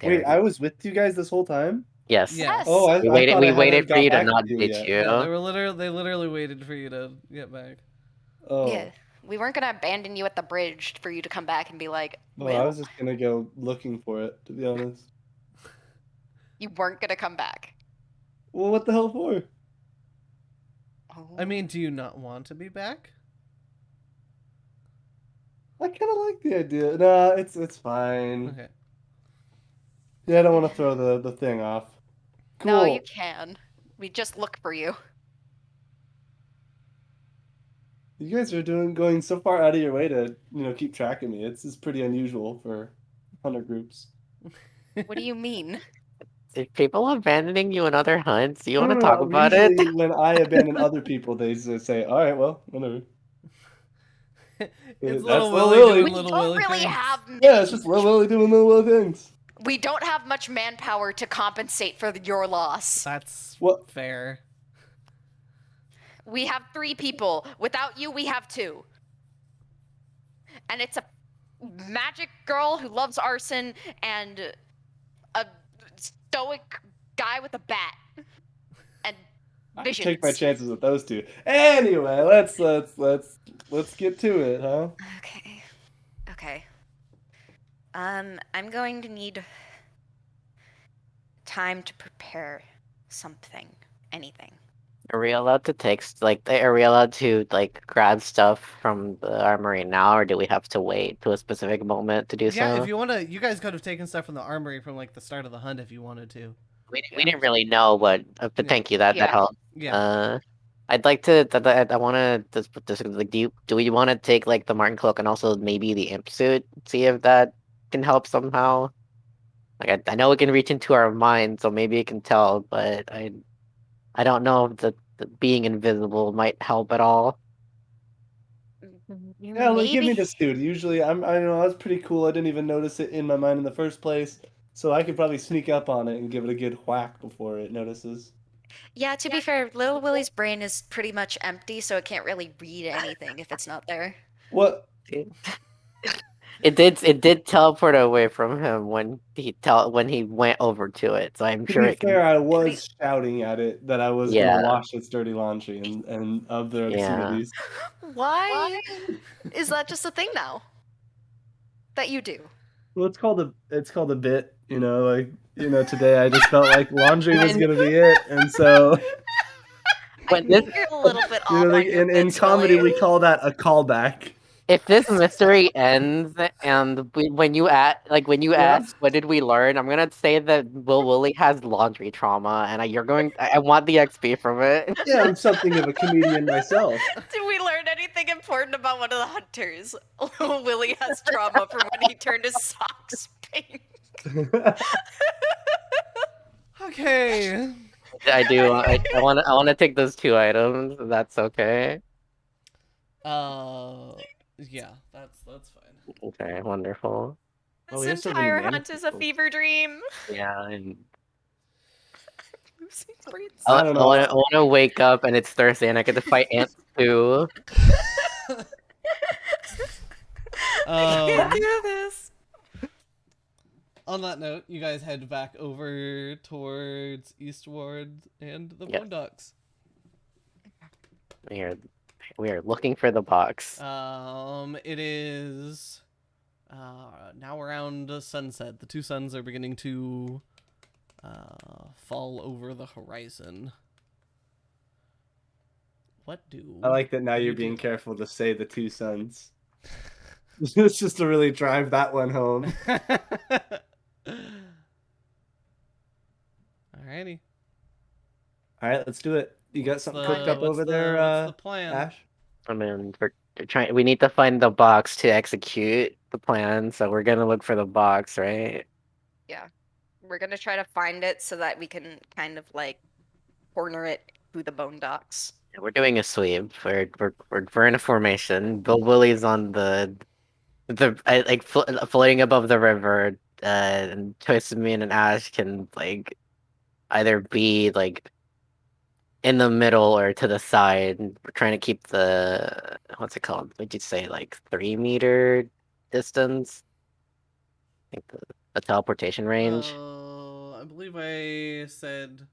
Wait, I was with you guys this whole time? Yes. Yes. Oh, I We thought waited. I We waited hadn't for got you to back not to you ditch yet. you. Yeah, they literally waited for you to get back. Oh. Yeah, we weren't gonna abandon you at the bridge for you to come back and be like, Oh, "Will?" I was just gonna go looking for it, to be honest. You weren't gonna come back. Well, what the hell for? I mean, do you not want to be back? I kind of like the idea. Nah, it's fine. Okay. Yeah, I don't want to throw the thing off. Cool. No, you can. We just look for you. You guys are going so far out of your way to keep track of me. It's pretty unusual for hunter groups. What do you mean? Is people abandoning you in other hunts? Do you want to No, talk about it? Usually when I abandon other people, they just say, "All right, well, whatever." It's That's little Lil Willie Willie. doing We little don't Willie really things. have. Yeah, it's just Lil Willie doing Lil Willie things. We don't have much manpower to compensate for your loss. That's What? fair. We have 3 people. Without you, we have 2. And it's a magic girl who loves arson and a stoic guy with a bat and I visions. take my chances with those two. Anyway, let's get to it, huh? Okay. I'm going to need time to prepare something, anything. Are we allowed to are we allowed to grab stuff from the armory now, or do we have to wait to a specific moment to do Yeah, so? if you want to, you guys could have taken stuff from the armory from like the start of the hunt if you wanted to. We didn't really know what, but Yeah. thank you. That Yeah. helped. Yeah. I'd like to. I want to. Do we want to take the Martin cloak and also maybe the imp suit? See if that can help somehow. I know it can reach into our mind, so maybe it can tell. But I don't know if the being invisible might help at all. Yeah, like, give me Maybe. this dude. Usually, I know I was pretty cool. I didn't even notice it in my mind in the first place, so I could probably sneak up on it and give it a good whack before it notices. Yeah, to be fair, Little Willie's brain is pretty much empty, so it can't really read anything if it's not there. What? It did teleport away from him when he went over to it. So I'm To sure be it can. fair, I was shouting at it that I was Yeah. gonna wash its dirty laundry and other obscenities. Why is that just a thing now that you do? Well, it's called a bit. Today I just felt like laundry was gonna be it, and so When I this think you're a little bit off on your in bits, comedy Willie. we call that a callback. if this mystery ends and when you ask what did we learn, I'm gonna say that Will Woolley has laundry trauma, and I want the XP from it. Yeah, I'm something of a comedian myself. Did we learn anything important about one of the hunters? Willie has trauma from when he turned his socks pink. Okay. I do. I want to take those 2 items. If that's okay. Yeah, that's fine. Okay, wonderful. Oh, we have This so many entire mana hunt is a crystals. fever dream. Yeah, and I don't know. I want to wake up and it's Thursday and I get to fight ants too. I can't do this. On that note, you guys head back over towards Eastward and the Yes. Boondocks. We are looking for the box. It is now around sunset. The 2 suns are beginning to fall over the horizon. What do I like that now you you're being do? careful to say the 2 suns. It's just to really drive that one home. Alrighty. All right, let's do it. You got something cooked up What's over the- there, what's the plan? Ash? I mean, we're trying. We need to find the box to execute the plan, so we're gonna look for the box, right? Yeah. We're gonna try to find it so that we can kind of like corner it through the bone docks. We're doing a sweep. We're in a formation. Bill Willie's on like floating above the river. And Toastamine and Ash can like either be like in the middle or to the side. We're trying to keep the what's it called? Would you say like 3 meter distance? Like the teleportation range. I believe I said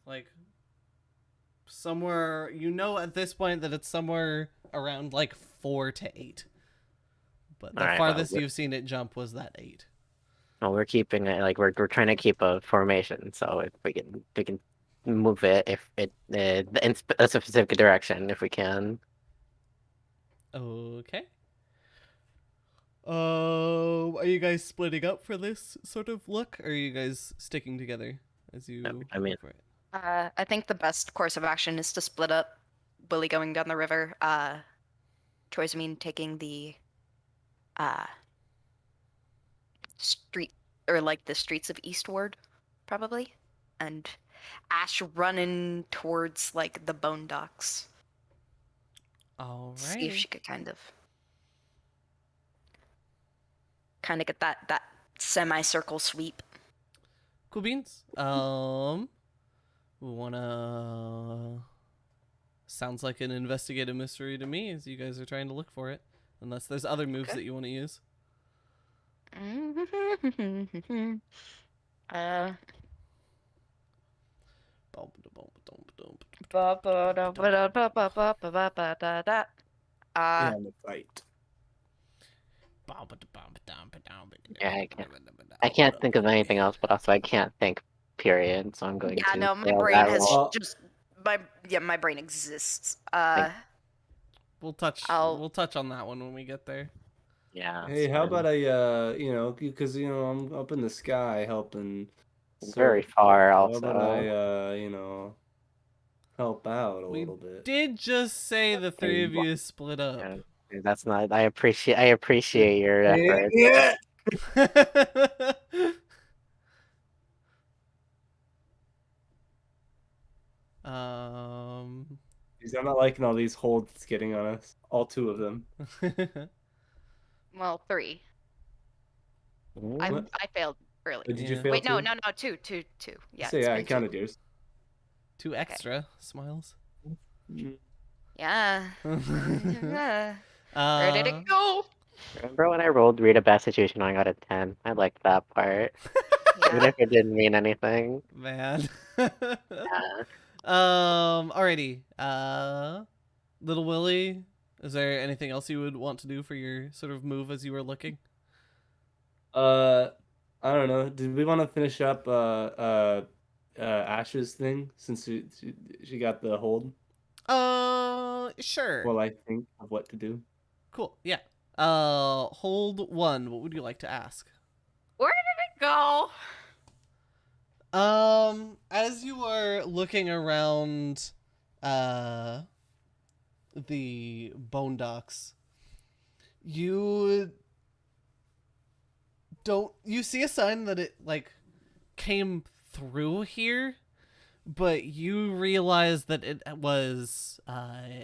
like somewhere. At this point that it's somewhere around like 4 to 8. But All the right. Well, farthest you've seen it jump was that 8. we're keeping it like we're trying to keep a formation. So if we can move it if it in a specific direction if we can. Okay. Are you guys splitting up for this sort of look? Or are you guys sticking together as you I mean, look for it? I think the best course of action is to split up. Willie going down the river. Troyzamine taking the street or like the streets of Eastward, probably, and Ash running towards like the bone docks. See if Alrighty. she could kind of get that semicircle sweep. Cool beans. We wanna. Sounds like an investigative mystery to me, as you guys are trying to look for it. Unless there's other moves Okay. that you want to use. uh. Yeah, in the fight. yeah, I can't think of anything else, but also I can't think. Period. So I'm going Yeah, to no, my fail brain that has roll. Well, just my brain exists. We'll touch I'll on that one when we get there. Yeah. hey, It's how fine. about because I'm up in the sky helping Very sort. far So how about also. I help out a We little bit? did just say the three of you split up. Yeah, that's not. I appreciate your effort. Yeah. um. I'm not liking all these holds getting on us. All 2 of them. well 3. I Mm, I failed early. Did you Yeah. fail Wait, no, too? no, no, two. Yeah, So it's yeah, I been 2. counted yours. 2 extra smiles. Yeah. Where did uh. it go? Remember when I rolled read a bad situation and I got a 10? I liked that part. Even Yeah. if it didn't mean anything. Man. Yeah. Alrighty. Little Willie, is there anything else you would want to do for your sort of move as you were looking? Uh, I don't know. Did we want to finish up Ash's thing since she got the hold? Sure. Well, I think of what to do. Cool. Yeah. Hold 1. What would you like to ask? Where did it go? As you are looking around, the bone docks, you you see a sign that it like came through here, but you realize that it was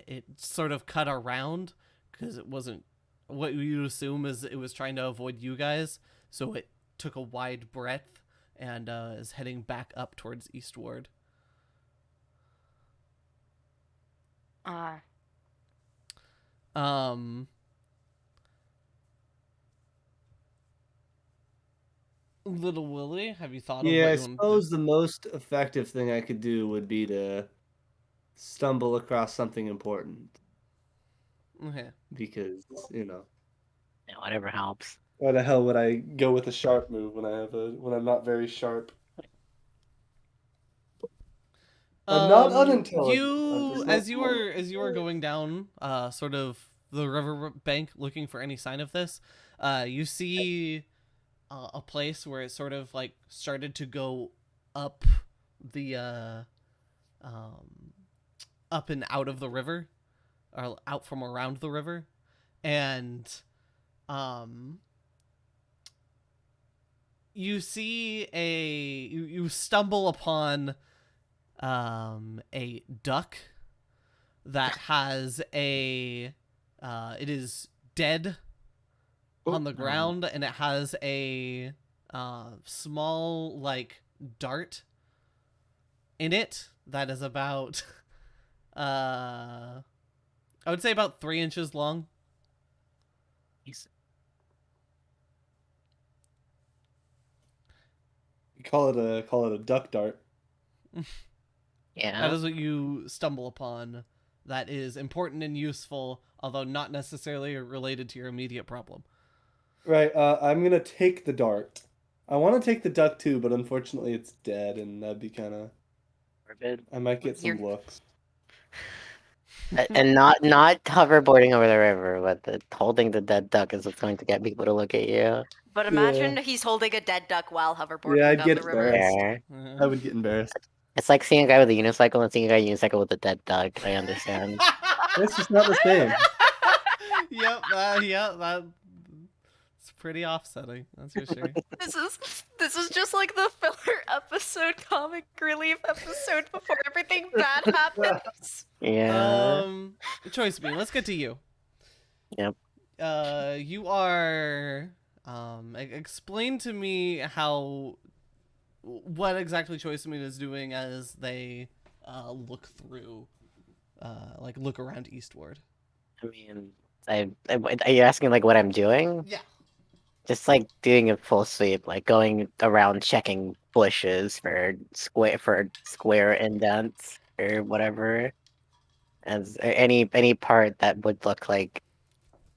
it sort of cut around because it wasn't what you'd assume is it was trying to avoid you guys, so it took a wide breadth and is heading back up towards Eastward. Um, Little Willie, have you thought of Yeah, what I you want to do? suppose the most effective thing I could do would be to stumble across something important Okay. because, Yeah, whatever helps. why the hell would I go with a sharp move when I'm not very sharp? I'm not unintelligent. I'm You just not smart. as you were going down, sort of the river bank looking for any sign of this, you see a place where it sort of like started to go up the um, up and out of the river, or out from around the river, and um, you see you stumble upon a duck that has it is dead on the ground, and it has a small like dart in it that is about I would say about 3 inches long. Call it a duck dart. Yeah. That is what you stumble upon that is important and useful, although not necessarily related to your immediate problem. Right. I'm gonna take the dart. I want to take the duck too, but unfortunately it's dead, and that'd be kind of. Morbid. I might get some You're- looks. And not hoverboarding over the river, but holding the dead duck is what's going to get people to look at you. But imagine he's holding a dead duck while hoverboarding Yeah, I'd down get the river. embarrassed. Fair. I would get embarrassed. It's like seeing a guy with a unicycle and seeing a guy unicycle with a dead duck. I understand. It's just not the same. Yep, it's pretty offsetting, that's for sure. This is just like the filler episode, comic relief episode before everything bad happens. Yeah. Choice beam, let's get to you. Yep. You are explain to me what exactly Choice Beam is doing as they look through look around eastward. I mean, are you asking like what I'm doing? Yeah. Just like doing a full sweep, like going around checking bushes for square indents or whatever, as any part that would look like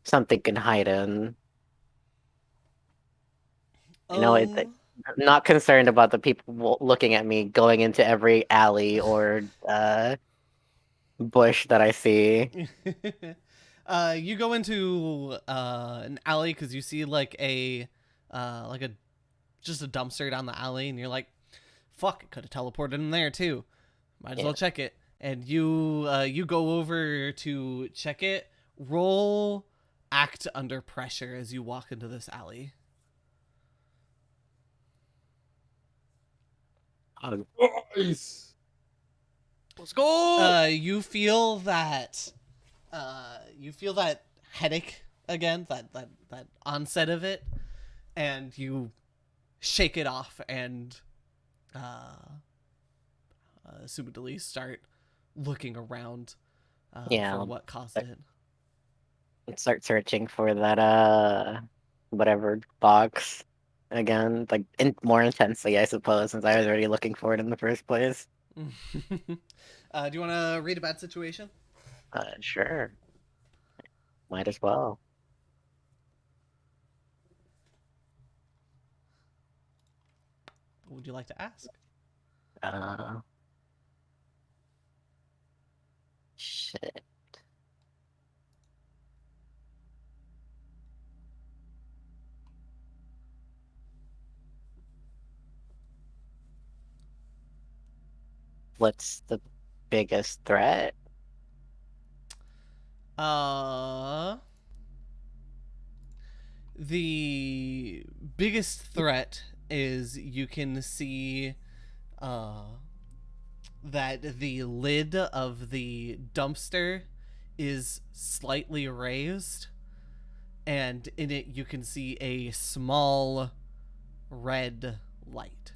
something can hide in. You know, I'm not concerned about the people looking at me going into every alley or bush that I see. You go into an alley because you see just a dumpster down the alley, and you're like, "Fuck! It could have teleported in there too. Might as well check it." And you go over to check it. Roll act under pressure as you walk into this alley. Nice. Let's go. You feel that headache again, that onset of it, and you shake it off, and Subadili start looking around for what caused it. And start searching for that whatever box again, like more intensely, I suppose, since I was already looking for it in the first place. Do you want to read a bad situation? Sure. Might as well. What would you like to ask? Shit. What's the biggest threat? The biggest threat is you can see that the lid of the dumpster is slightly raised, and in it you can see a small red light.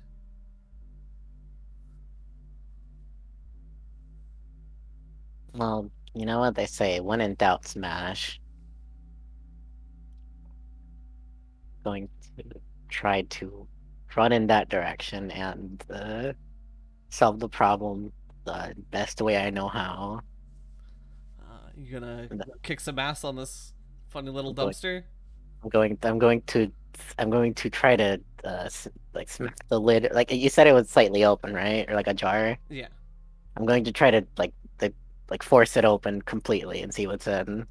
Well, you know what they say, when in doubt, smash. Going to try to run in that direction and solve the problem the best way I know how. You gonna kick some ass on this funny little Going- dumpster? I'm going to try to like smack the lid. Like you said, it was slightly open, right, or like ajar. Yeah. I'm going to try to like force it open completely and see what's in.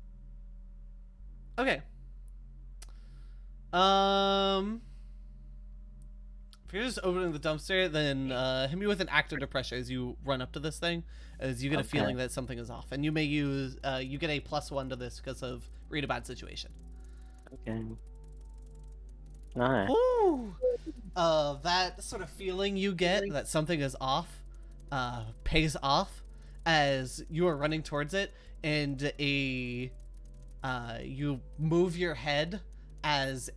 Okay. If you're just opening the dumpster, then hit me with an act under pressure as you run up to this thing, as you get a feeling that something is off, and you may use you get a +1 to this because of read a bad situation. Okay. Ah, Ooh. That sort of feeling you get that something is off, pays off as you are running towards it, and you move your head as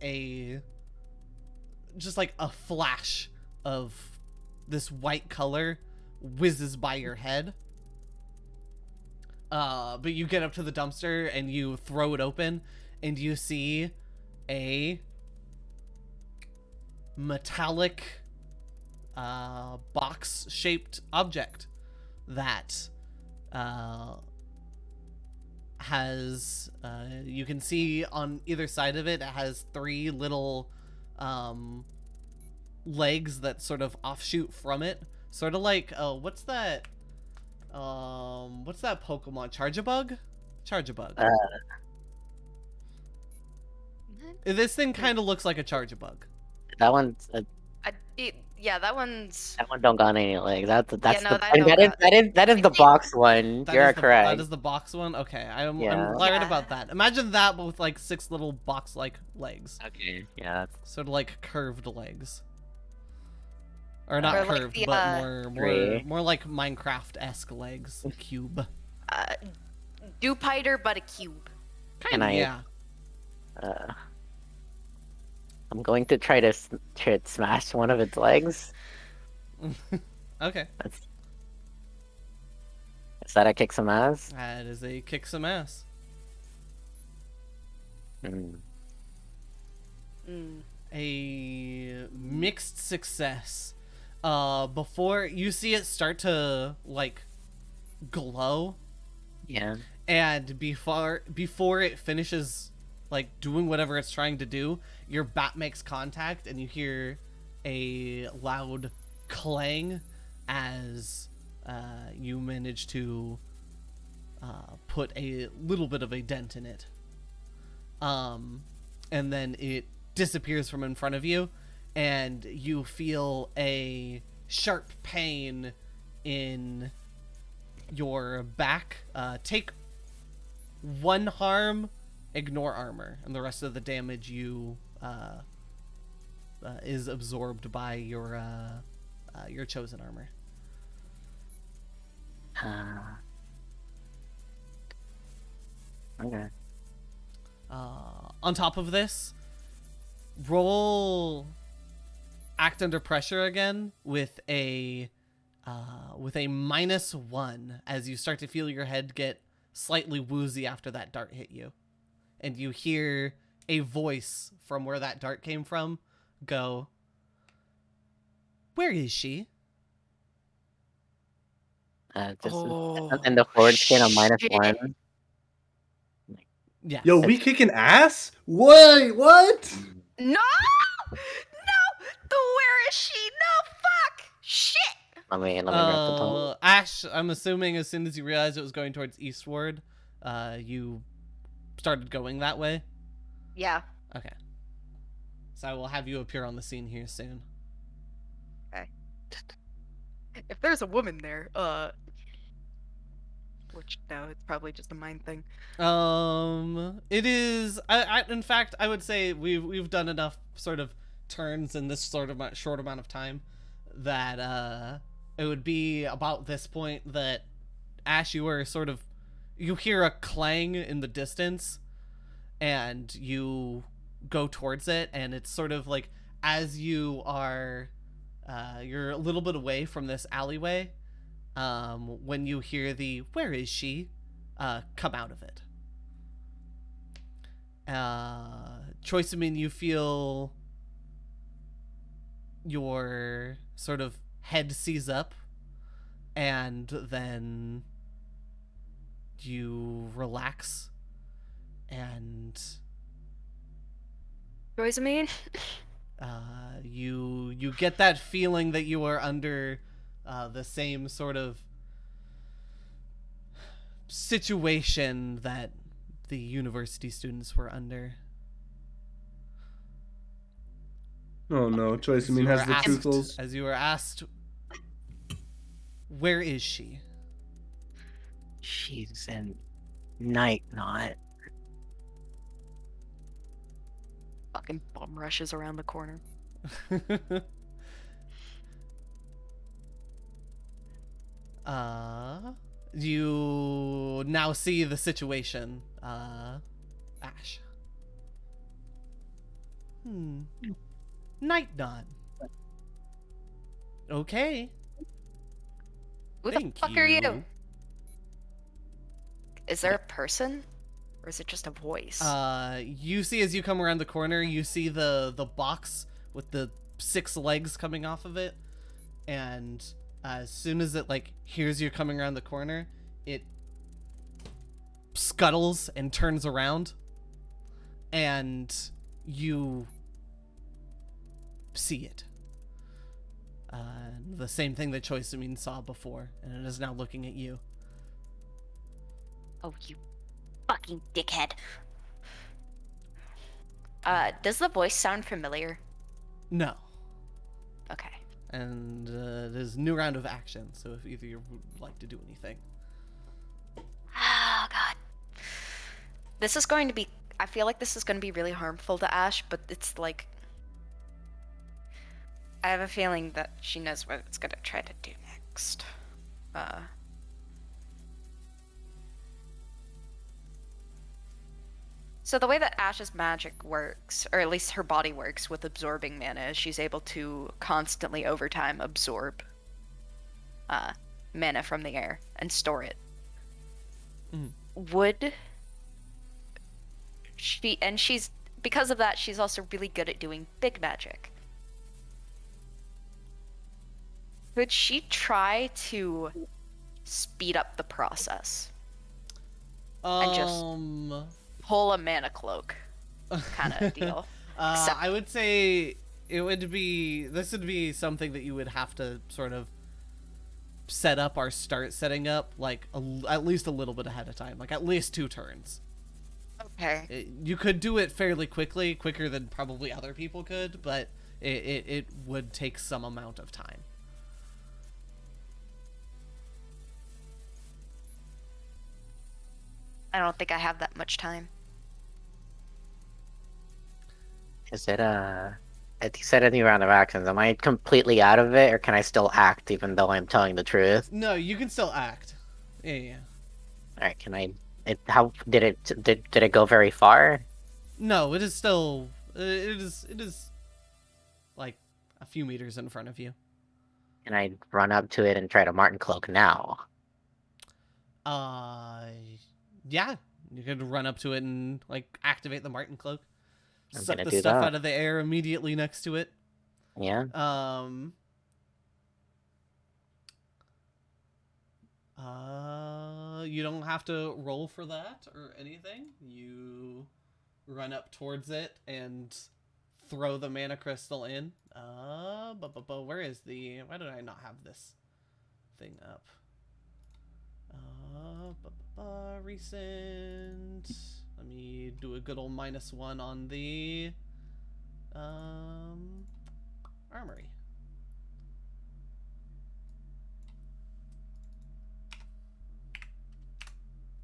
just like a flash of this white color whizzes by your head. But you get up to the dumpster and you throw it open, and you see a metallic box-shaped object that has you can see on either side of it, it has 3 little legs that sort of offshoot from it, sort of like what's that Pokemon? Charjabug? Charjabug. This thing kind of looks like a Charjabug. that one's Yeah, that one's. that one don't got any legs. That's no, the that I mean, don't got- that is the box one. You're correct. That is the box one. Okay, I'm Yeah. right Yeah. about that. Imagine that, but with like 6 little box-like legs, Okay, yeah. That's... sort of like curved legs, or not Or like curved, the, but Tree. more like Minecraft-esque legs, cube. Dupiter, but a cube. Can I- Yeah. I'm going to try to smash one of its legs. Okay. Is that I kick some ass? That is a kick some ass. Mm. A mixed success. Before you see it start to like glow, Yeah. and before it finishes like doing whatever it's trying to do, your bat makes contact and you hear a loud clang as you manage to put a little bit of a dent in it, and then it disappears from in front of you, and you feel a sharp pain in your back. Take 1 harm, ignore armor, and the rest of the damage you is absorbed by your chosen armor. Okay. On top of this, roll act under pressure again with a -1 as you start to feel your head get slightly woozy after that dart hit you, and you hear a voice from where that dart came from go, "Where is she?" Just and the forward skin on shit. -1. Yes. Yo, we kicking ass? Wait, what? No! Where is she? No, fuck! Shit! Let me grab the top. Ash, I'm assuming as soon as you realized it was going towards eastward, you started going that way. Yeah. Okay. So I will have you appear on the scene here soon. If there's a woman there, which no, it's probably just a mind thing. It is. In fact, I would say we've done enough sort of turns in this sort of short amount of time that it would be about this point that Ash, you hear a clang in the distance, and you go towards it, and it's sort of like as you are, you're a little bit away from this alleyway. When you hear the "Where is she?" come out of it. Choicemin, you feel your sort of head seize up, and then you relax, and Rosamine? you get that feeling that you are under the same sort of situation that the university students were under. Oh no, Choice I mean has the truthfuls. As you were asked, "Where is she?" She's in Night Knot. fucking bum rushes around the corner. You now see the situation, Ash. Night Dawn. Okay. Who Thank the fuck are you? you. Is there a person? Or is it just a voice? You see as you come around the corner, you see the box with the 6 legs coming off of it, and as soon as it like hears you coming around the corner, it scuttles and turns around, and you see it. The same thing that Choisamine saw before, and it is now looking at you. Oh, you fucking dickhead. Does the voice sound familiar? No. Okay. And there's a new round of action, so if either you would like to do anything. Oh, God. This is going to be... I feel like this is going to be really harmful to Ash, but it's like... I have a feeling that she knows what it's going to try to do next. So the way that Ash's magic works, or at least her body works with absorbing mana, is she's able to constantly over time absorb mana from the air and store it. Would she, and she's, because of that, she's also really good at doing big magic. Could she try to speed up the process? And just pull a mana cloak kind of deal. I would say this would be something that you would have to sort of set up or start setting up like at least a little bit ahead of time, like at least 2 turns. Okay. You could do it fairly quickly, quicker than probably other people could, but it would take some amount of time. I don't think I have that much time. Is it you said a new round of actions. Am I completely out of it, or can I still act even though I'm telling the truth? No, you can still act. Yeah. All right, can I? How did it go very far? No, it is still. It is like a few meters in front of you. Can I run up to it and try to Martin Cloak now? Yeah, you could run up to it and like activate the Martin Cloak. I'm Suck gonna the do stuff that. out of the air immediately next to it. Yeah. You don't have to roll for that or anything. You run up towards it and throw the mana crystal in. Where is why did I not have this thing up? Recent. Let me do a good old -1 on the armory.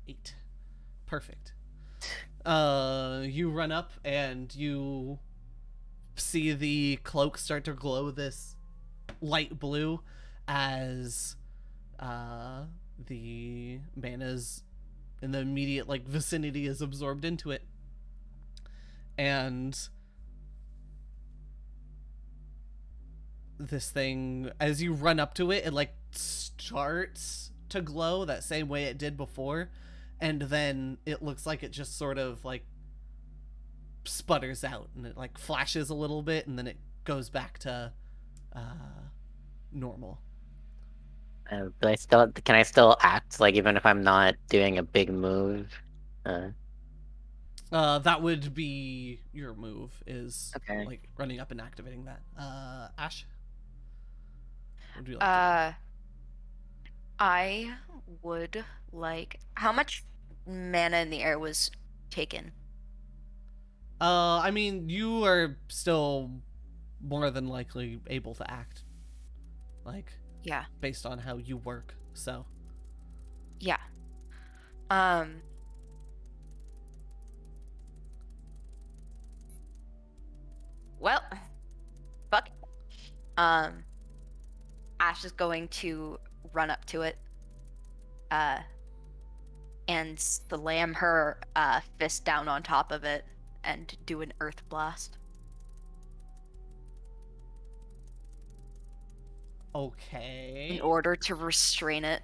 Eight. Perfect. You run up and you see the cloak start to glow this light blue as the mana's in the immediate like vicinity is absorbed into it, and this thing, as you run up to it, it like starts to glow that same way it did before, and then it looks like it just sort of like sputters out and it like flashes a little bit and then it goes back to normal. Can I still act like even if I'm not doing a big move? That would be your move, is Okay. like running up and activating that. Ash? What would you like to I would like... How much mana in the air was taken? do? I mean, you are still more than likely able to act. Like, Yeah. based on how you work, so. Yeah. Well, fuck. Ash is going to run up to it, and slam her fist down on top of it and do an earth blast. Okay. In order to restrain it.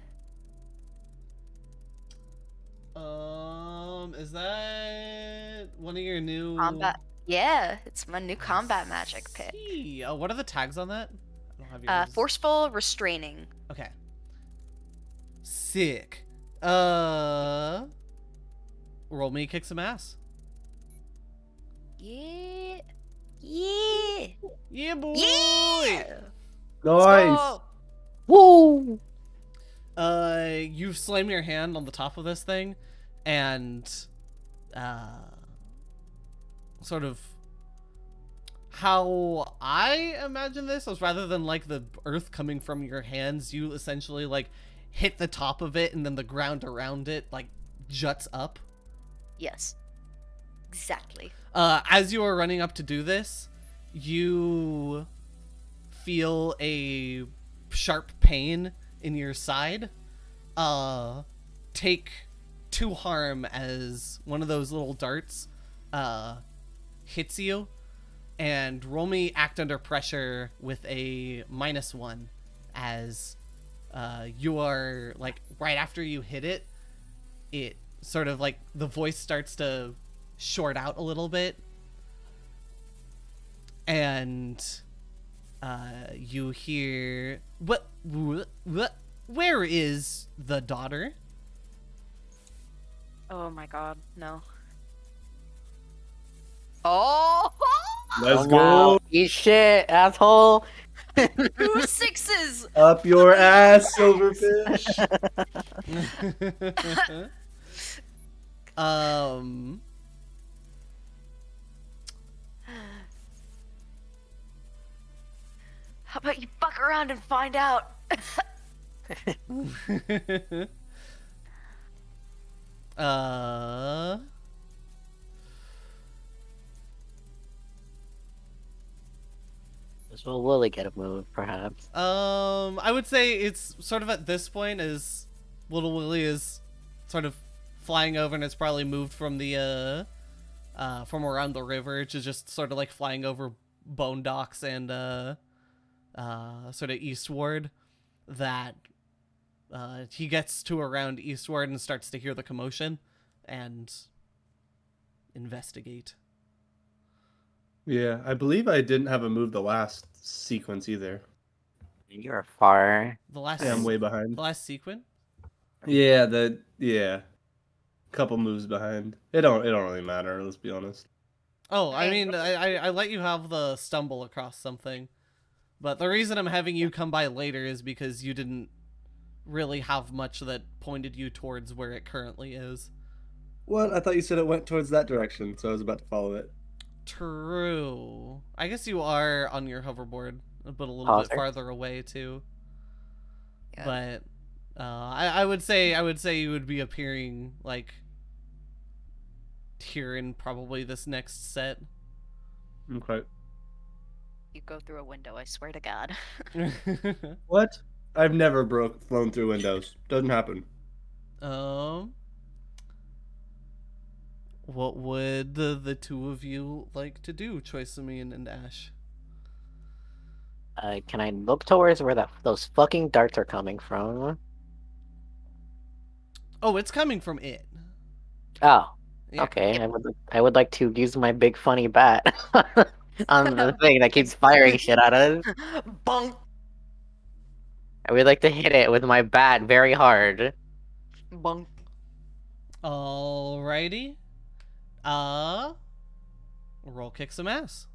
Is that one of your new Combat. Yeah, it's my new combat magic pick. See. What are the tags on that? I don't have yours. Forceful restraining. Okay. Sick. Roll me kick some ass. Yeah. Yeah. Yeah, boy. Yeah. Nice. Woo! You slam your hand on the top of this thing, and sort of how I imagine this is rather than like the earth coming from your hands, you essentially like hit the top of it, and then the ground around it like juts up. Yes. Exactly. As you are running up to do this, you feel a sharp pain in your side. Take 2 harm as one of those little darts hits you, and roll me act under pressure with a -1 as you are like right after you hit it, it sort of like the voice starts to short out a little bit, and you hear what where is the daughter? Oh my god, no. Oh! Let's Oh, go. wow. Eat shit, asshole. 2 6s! Up your ass, silverfish. How about you fuck around and find out? So will Lily get a move, perhaps? I would say it's sort of at this point as little Willie is sort of flying over, and it's probably moved from the from around the river to just sort of like flying over Bone Docks and sort of eastward, that he gets to around eastward and starts to hear the commotion and investigate. Yeah, I believe I didn't have a move the last sequence either. You're far. The last Yeah, I'm way behind. the last sequence. Yeah. Couple moves behind. It don't really matter, let's be honest. Oh, I mean, I let you have the stumble across something, but the reason I'm having you come by later is because you didn't really have much that pointed you towards where it currently is. What? I thought you said it went towards that direction, so I was about to follow it. True. I guess you are on your hoverboard, but a little bit Hover. farther away too. Yeah. But I would say you would be appearing like here in probably this next set. Okay. You go through a window, I swear to God. What? I've never flown through windows. Doesn't happen. What would the two of you like to do, Choice-Amine and Ash? Can I look towards where those fucking darts are coming from? Oh, it's coming from it. Oh, Yeah. okay. I would like to use my big funny bat on the thing that keeps firing shit at us. Bonk! I would like to hit it with my bat very hard. Bonk. Alrighty. Roll kick some ass.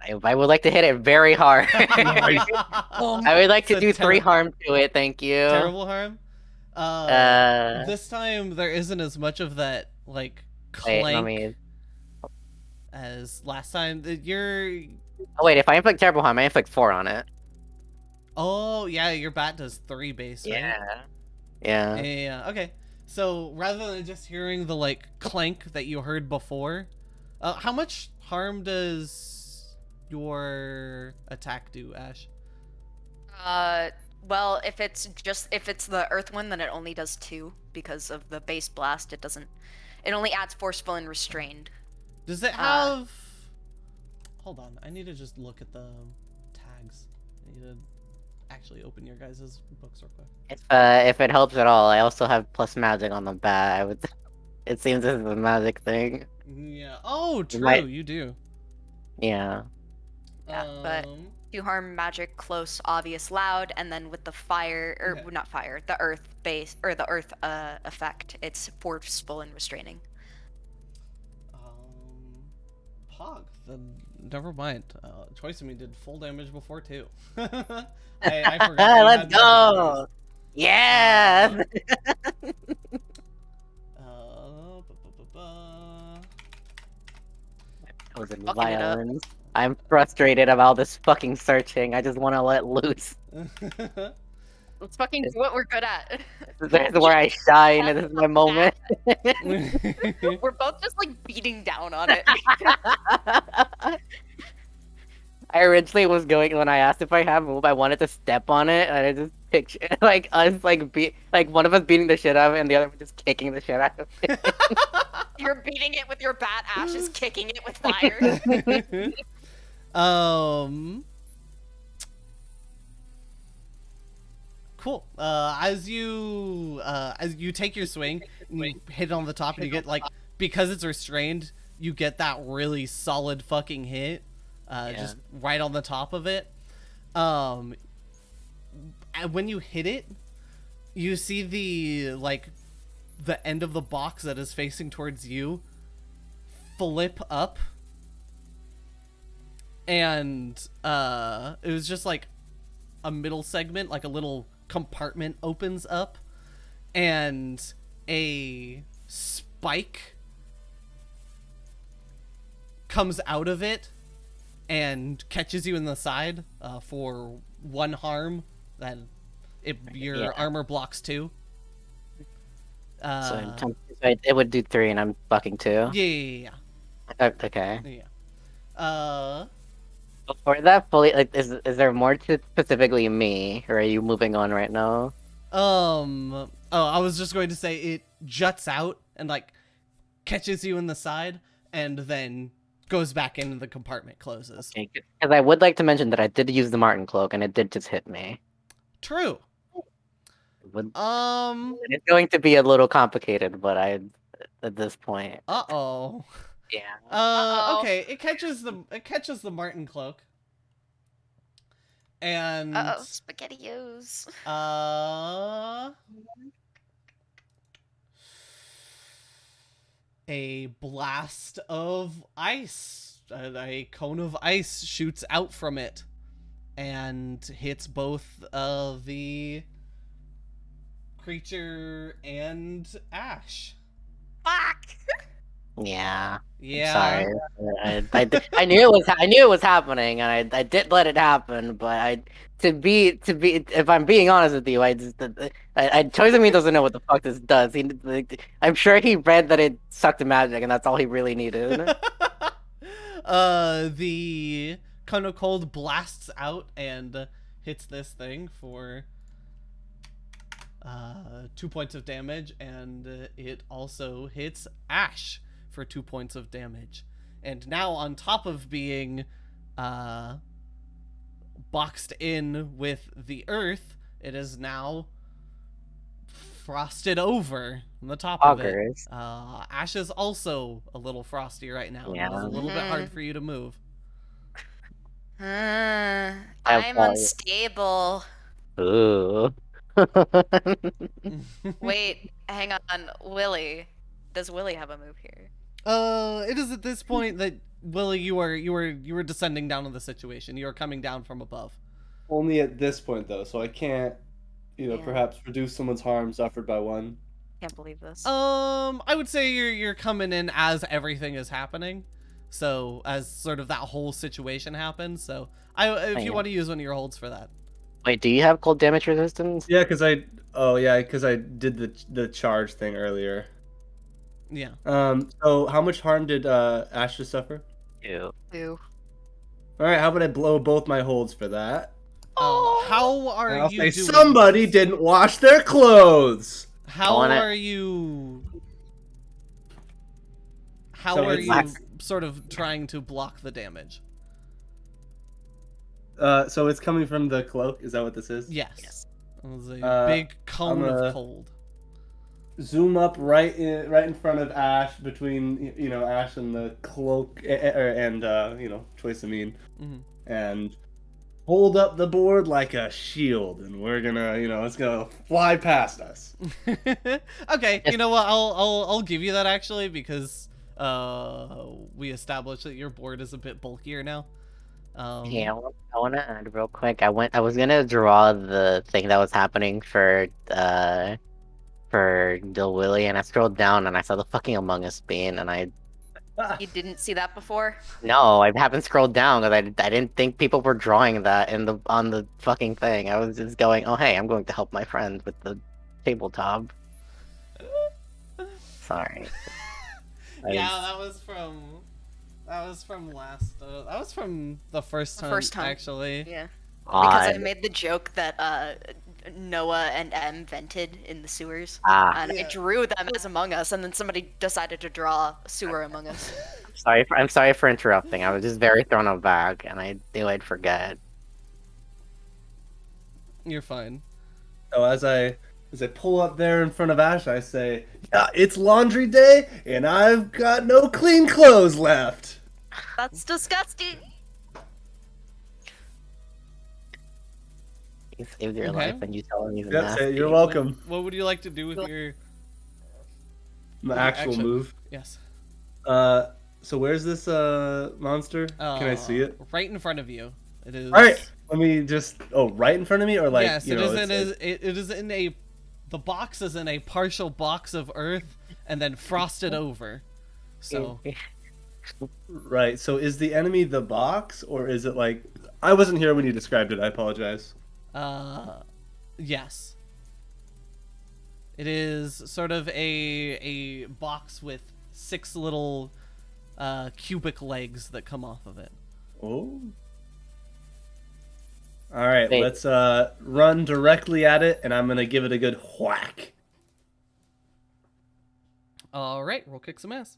I would like to hit it very hard. Nice. I would like to It's a do 3 harm to it, thank you. Terrible harm. Uh, This time there isn't as much of that like Wait, clank let me... as last time. You're Oh wait, if I inflict terrible harm, I inflict 4 on it. oh yeah, your bat does 3 base, right? Yeah. Yeah. Okay. So rather than just hearing the like clank that you heard before, How much harm does your attack do, Ash? Well, if it's the earth one, then it only does 2 because of the base blast. It only adds forceful and restrained. Does it have... Hold on, I need to just look at the tags. I need to actually open your guys' books real quick. If it helps at all, I also have plus magic on the bat. It seems this is a magic thing. Yeah. Oh, true, might- you do. Yeah. Yeah, but 2 harm, magic, close, obvious, loud, and then with the fire, or Okay. not fire, the earth base, or the earth effect, it's forceful and restraining. Pog, then never mind. Choice of Me did full damage before too. I forgot. that you Let's had go! Yeah! magic abilities. That was in Fucking it up. violence. I'm frustrated about this fucking searching. I just want to let loose. Let's fucking do what we're good at. This is where I shine. This is my moment. We're both just like beating down on it. I originally was going when I asked if I have move, I wanted to step on it, and I just picture like us like one of us beating the shit out of it, and the other one just kicking the shit out of it. You're beating it with your bat, Ash is kicking it with fire. Cool. As you take your swing, and you hit it on the top, and you get like, because it's restrained, you get that really solid fucking hit, just right on the top of it. And when you hit it, you see the end of the box that is facing towards you flip up, and it was just like a middle segment, like a little compartment opens up, and a spike comes out of it and catches you in the side for 1 harm. Then your armor blocks 2. So it would do 3, and I'm fucking 2. Yeah. Okay. Yeah. Before that, fully, like, is there more to specifically me, or are you moving on right now? Oh, I was just going to say it juts out and like catches you in the side, and then goes back into the compartment, closes. Because I would like to mention that I did use the Martin cloak, and it did just hit me. True. It's going to be a little complicated, but at this point. Uh-oh. Yeah. Okay, it catches the Martin cloak. And SpaghettiOs. A blast of ice, a cone of ice shoots out from it and hits both the creature and Ash. Fuck! Yeah. Yeah. Sorry. I knew it was happening, and I did let it happen. But if I'm being honest with you, Choice of Me doesn't know what the fuck this does. I'm sure he read that it sucked magic, and that's all he really needed. The cone of cold blasts out and hits this thing for 2 points of damage, and it also hits Ash for 2 points of damage. And now, on top of being boxed in with the earth, it is now frosted over on the top of it. Ash is also a little frosty right now. Yeah. It was a little bit hard for you to move. I'm unstable. Ooh. Wait, hang on, Willie. Does Willie have a move here? It is at this point that Willie, you were descending down on the situation. You are coming down from above. Only at this point though, so I can't, perhaps reduce someone's harm suffered by one. Can't believe this. I would say you're coming in as everything is happening. So as sort of that whole situation happens. So if you want to use one of your holds for that. Wait, do you have cold damage resistance? Yeah, because I did the charge thing earlier. Yeah. So how much harm did Ash just suffer? Ew. Ew. All right, how about I blow both my holds for that? How are And I'll you say doing somebody this? didn't wash their clothes. How wanna- are you? How So are it's- you sort of trying to block the damage? So it's coming from the cloak. Is that what this is? Yes. It was a Uh, big cone I'm of cold. Zoom up right in front of Ash, between Ash and the cloak, and Choice Amine, Mhm. and hold up the board like a shield, and we're gonna, it's gonna fly past us. Okay, you know what? I'll give you that actually because we established that your board is a bit bulkier now. Yeah, I want to add real quick. I was gonna draw the thing that was happening for Dill Willie, and I scrolled down and I saw the fucking Among Us bean, and You didn't see that before? no, I haven't scrolled down because I didn't think people were drawing that on the fucking thing. I was just going, oh hey, I'm going to help my friend with the tabletop. Sorry. Yeah, that was from last. That was from the first The time. first time. Actually. Yeah. Because I Odd. made the joke that Noah and M vented in the sewers. And Yeah. I drew them as Among Us, and then somebody decided to draw sewer Among Us. I'm sorry for interrupting. I was just very thrown aback, and I knew I'd forget. You're fine. So as I pull up there in front of Ash, I say, yeah, it's laundry day, and I've got no clean clothes left. That's disgusting. You saved your Okay. life, and you tell him he's a Yep, nasty. you're welcome. What would you like to do with your? The actual action? move. Yes. So where's this monster? Can I see it? Right in front of you. It is. All right, let me just. Oh, right in front of me, or like Yes, it it's is in a. The box is in a partial box of earth and then frosted over. So right. So is the enemy the box, or is it like? I wasn't here when you described it. I apologize. yes. It is sort of a box with 6 little cubic legs that come off of it. Oh. All right, Wait. let's run directly at it, and I'm gonna give it a good whack. All right, roll kick some ass.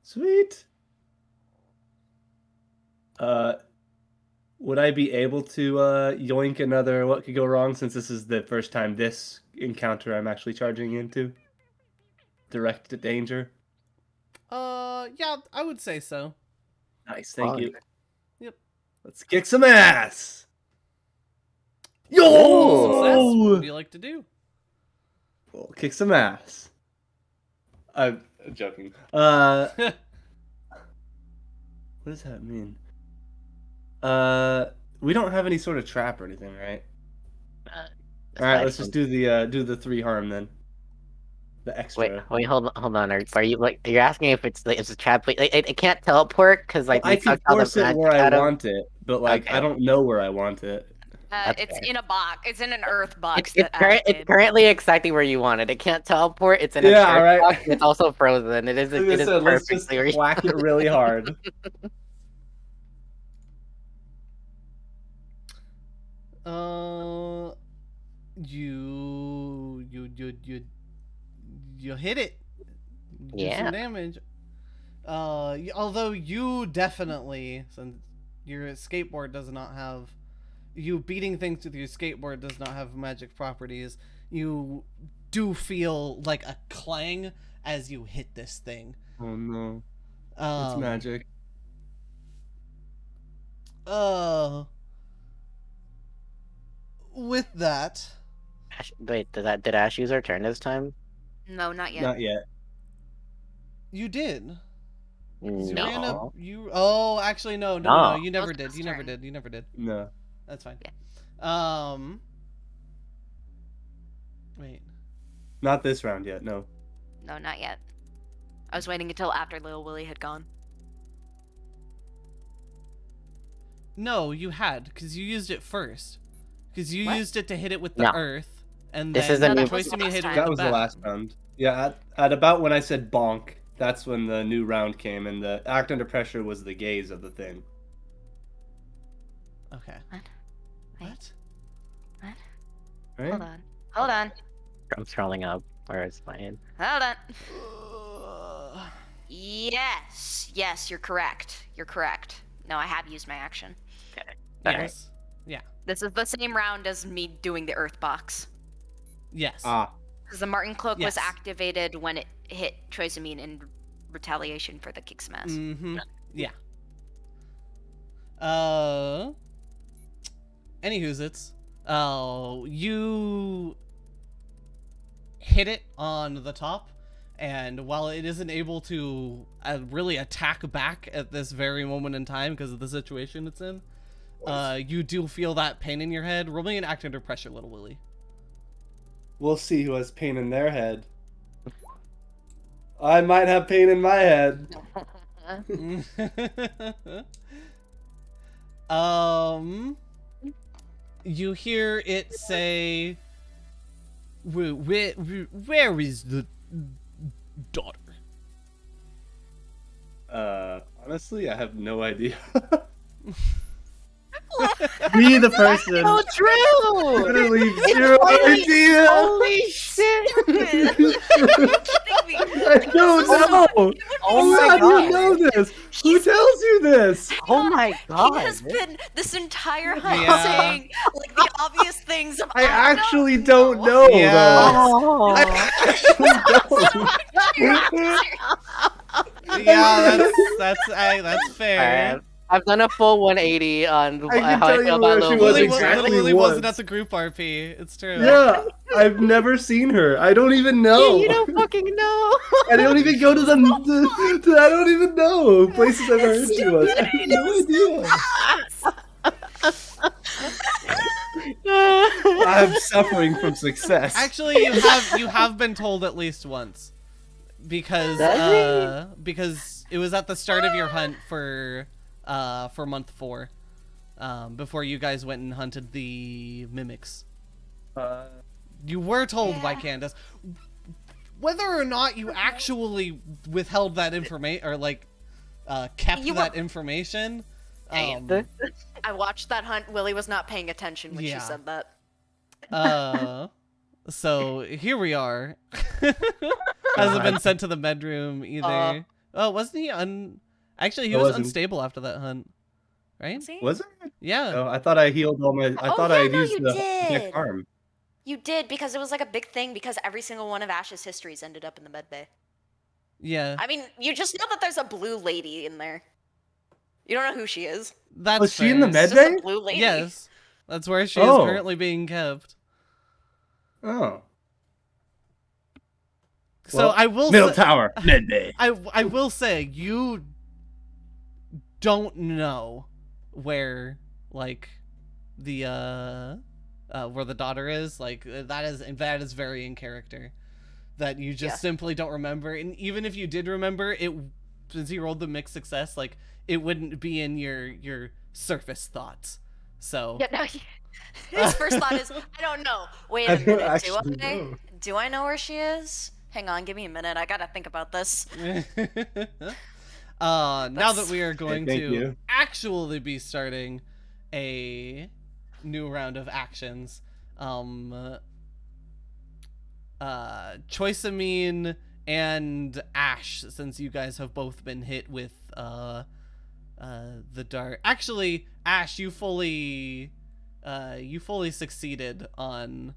Sweet. Would I be able to yoink another what could go wrong, since this is the first time this encounter I'm actually charging into? Direct to danger. Yeah, I would say so. Nice, thank you. Yep. Let's kick some ass. Success. What Yo! would you like to do? We'll kick some ass. I'm joking. What does that mean? We don't have any sort of trap or anything, right? All right, let's just do the 3 harm then. The extra. Wait, hold on. Are you like? You're asking if it's a trap? Like, it can't teleport because like I we can sucked all the force it magic where I out of- want it, but like Okay. I don't know where I want it. That's It's fair. in a box. It's in an earth box. It's currently exactly where you want it. It can't teleport. It's in a Yeah, church right. box, and it's also frozen. It is. Like It I is said, let's just perfectly where you. whack it really hard. You hit it. Do Yeah. some damage. Although you definitely, since your skateboard does not have, you beating things with your skateboard does not have magic properties. You do feel like a clang as you hit this thing. Oh no, it's magic. With that, Wait, did Ash use her turn this time? No, not yet. Not yet. you did. 'Cause No. Oh, actually, no. No. You never Both did. of us You never turn. did. You never did. No. That's fine. Yeah. Wait. Not this round yet. No. No, not yet. I was waiting until after Lil Willie had gone. No, you had, because you used it first. Because you What? used it to hit it with the No. earth, And This then is a No, new- that was Choice Me last hit it time. with That the was the bat. last round. Yeah, at about when I said bonk, that's when the new round came, and the act under pressure was the gaze of the thing. Okay. What? What? What? Right? Hold on. Hold on. I'm scrolling up. Where is mine? Hold on. Yes. Yes, you're correct. You're correct. No, I have used my action. Alright. Yes. Yeah. This is the same round as me doing the earth box. Yes. Ah, Because the Martin cloak was Yes. activated when it hit Choisamine in retaliation for the kick smash. Mm-hmm. Yeah. Anywho's it's. You hit it on the top, and while it isn't able to really attack back at this very moment in time because of the situation it's in, you do feel that pain in your head. Roll me an act under pressure, little Willy. we'll see who has pain in their head. I might have pain in my head. You hear it say, where is the daughter? Honestly, I have no idea. Be the person. Oh, true! Literally zero idea. Holy shit! I don't know. Oh my How do you god! know this? Who tells you this? Oh my god! He has been this entire hunt Yeah. saying like the obvious things. Of, I actually don't know Yeah. though. Oh. I actually don't. Yeah, that's fair. Alright, I've done a full 180 on I can how I tell feel you about where Little she was Lily, Willy. exactly Lily wasn't once. at the group RP. It's true. Yeah, I've never seen her. I don't even know. Yeah, you don't fucking know. I don't even go to I don't even know places I've heard she was. I have no idea. I'm suffering from success. Actually, you have been told at least once, because it was at the start of your hunt for month 4, before you guys went and hunted the mimics. You were told by Candace. Whether or not you actually withheld that information or like kept that information. I watched that hunt. Willie was not paying attention when she said that. So here we are. Hasn't been sent to the bedroom either. Oh, wasn't he Actually, he was unstable after that hunt, right? Was it? Yeah. Oh, I thought I healed all my. I thought I had used the did. neck arm. You did, because it was like a big thing because every single one of Ash's histories ended up in the med bay. Yeah. I mean, you just know that there's a blue lady in there. You don't know who she is. That's Was she in the fair. It's med just bay? a blue lady. Yes. That's where she is Oh. currently being kept. Oh. So Well, I will Middle say, tower, med bay. I will say you don't know where like the where the daughter is. Like that is very in character. That you just simply don't remember, and even if you did remember it, since you rolled the mixed success, like it wouldn't be in your surface thoughts. So Yeah, no, his first thought is, I don't know. Wait I a don't minute. actually know. Do I know where she is? Hang on, give me a minute. I gotta think about this. now that we are going thank to you. actually be starting a new round of actions, Choisamine and Ash, since you guys have both been hit with the dart. Actually, Ash, you fully succeeded on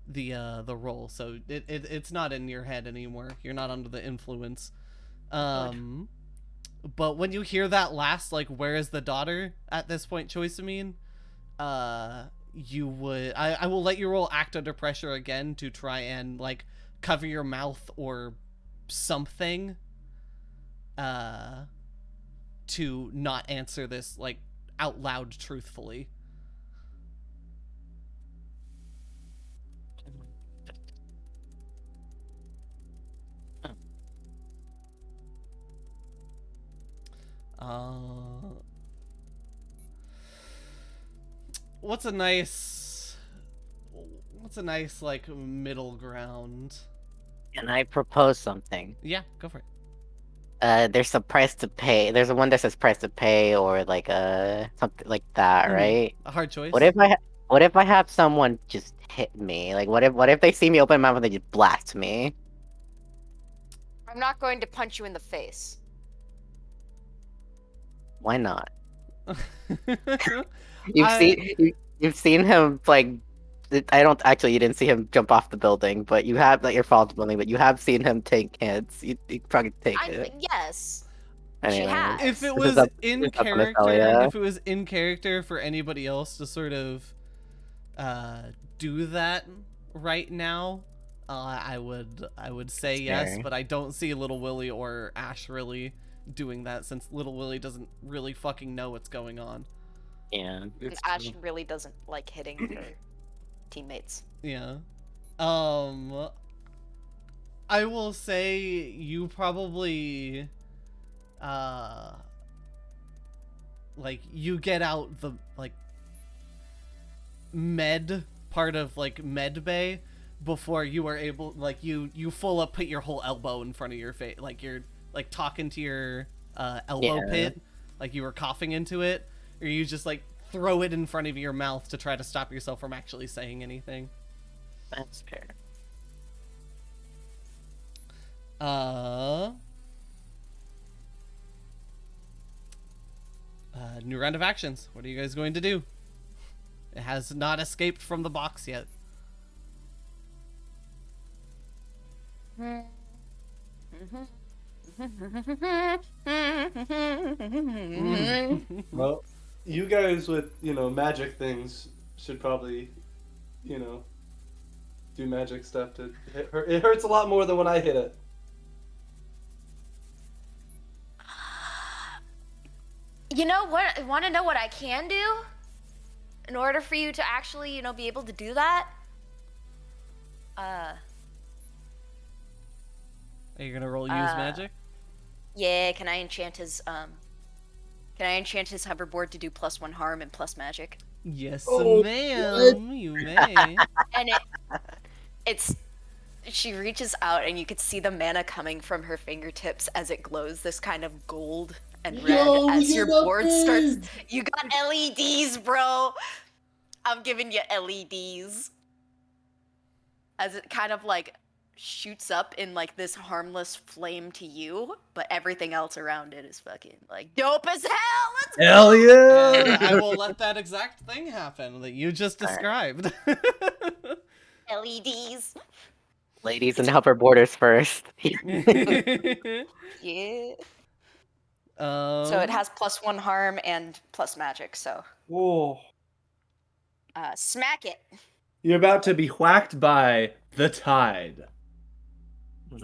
the roll, so it's not in your head anymore. You're not under the influence. But when you hear that last, like, where is the daughter at this point, Choisamine, you would I will let you roll act under pressure again to try and like cover your mouth or something to not answer this like out loud truthfully. What's a nice It's a nice like middle ground. And I propose something. Yeah, go for it. There's a price to pay. There's a one that says price to pay or like something like that, Mhm. right? A hard choice. What if I have someone just hit me? Like what if they see me open my mouth and they just blast me? I'm not going to punch you in the face. Why not? I- You've seen him like I don't actually you didn't see him jump off the building, but you have like your falls building, but you have seen him take hits. You probably take it. Yes. Anyway, She has. If it This was is up- in this is up on this character, Elia. if it was in character for anybody else to sort of do that right now, I would say yes, Scary. but I don't see Little Willie or Ash really doing that since Little Willie doesn't really fucking know what's going on. Yeah. It's Ash true. really doesn't like hitting her teammates. Yeah. I will say you probably like you get out the like med part of like med bay before you are able like you full up put your whole elbow in front of your face like you're like talking to your elbow Yeah. pit like you were coughing into it, or you just like throw it in front of your mouth to try to stop yourself from actually saying anything. That's fair. New round of actions. What are you guys going to do? It has not escaped from the box yet. Well, you guys with, magic things should probably, do magic stuff to hit her. It hurts a lot more than when I hit it. You know what? Want to know what I can do? In order for you to actually, be able to do that? Are you gonna roll use magic? Yeah, can I enchant his hoverboard to do +1 harm and plus magic? Yes, Oh, ma'am. You may. And she reaches out and you could see the mana coming from her fingertips as it glows this kind of gold and red as your board starts. You got LEDs, bro. I'm giving you LEDs. As it kind of like shoots up in like this harmless flame to you, but everything else around it is fucking like dope as hell. Let's Hell And yeah! I will let that exact thing happen that you just described. LEDs. Ladies and hoverboarders first. Yeah. So it has +1 harm and plus magic. So Whoa. smack it. You're about to be whacked by the tide. Is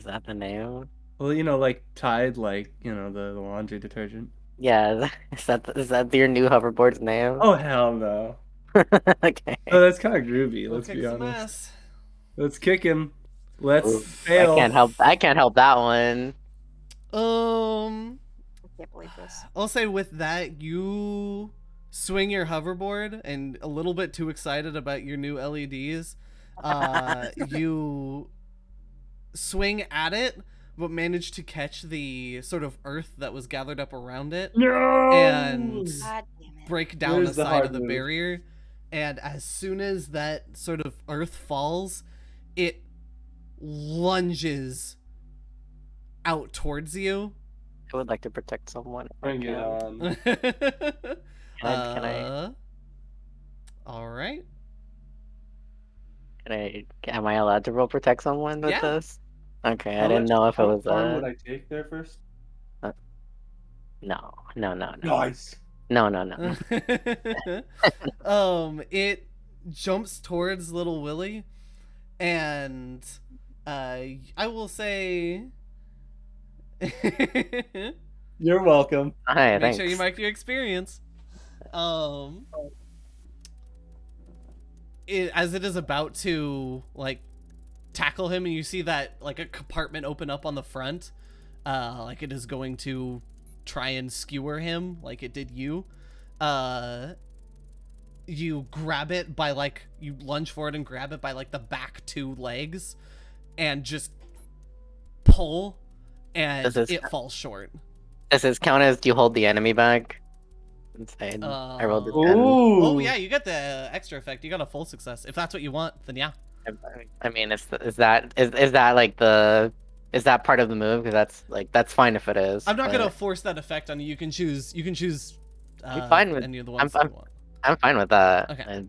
that the name? Well, like Tide, like, the laundry detergent. Yeah, is that your new hoverboard's name? Oh, hell no. Okay. Oh, that's kind of groovy, Go let's kick be some honest. ass. Let's kick him. Let's Ooh, fail. I can't help that one. I can't believe this. I'll say with that, you swing your hoverboard and a little bit too excited about your new LEDs. You swing at it, but manage to catch the sort of earth that was gathered up around it No! and God damn it. break down Where's the the side hard of the move? barrier. And as soon as that sort of earth falls, it lunges out towards you. I would like to protect someone. if I Bring it can. on. Can I All right. am I allowed to roll protect someone with Yeah. this? Okay, I How didn't much know if it was harm would I take there first? no. Nice. No. It jumps towards little Willie, and I will say You're welcome. Hi, make thanks. sure you mark your experience. As it is about to like tackle him, and you see that like a compartment open up on the front, like it is going to try and skewer him like it did you. you grab it by like, you lunge forward and grab it by like the back 2 legs and just pull, and Does it falls short. this count as you hold the enemy back? Insane. I rolled a 10. Ooh. Oh yeah, you get the extra effect. You got a full success. If that's what you want, then yeah. I mean, is that like is that part of the move? Because that's fine if it is. I'm not but gonna force that effect on you. You can choose. I'm fine with. any of the ones that you want. I'm fine with that. Okay.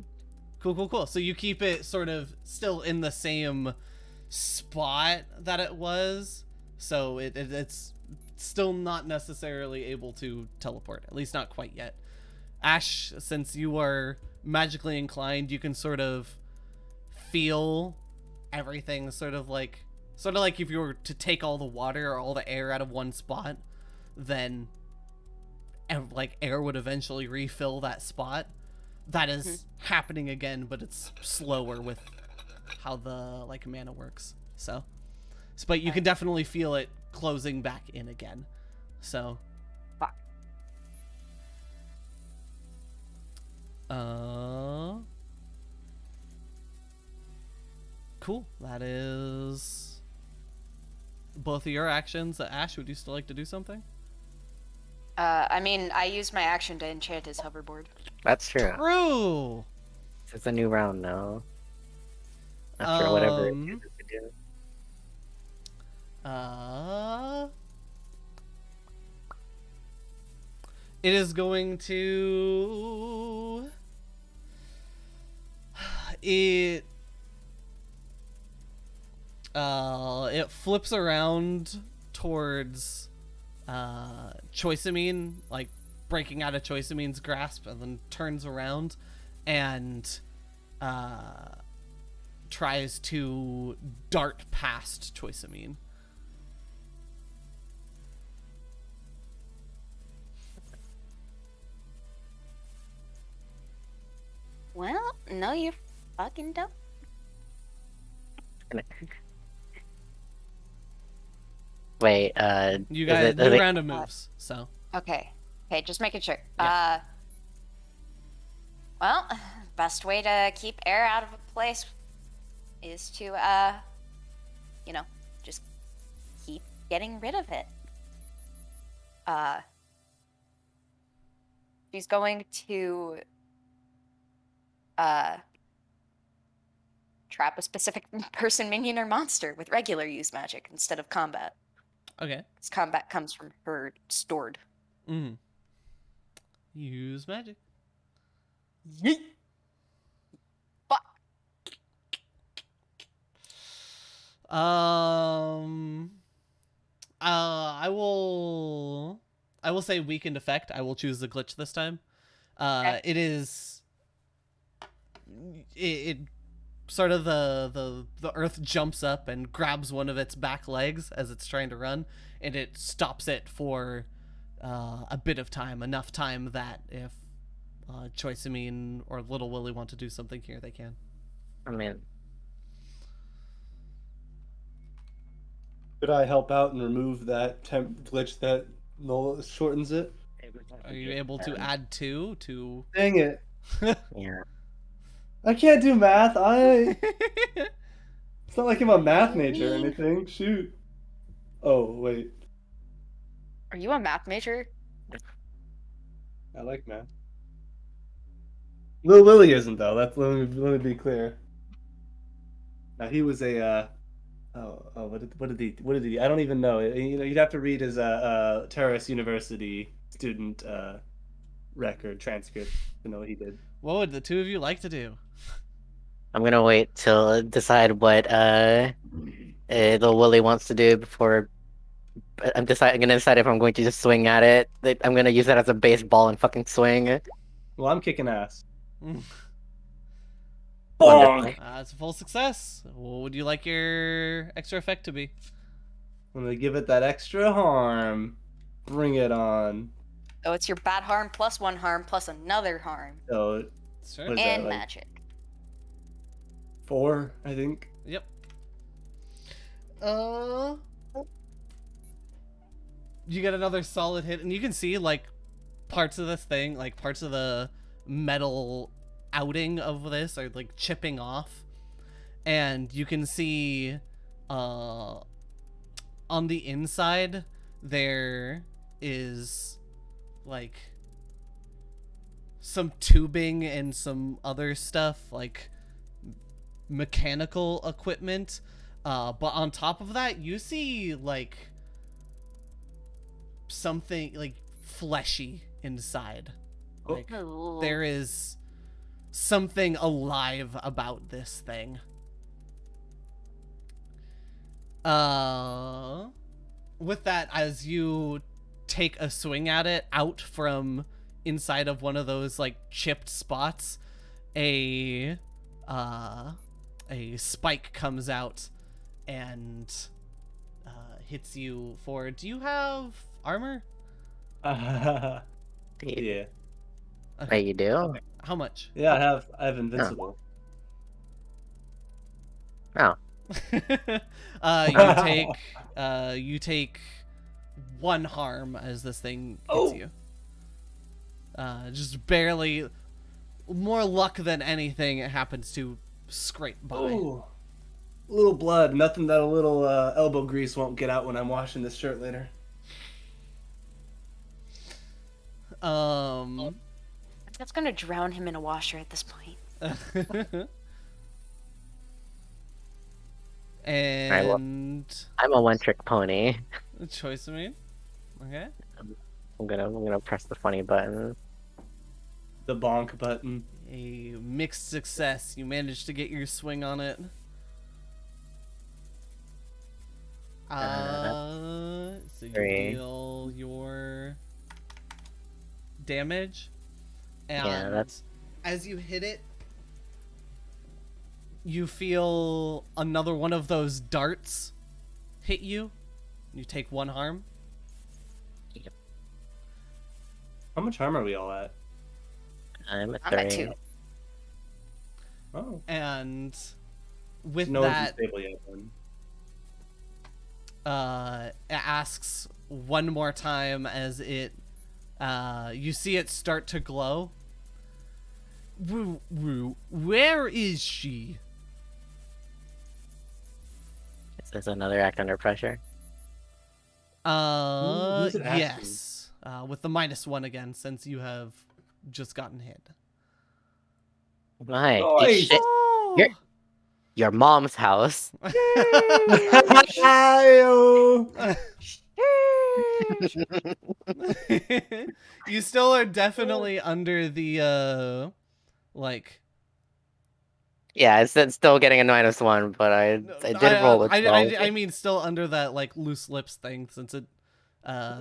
Cool. So you keep it sort of still in the same spot that it was, so it's still not necessarily able to teleport, at least not quite yet. Ash, since you are magically inclined, you can sort of feel everything, sort of like if you were to take all the water or all the air out of one spot, then like air would eventually refill that spot. That is happening again, but it's slower with how the like mana works. So but you can definitely feel it closing back in again. So Fuck. Cool. That is both of your actions. Ash, would you still like to do something? I mean, I used my action to enchant his hoverboard. That's true. True. It's a new round now. After whatever it Um, uses to do. It is going to. It flips around towards Choisamine, like breaking out of Choisamine's grasp, and then turns around and tries to dart past Choisamine. Well, no, you fucking don't. Wait, You is guys, it- new is it- round of moves, so. Okay, just making sure. Yeah. Well, best way to keep air out of a place is to, just keep getting rid of it. She's going to, trap a specific person, minion, or monster with regular use magic instead of combat. Okay. Because combat comes from her stored. Use magic. Yeet. Fuck. I will say weakened effect. I will choose the glitch this time. Okay. It is. It sort of the earth jumps up and grabs one of its back legs as it's trying to run, and it stops it for a bit of time, enough time that if Choisamine or Little Willy want to do something here, they can. I mean, Could I help out and remove that temp glitch that shortens it? Are you able to add 2 to? Dang it. yeah. I can't do math. It's not like I'm a math major or anything. Shoot. Oh, wait. Are you a math major? I like math. Lil Willy isn't, though. Let me be clear. Now, he was a, what did he, I don't even know. You'd have to read his, Terrace University student, record transcript to know what he did. What would the two of you like to do? I'm gonna wait till decide what the Willy wants to do before. I'm gonna decide if I'm going to just swing at it. I'm gonna use that as a baseball and fucking swing. Well, I'm kicking ass. Wonderful. It's a full success. What would you like your extra effect to be? I'm gonna give it that extra harm. Bring it on. Oh, it's your bad harm plus 1 harm plus another harm. So, Sure. What is And that, like- magic. 4, I think. Yep. You get another solid hit, and you can see like parts of this thing, like parts of the metal outing of this or like chipping off, and you can see on the inside there is like some tubing and some other stuff like mechanical equipment, but on top of that you see like something like fleshy inside. Like Ooh. there is something alive about this thing. With that, as you take a swing at it out from inside of one of those like chipped spots, a spike comes out and hits you for. Do you have armor? Yeah. Wait, you do? How much? Yeah, I have invincible. Oh. You take 1 harm as this thing hits Oh. you. Just barely. More luck than anything, it happens to scrape by. Oh. A little blood. Nothing that a little elbow grease won't get out when I'm washing this shirt later. That's gonna drown him in a washer at this point. And I'm a one-trick pony. choice made. Okay. I'm gonna press the funny button. The bonk button. A mixed success. You managed to get your swing on it. So you 3. deal your damage, and Yeah, that's- as you hit it, you feel another one of those darts hit you. You take 1 harm. How much harm are we all at? I'm at I'm at 3. 2. Oh. And with No one's that, stable yet then. it asks one more time as it you see it start to glow. Where is she? Is this another act under pressure? Who's it asking? Yes. With the -1 again, since you have just gotten hit. My Nice. shit. Your mom's house. You still are definitely under the like. Yeah, it's still getting a -1, but I did roll a 12. I mean, still under that like loose lips thing, since it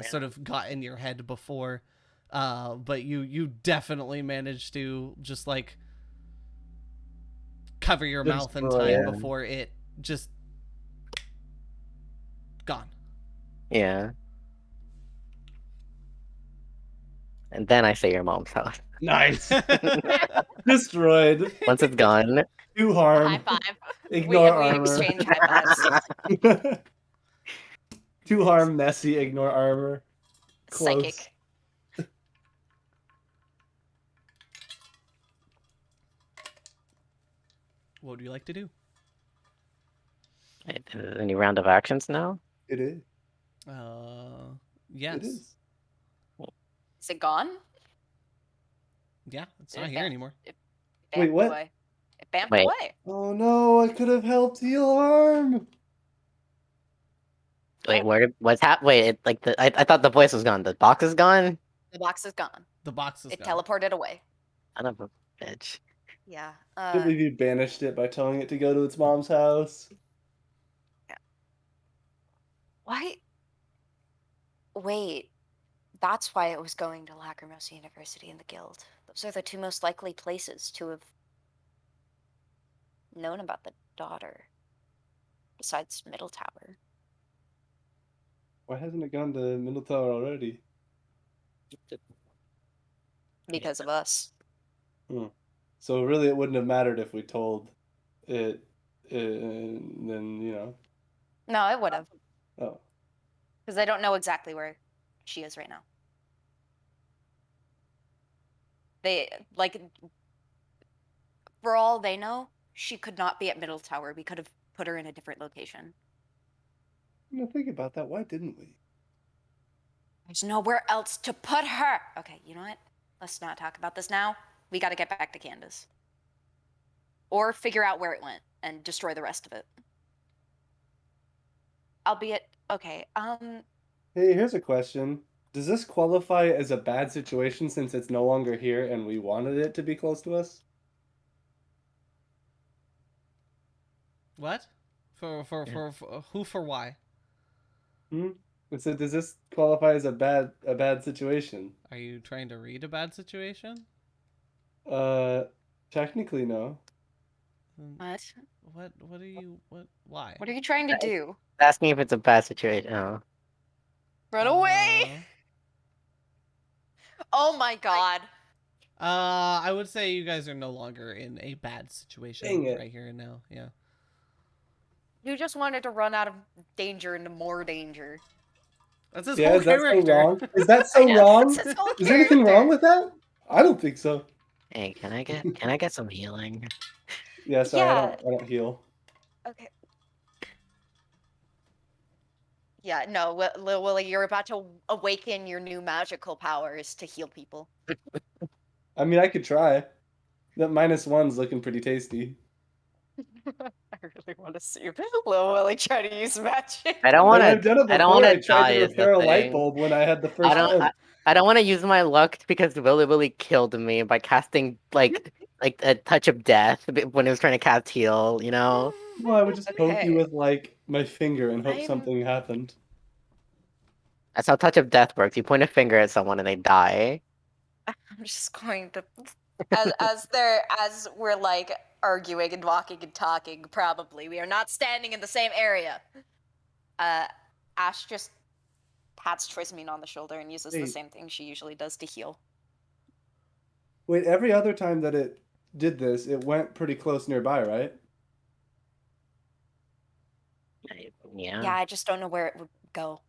sort of got in your head before. But you definitely managed to just like cover your mouth in time Yeah. before it just gone. Yeah. And then I say your mom's house. Nice. Destroyed. Once it's gone. 2 harm. High five. Ignore we armor. exchange high fives. 2 harm, messy, ignore armor. Close. Psychic. What would you like to do? Any round of actions now? It is. Yes. It is. Is it gone? Yeah, it's Did not it here ban- anymore. It Wait, bamped what? away. It bamped Wait. away. Oh no, I could have helped heal harm. Wait, wait, I thought the voice was gone. The box is gone? The box is gone. The box is It gone. teleported away. Son of a bitch. Yeah. I can't believe you banished it by telling it to go to its mom's house. Why? Wait. That's why it was going to Lacrimosa University and the Guild. Those are the 2 most likely places to have known about the daughter. Besides Middle Tower. Why hasn't it gone to Middle Tower already? Because of us. So really, it wouldn't have mattered if we told it, and then No, it would have. Oh, Because I don't know exactly where she is right now. For all they know, she could not be at Middle Tower. We could have put her in a different location. Think about that. Why didn't we? There's nowhere else to put her. Okay, you know what? Let's not talk about this now. We got to get back to Candace. Or figure out where it went and destroy the rest of it. Albeit, okay, Hey, here's a question. Does this qualify as a bad situation since it's no longer here and we wanted it to be close to us? What? For who for why? It said, does this qualify as a bad situation? Are you trying to read a bad situation? Technically no. what? What are you why? What are you trying to do? Asking if it's a bad situation. Oh. Run away! Oh my god. I would say you guys are no longer in a bad situation Dang it. right here and now. Yeah. You just wanted to run out of danger into more danger. That's his Yeah, whole is that so character. wrong? Is that so Yes, wrong? that's his whole Is there anything wrong character. with that? I don't think so. Hey, can I get some healing? Yeah, sorry, Yeah. I don't heal. Okay. Yeah, no, Lil Willie, you're about to awaken your new magical powers to heal people. I mean, I could try. That -1's looking pretty tasty. I really want to see Lil Willie try to use magic. I don't And want I've to. done it I don't before. want I to tried die. to Is the repair a light thing. bulb when I had the I first don't. one. I don't want to use my luck because Willy killed me by casting like a touch of death when he was trying to cast heal. You know. Well, I would just poke you Okay. with like my finger and hope I'm- something happened. That's how touch of death works. You point a finger at someone and they die. I'm just going to as we're like arguing and walking and talking, probably. We are not standing in the same area. Ash just pats Trismine on the shoulder and uses the Wait. same thing she usually does to heal. Wait, every other time that it did this, it went pretty close nearby, right? Yeah. Yeah, I just don't know where it would go.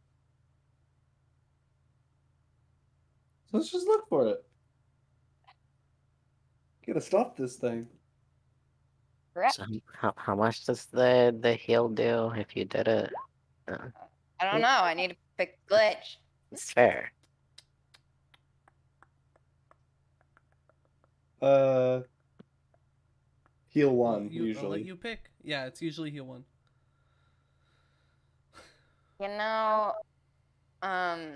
So let's just look for it. Gotta stop this thing. Correct. So how much does the heal do if you did it? I don't know. I need to pick glitch. It's fair. Heal I'll one let you, I'll usually. let you pick. Yeah, it's usually heal 1. You know, hmm.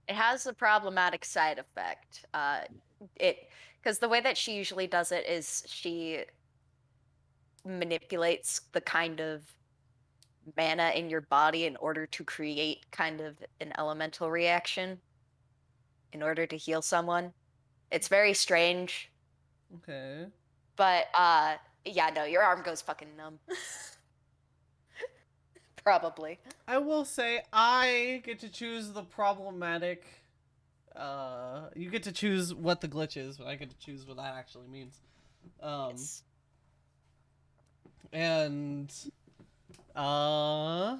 It has a problematic side effect. Because the way that she usually does it is she manipulates the kind of mana in your body in order to create kind of an elemental reaction in order to heal someone. It's very strange, Okay. but yeah, no, your arm goes fucking numb. Probably. I will say I get to choose the problematic. You get to choose what the glitch is, but I get to choose what that actually means. Yes. And it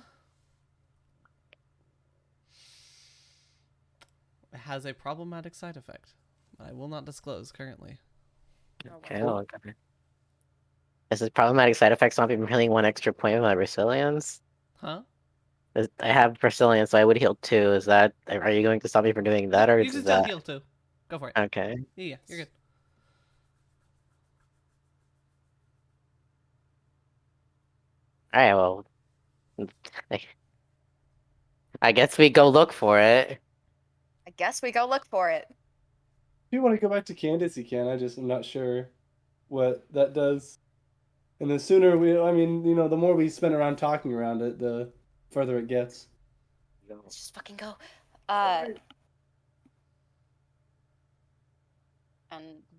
has a problematic side effect that I will not disclose currently. Okay. Well, okay. Is this problematic side effects not even really 1 extra point of my resilience? Huh? I have resilience, so I would heal 2. Is that? Are you going to stop me from doing that, or You is can still that? heal too. Go for it. Okay. Yeah, you're good. All right. Well, I guess we go look for it. I guess we go look for it. If you want to go back to Candace, you can. I'm not sure what that does. And the sooner I mean, the more we spend around talking around it, the further it gets. Let's just fucking go. And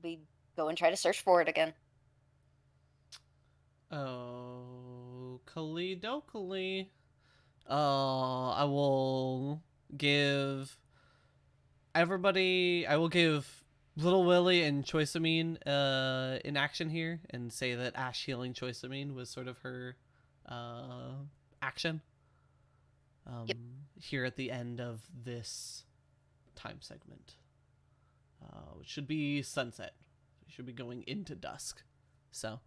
we go and try to search for it again. Oh, Kalidokali. I will give everybody. I will give Little Willie and Choiceamine in action here, and say that Ash healing Choiceamine was sort of her action. Yep. Here at the end of this time segment. It should be sunset. You should be going into dusk. So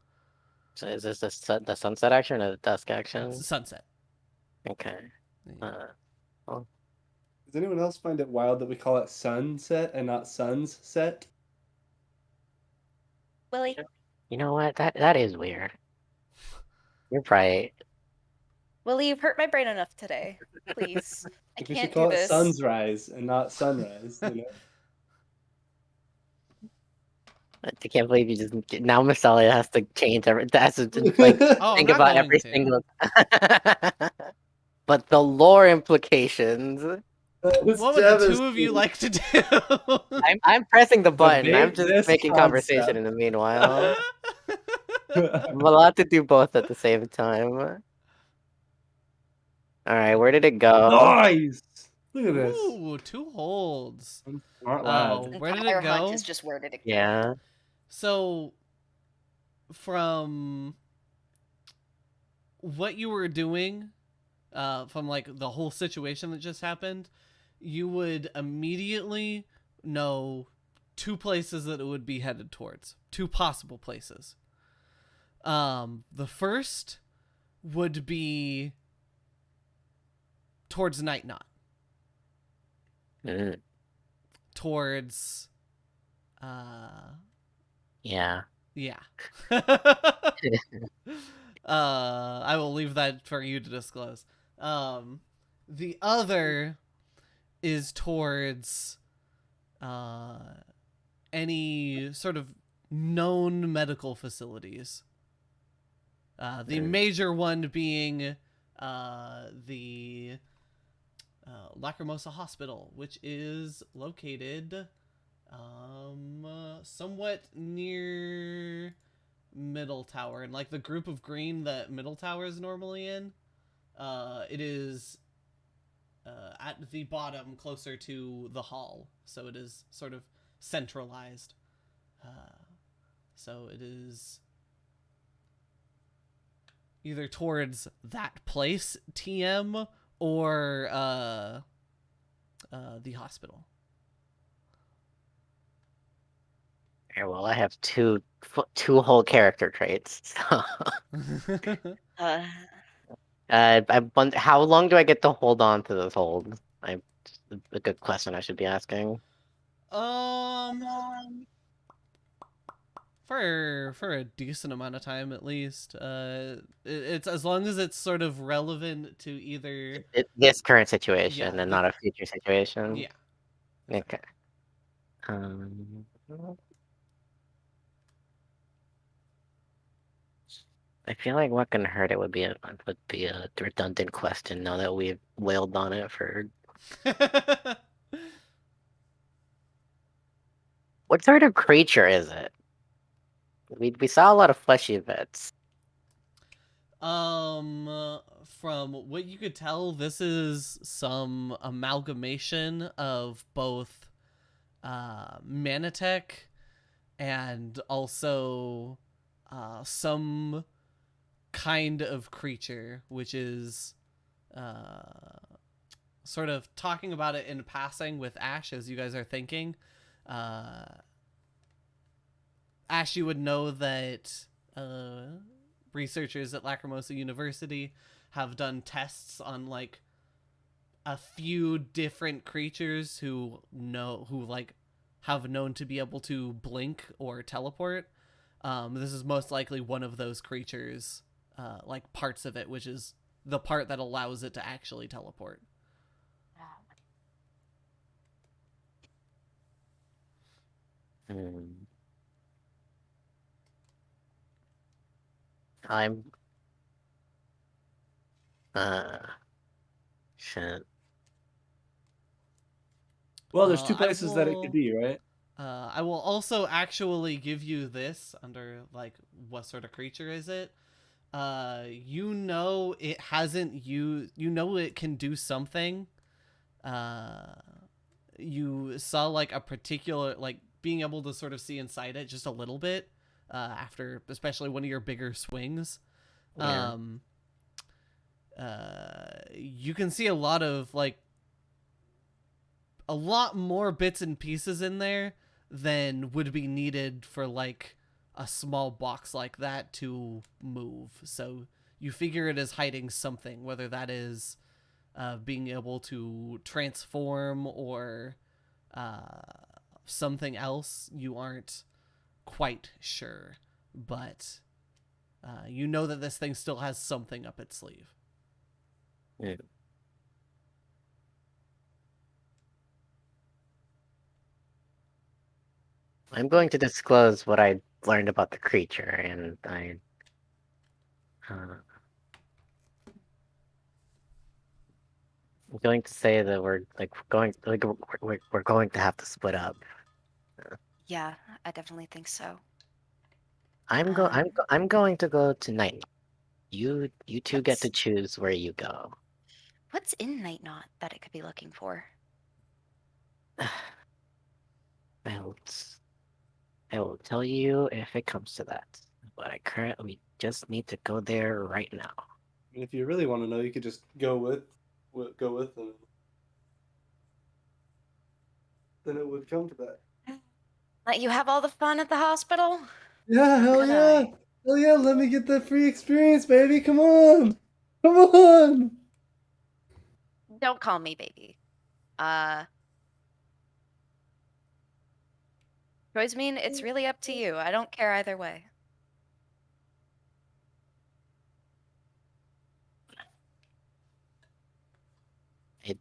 So is this the sunset action or the dusk it's action? sunset. Okay. Yeah. Does anyone else find it wild that we call it sunset and not suns set? Willie, You know what? That is weird. You're right. Willie, you've hurt my brain enough today. Please, I Like we should can't call do it this. sunrise and not sunrise. You know. I can't believe you just now Masalia has to change every has to just, like Oh, I'm think not about going every to. single But the lore implications. What would the two of you like to do? I'm pressing the button. I'm Debate just this making conversation in the concept. meanwhile. I'm allowed to do both at the same time. Alright, where did it go? Nice. Look at this. Ooh, 2 holds. Smart lad. Where did Entire it hunt go? is just where did it go? Yeah. So, from what you were doing, from like the whole situation that just happened, you would immediately know 2 places that it would be headed towards. 2 possible places. The first would be towards Night Knot. Mm, Towards, yeah. yeah. I will leave that for you to disclose. The other is towards any sort of known medical facilities. The major one being the Lacrimosa Hospital, which is located somewhat near Middle Tower, and like the group of green that Middle Tower is normally in. It is at the bottom, closer to the hall, so it is sort of centralized. So it is either towards that place, TM, or the hospital. Okay, well, I have two whole character traits. So, I wonder, how long do I get to hold on to this hold? A good question I should be asking. For a decent amount of time at least. It's as long as it's sort of relevant to either. This current situation Yeah, and not a future situation. Yeah. Okay. Um, I feel like what can hurt it would be a redundant question now that we've wailed on it for. What sort of creature is it? We saw a lot of fleshy bits. From what you could tell, this is some amalgamation of both Manatech and also some kind of creature, which is sort of talking about it in passing with Ash as you guys are thinking. Ash, you would know that researchers at Lacrimosa University have done tests on like a few different creatures who like have known to be able to blink or teleport. This is most likely one of those creatures, like parts of it, which is the part that allows it to actually teleport. I'm shit. Well, there's 2 I places that it could will- be, right? I will also actually give you this under like what sort of creature is it? You know it hasn't you know it can do something. You saw like a particular like being able to sort of see inside it just a little bit after especially one of your bigger swings. Yeah. You can see a lot of like a lot more bits and pieces in there than would be needed for like a small box like that to move. So you figure it is hiding something, whether that is being able to transform or something else. You aren't quite sure, but you know that this thing still has something up its sleeve. Yeah. I'm going to disclose what I learned about the creature, and I'm going to say that we're going to have to split up. Yeah, I definitely think so. I'm going to go tonight. You two get to What's choose where you go. what's in Night Knot that it could be looking for? I will, I will tell you if it comes to that. But I currently just need to go there right now. And if you really want to know, you could just go with them. Then it would come to that. Let you have all the fun at the hospital? Yeah, How hell could yeah, I? hell yeah! Let me get that free experience, baby. Come on, come on. Don't call me baby. Uh, choice mean it's really up to you. I don't care either way. It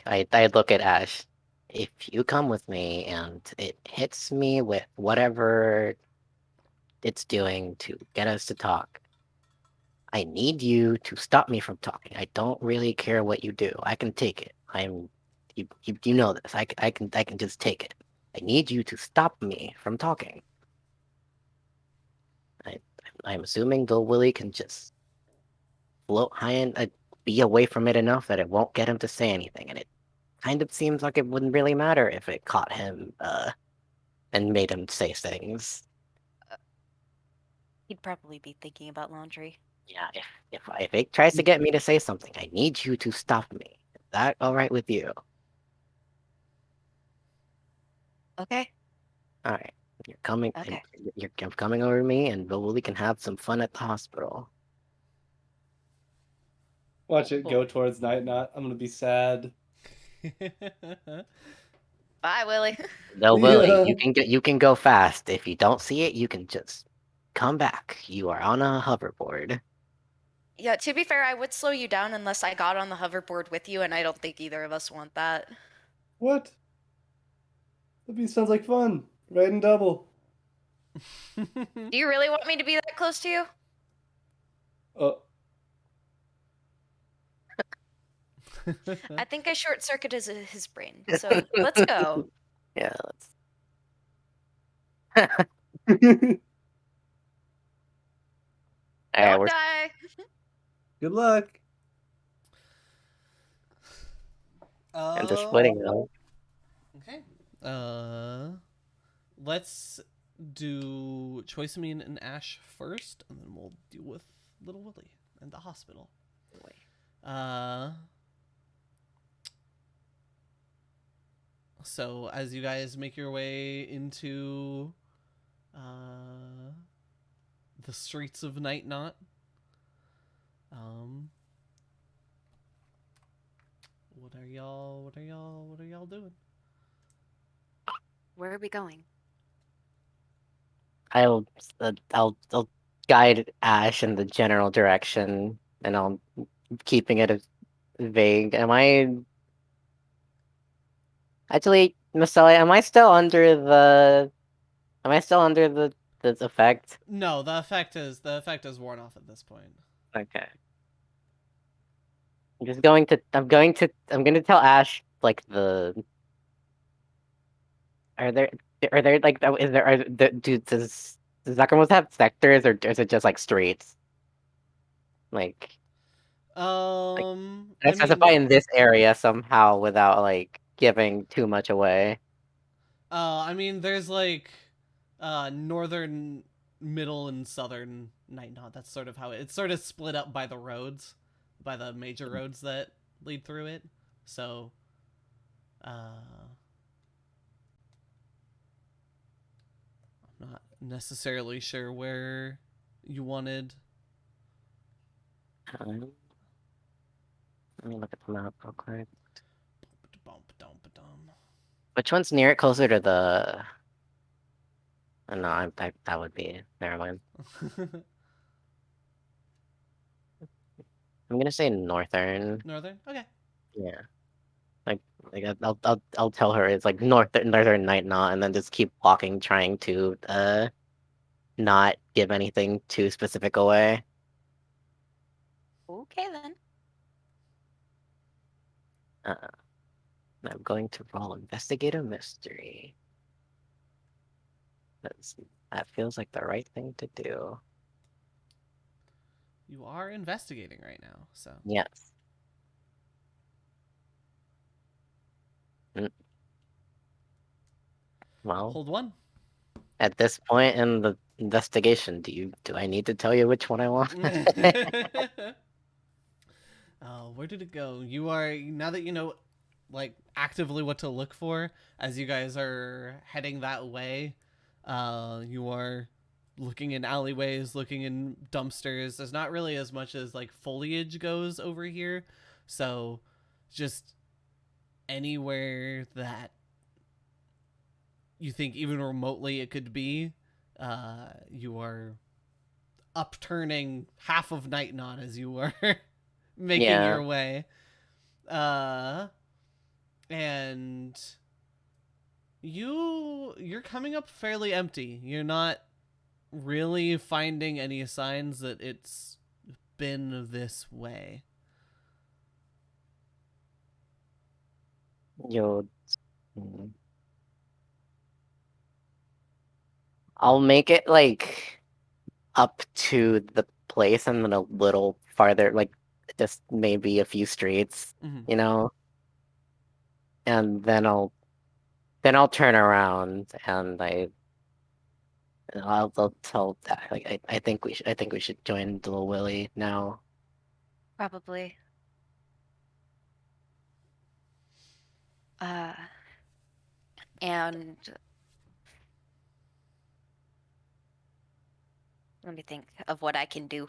I look at Ash. If you come with me and it hits me with whatever it's doing to get us to talk, I need you to stop me from talking. I don't really care what you do. I can take it. You know this. I can just take it. I need you to stop me from talking. I I'm assuming Bill Willie can just float high and be away from it enough that it won't get him to say anything, and it kind of seems like it wouldn't really matter if it caught him and made him say things. He'd probably be thinking about laundry. Yeah, if it tries to get me to say something, I need you to stop me. Is that all right with you? Okay. All right, you're coming. Okay. You're coming over to me, and we can have some fun at the hospital. Watch it Cool. go towards night. Not. I'm gonna be sad. Bye, Willie. No, Willie, Yeah. you can go fast. If you don't see it, you can just come back. You are on a hoverboard. Yeah, to be fair, I would slow you down unless I got on the hoverboard with you, and I don't think either of us want that. What? That sounds like fun. Riding double. Do you really want me to be that close to you? Oh, I think I short circuited his brain. So let's go. Yeah, let's. All right, Don't we're die. good luck. and just splitting though. Okay. Let's do Choice Mean and Ash first, and then we'll deal with Little Willie and the hospital. So as you guys make your way into the streets of Night Knot, what are y'all doing? Where are we going? I'll guide Ash in the general direction, and I'll keeping it as vague. Am I actually, Masali? Am I still under the effect? No, the effect is worn off at this point. Okay. I'm going to tell Ash like the are there like is there are the, do does Lacrimosa have sectors or is it just like streets? Like can I I specify mean, in this area somehow without like giving too much away? there's like northern, middle, and southern Night Knot. That's sort of how it's sort of split up by the roads, by the major roads that lead through it. So, Not necessarily sure where you wanted. Let me look at the map real quick. Which one's near it, closer to the? No, that would be. Never mind. I'm gonna say northern. Northern? Okay. Yeah. Like I'll tell her it's like northern night knot, and then just keep walking, trying to not give anything too specific away. Okay then. I'm going to roll investigate a mystery. That feels like the right thing to do. You are investigating right now, so. Yes. Well, Hold one. at this point in the investigation, do I need to tell you which one I want? Where did it go? You are, now that you know, like, actively what to look for as you guys are heading that way, you are looking in alleyways, looking in dumpsters. There's not really as much as, like, foliage goes over here, so just anywhere that you think even remotely it could be, you are upturning half of Night Knot as you are making your way. And you're coming up fairly empty. You're not really finding any signs that it's been this way. I'll make it like up to the place and then a little farther, like just maybe a few streets, Mm-hmm. you know, and then I'll turn around and I'll tell like I think we should join Little Willie now. Probably. And let me think of what I can do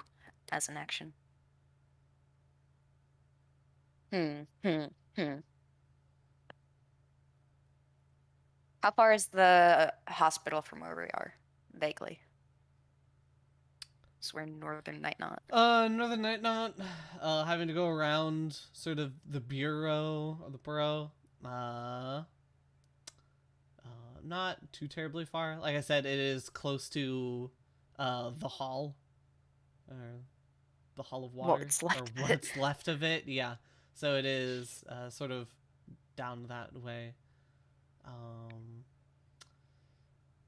as an action. How far is the hospital from where we are? Vaguely. So we're in Northern Night Knot. Northern Night Knot, having to go around sort of the bureau or the borough. Not too terribly far. Like I said, it is close to the hall, or the hall of water, What's left or of what's it. left of it. Yeah, so it is sort of down that way.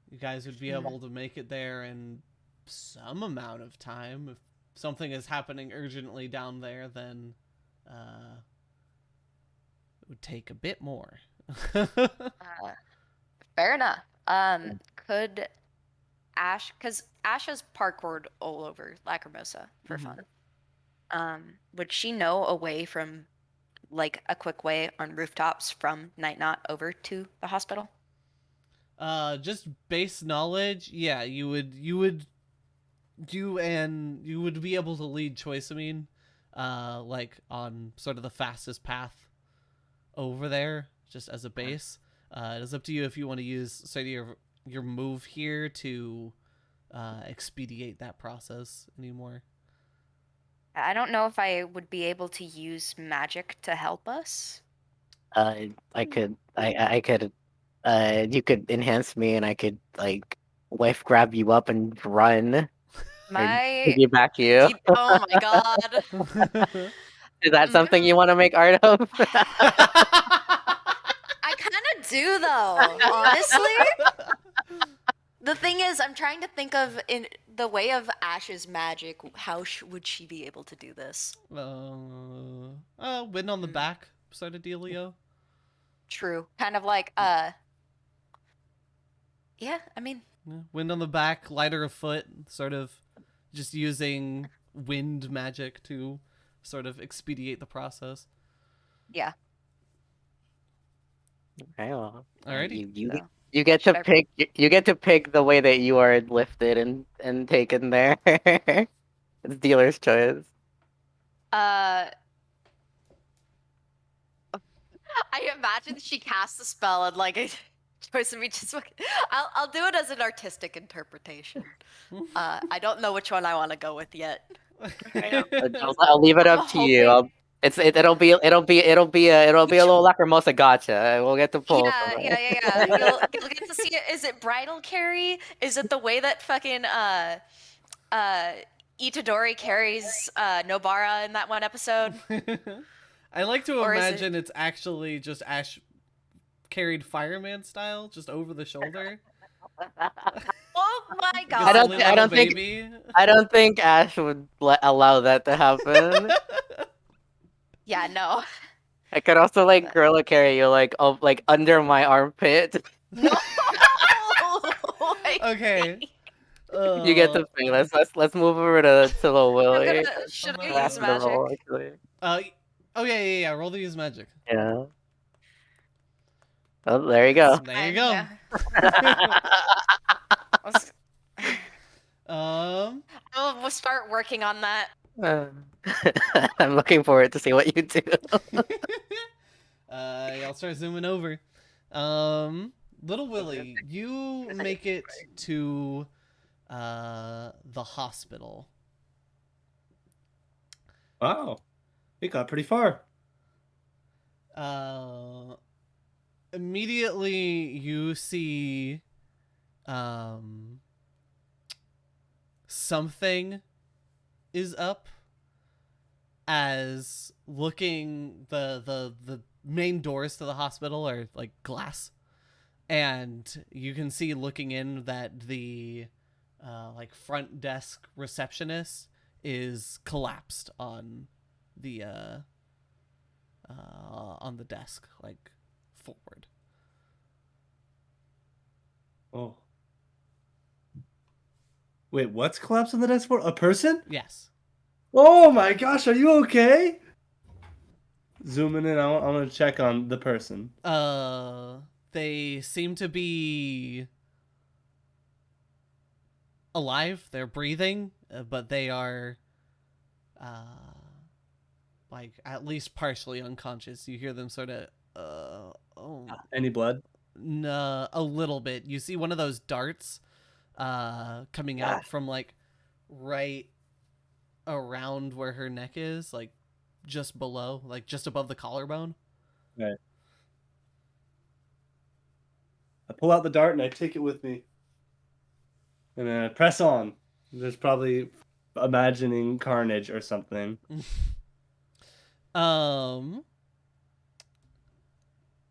You guys would be able to make it there in some amount of time. If something is happening urgently down there, then it would take a bit more. Fair enough. Could Ash, because Ash has parkoured all over Lacrimosa for fun. Would she know a way from, like, a quick way on rooftops from Night Knot over to the hospital? Just base knowledge, yeah, you would be able to lead choice, like on sort of the fastest path over there, just as a base. It is up to you if you want to use sort of your move here to expedite that process anymore. I don't know if I would be able to use magic to help us. I could you could enhance me and I could like wife grab you up and run or My piggyback you. oh my god. Is that something you want to make art of? I kind of do though, honestly. The thing is, I'm trying to think of in the way of Ash's magic, how would she be able to do this? Wind on the back sort of dealio. True. Kind of like yeah, I mean, Yeah, wind on the back, lighter of foot, sort of just using wind magic to sort of expedite the process. yeah. Okay, well, Alrighty. you You get Should to I- pick. You get to pick the way that you are lifted and taken there. It's dealer's choice. Uh, I imagine she casts a spell and like a choice of me just. I'll do it as an artistic interpretation. I don't know which one I want to go with yet. I'll leave it I'm up to you. hoping- It'll be a little Lacrimosa gotcha. We'll get to pull Yeah, from yeah, it. yeah, yeah. You'll get to see it. Is it bridal carry? Is it the way that fucking Itadori carries Nobara in that one episode? I like to Or is imagine it's actually just Ash carried fireman style, just over the shoulder. Oh my Like a god! I don't silly thi- I little don't think- baby. I don't think Ash would allow that to happen. Yeah, no. I could also like gorilla carry you like under my armpit. No. Okay. You get to pick. Let's move over to little Willy. Should I'm I gonna use ask After the magic? roll, actually. Oh yeah. Roll to use magic. Yeah. Oh, there you go. There you go. Yeah. Let's- We'll start working on that. I'm looking forward to see what you do. Y'all start zooming over. Little Willy, you make it to the hospital. Wow, we got pretty far. Immediately you see something is up, as looking the main doors to the hospital are like glass, and you can see looking in that the like front desk receptionist is collapsed on the desk, like forward. Oh. Wait, what's collapsed on the desk for? A person? Yes. Oh my gosh, are you okay? Zooming in, I want to check on the person. They seem to be alive. They're breathing, but they are like at least partially unconscious. You hear them sort of Any blood? a little bit. You see one of those darts coming out from like right around where her neck is, like just below, like just above the collarbone. Right. I pull out the dart and I take it with me. And then I press on. There's probably imagining carnage or something.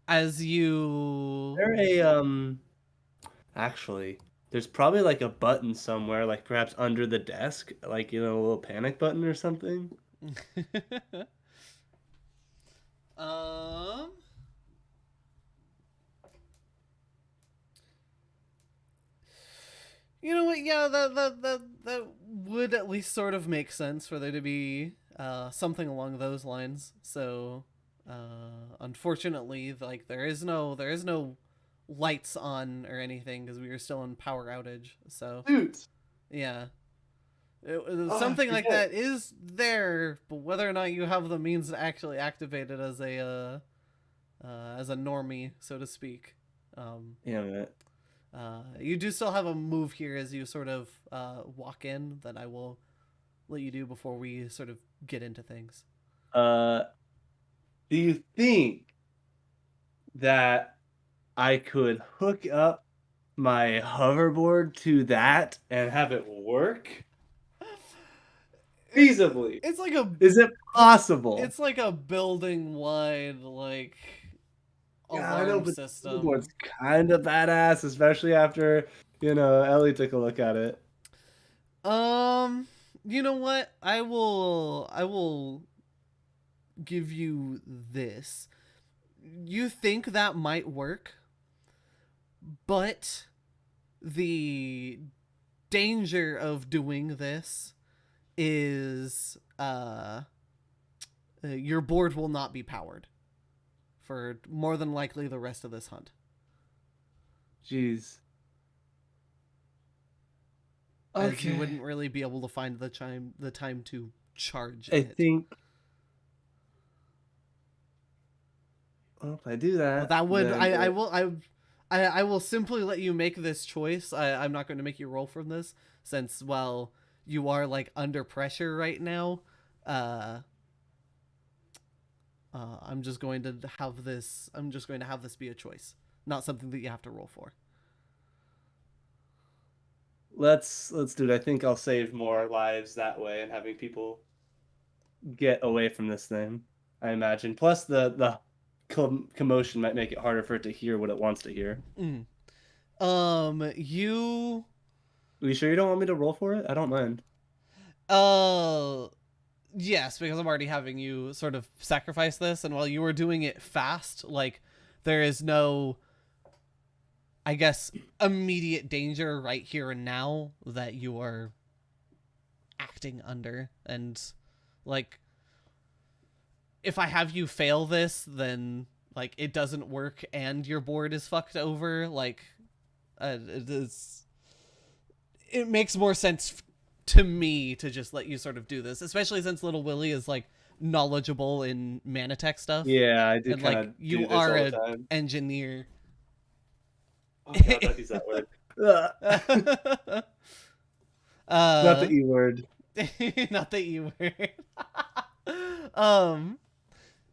As you There actually, there's probably like a button somewhere, like perhaps under the desk, like a little panic button or something. You know what? Yeah, that would at least sort of make sense for there to be something along those lines. So, unfortunately, like there is no lights on or anything because we are still in power outage. So, Dude. yeah. I Something like forget. that is there, but whether or not you have the means to actually activate it as a normie, so to speak. Yeah, man. You do still have a move here as you sort of walk in that I will let you do before we sort of get into things. Do you think that I could hook up my hoverboard to that and have it work feasibly? It's like a Is it possible? it's like a building wide like Yeah, I know, alarm but system. hoverboard's kind of badass, especially after Ellie took a look at it. You know what? I will give you this. You think that might work, but the danger of doing this is your board will not be powered for more than likely the rest of this hunt. Jeez. As you wouldn't really be able to find the time to charge I it. think. Well, if I do that, But that would then I will simply let you make this choice. I'm not going to make you roll from this since, well, you are like under pressure right now. I'm just going to have this be a choice, not something that you have to roll for. let's do it. I think I'll save more lives that way and having people get away from this thing. I imagine. Plus, the commotion might make it harder for it to hear what it wants to hear. You. Are you sure you don't want me to roll for it? I don't mind. Yes, because I'm already having you sort of sacrifice this, and while you were doing it fast, like, there is no, I guess, immediate danger right here and now that you are acting under. And, like, if I have you fail this, then, like, it doesn't work and your board is fucked over. Like, it makes more sense to me to just let you sort of do this, especially since Little Willie is like knowledgeable in Manatech stuff. Yeah, I do. And like you are an engineer. Oh god, don't use that word. Not the E word. Not the E word.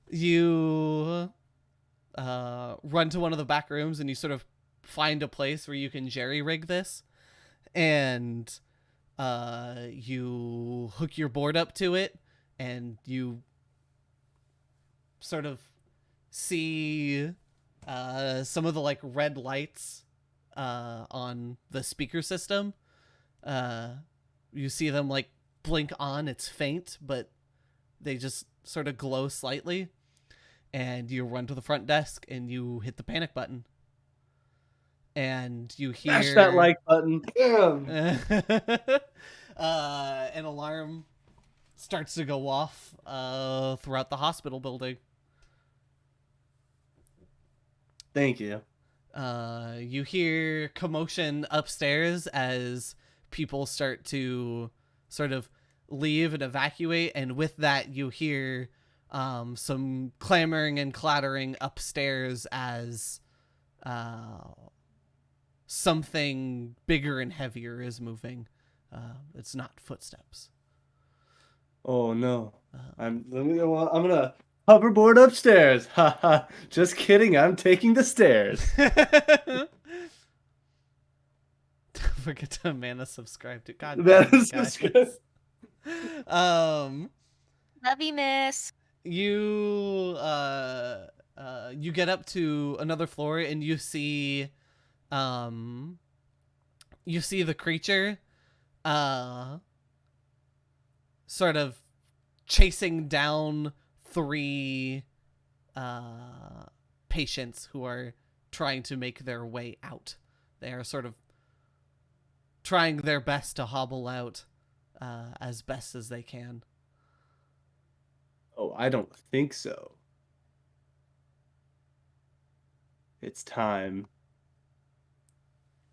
You run to one of the back rooms and you sort of find a place where you can jerry rig this, and you hook your board up to it, and you sort of see some of the like red lights on the speaker system. You see them like blink on. It's faint, but they just sort of glow slightly. And you run to the front desk and you hit the panic button. And you hear... Smash that like button. Damn. An alarm starts to go off throughout the hospital building. Thank you. You hear commotion upstairs as people start to sort of leave and evacuate, and with that you hear some clamoring and clattering upstairs as something bigger and heavier is moving. It's not footsteps. Oh no. I'm gonna hoverboard upstairs. Haha. Just kidding. I'm taking the stairs. Don't forget to mana subscribe to God. Subscribe. Love you, miss. You get up to another floor and you see the creature sort of chasing down 3 patients who are trying to make their way out. They are sort of trying their best to hobble out as best as they can. Oh, I don't think so. It's time.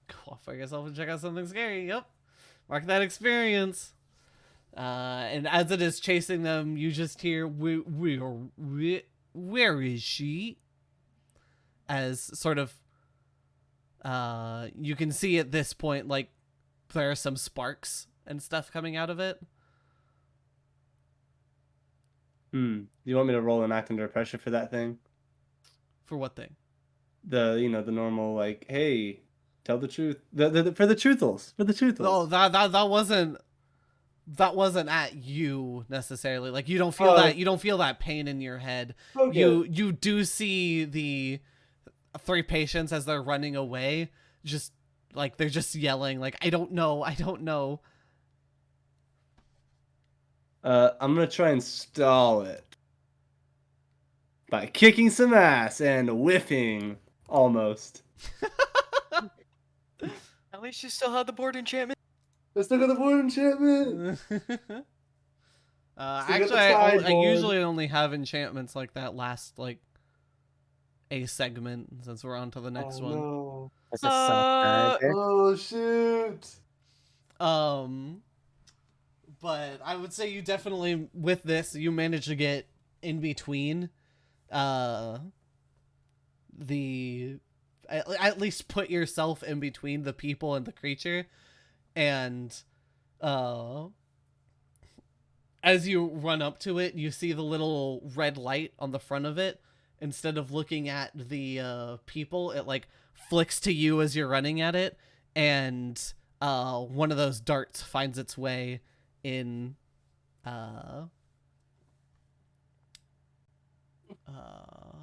Go off by yourself and check out something scary. Yep. Mark that experience. And as it is chasing them, you just hear, where is she? As sort of, you can see at this point, like, there are some sparks and stuff coming out of it. Do you want me to roll an act under pressure for that thing? For what thing? The normal, like, hey, tell the truth. For the truthals. Oh, that wasn't at you necessarily. Like, you don't feel that pain in your head. Okay. You do see the 3 patients as they're running away, just like they're just yelling like, I don't know. I'm gonna try and stall it by kicking some ass and whiffing almost. At least you still have the board enchantment. I still got the board enchantment. Actually, I usually only have enchantments like that last like a segment, since we're on to the next one. No. This is so tragic. Oh shoot! But I would say you definitely, with this, you manage to get in between, the, at least put yourself in between the people and the creature, and, as you run up to it, you see the little red light on the front of it. Instead of looking at the people, it like flicks to you as you're running at it, and one of those darts finds its way in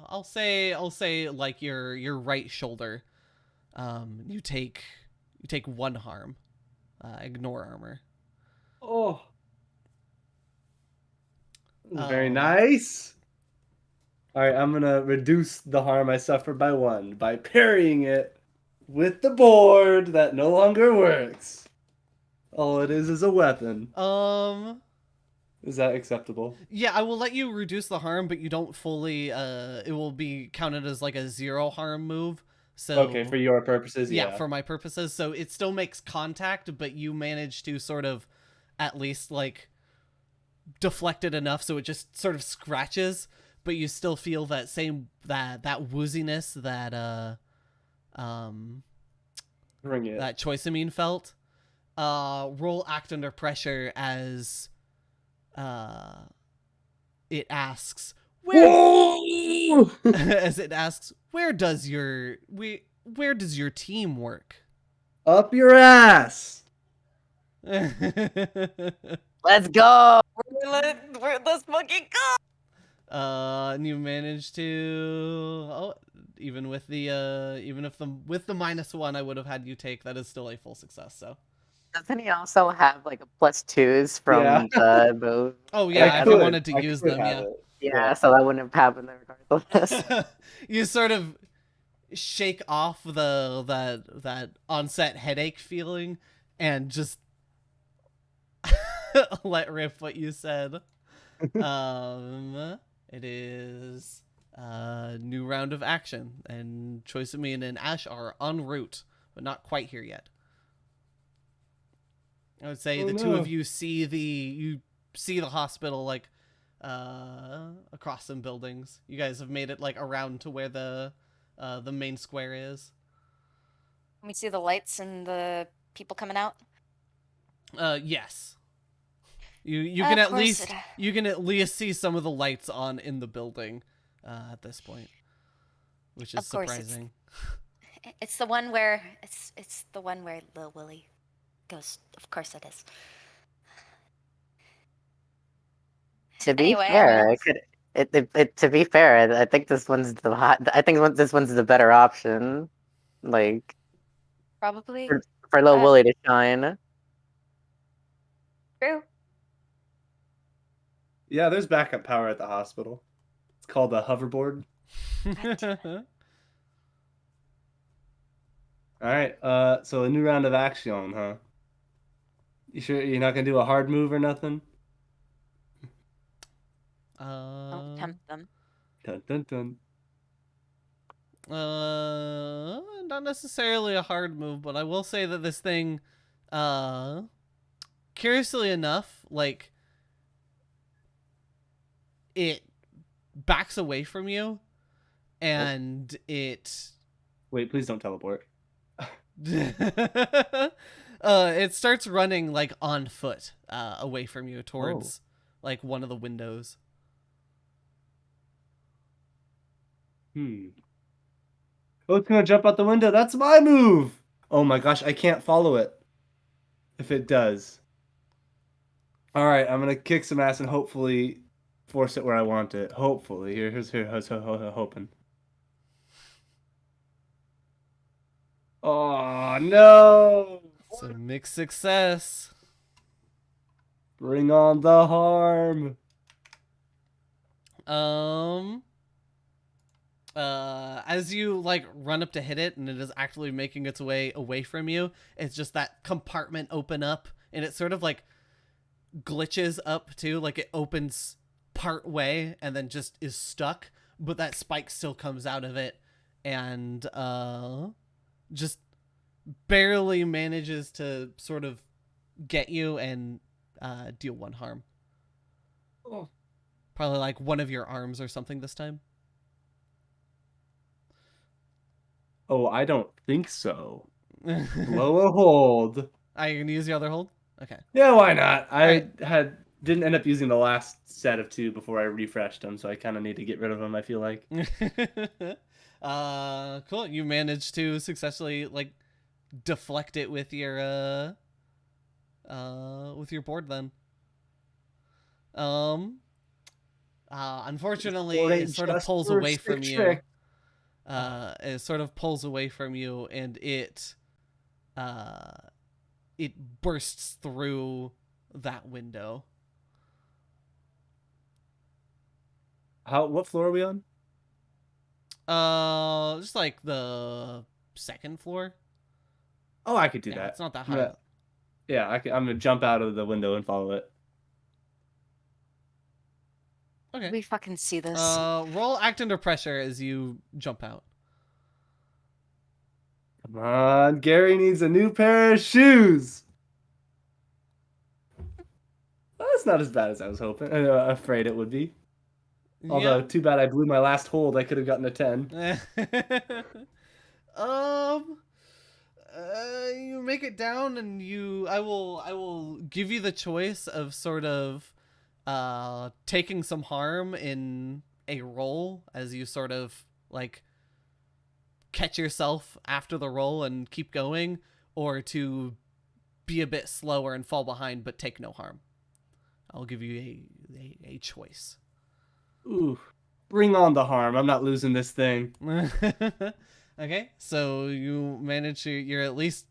I'll say like your right shoulder. You take one harm. Ignore armor. Oh, very Um, nice. All right, I'm gonna reduce the harm I suffer by 1 by parrying it with the board that no longer works. All it is a weapon. Is that acceptable? Yeah, I will let you reduce the harm, but you don't fully. It will be counted as like a 0 harm move. So Okay, for your purposes, yeah, yeah. for my purposes. So it still makes contact, but you manage to sort of, at least like, deflect it enough so it just sort of scratches, but you still feel that same that wooziness that Bring it. that Choiceamine felt. Roll act under pressure as it asks where Whoa! as it asks where does your team work? Up your ass. Let's go. Let's fucking go. And you manage to even with the with the -1 I would have had you take, that is still a full success. So Doesn't he also have like a +2s from Yeah. the move? oh yeah, I if you could- wanted to I use could them, have yeah. it. Yeah, so that wouldn't have happened regardless. You sort of shake off that onset headache feeling and just let rip what you said. It is a new round of action, and Choiceamine and Ash are en route, but not quite here yet. I would say Oh, the two no. of you see the hospital like across some buildings. You guys have made it like around to where the main square is. Can we see the lights and the people coming out? Yes. You can Of at course least it- you can at least see some of the lights on in the building at this point, which is Of course it's- surprising. It's the one where it's the one where Lil Willie goes. Of course it is. To be Anyway, fair, to be fair, I think this one's this one's the better option. Like Probably for Lil Willie to shine. true. Yeah, there's backup power at the hospital. It's called a hoverboard. All right. So a new round of action, huh? You sure you're not gonna do a hard move or nothing? Don't tempt them. Dun dun dun. Not necessarily a hard move, but I will say that this thing, curiously enough, like, it backs away from you, and it Wait, please don't teleport. it starts running like on foot away from you towards like one of the windows. Oh, it's gonna jump out the window. That's my move. Oh my gosh, I can't follow it. If it does. All right, I'm gonna kick some ass and hopefully force it where I want it. Hopefully, here's hoping. Oh no! It's a mixed success. Bring on the harm. As you like run up to hit it and it is actively making its way away from you, it's just that compartment open up and it sort of like glitches up too, like it opens part way and then just is stuck, but that spike still comes out of it, and just barely manages to sort of get you and deal 1 harm. Oh. Probably like one of your arms or something this time. Oh, I don't think so. Blow a hold. Are you gonna use the other hold? Okay. Yeah, why not? I Alright. didn't end up using the last set of 2 before I refreshed them, so I kind of need to get rid of them, I feel like. Cool. You managed to successfully like deflect it with your board then. Unfortunately, Board it ain't sort of just pulls for away stick from you. trick. It sort of pulls away from you, and it bursts through that window. What floor are we on? Just like the 2nd floor. Oh, I could do Yeah, that. it's not that I'm high. gonna- Yeah, I'm gonna jump out of the window and follow it. Okay. We fucking see this. Roll act under pressure as you jump out. Come on, Gary needs a new pair of shoes. Well, that's not as bad as I was hoping. Afraid it would be. Although, too bad I blew my last hold. I could have gotten a 10. You make it down, and I will give you the choice of sort of taking some harm in a roll as you sort of like catch yourself after the roll and keep going, or to be a bit slower and fall behind but take no harm. I'll give you a choice. Ooh, bring on the harm. I'm not losing this thing. Okay, so you manage to, you're at least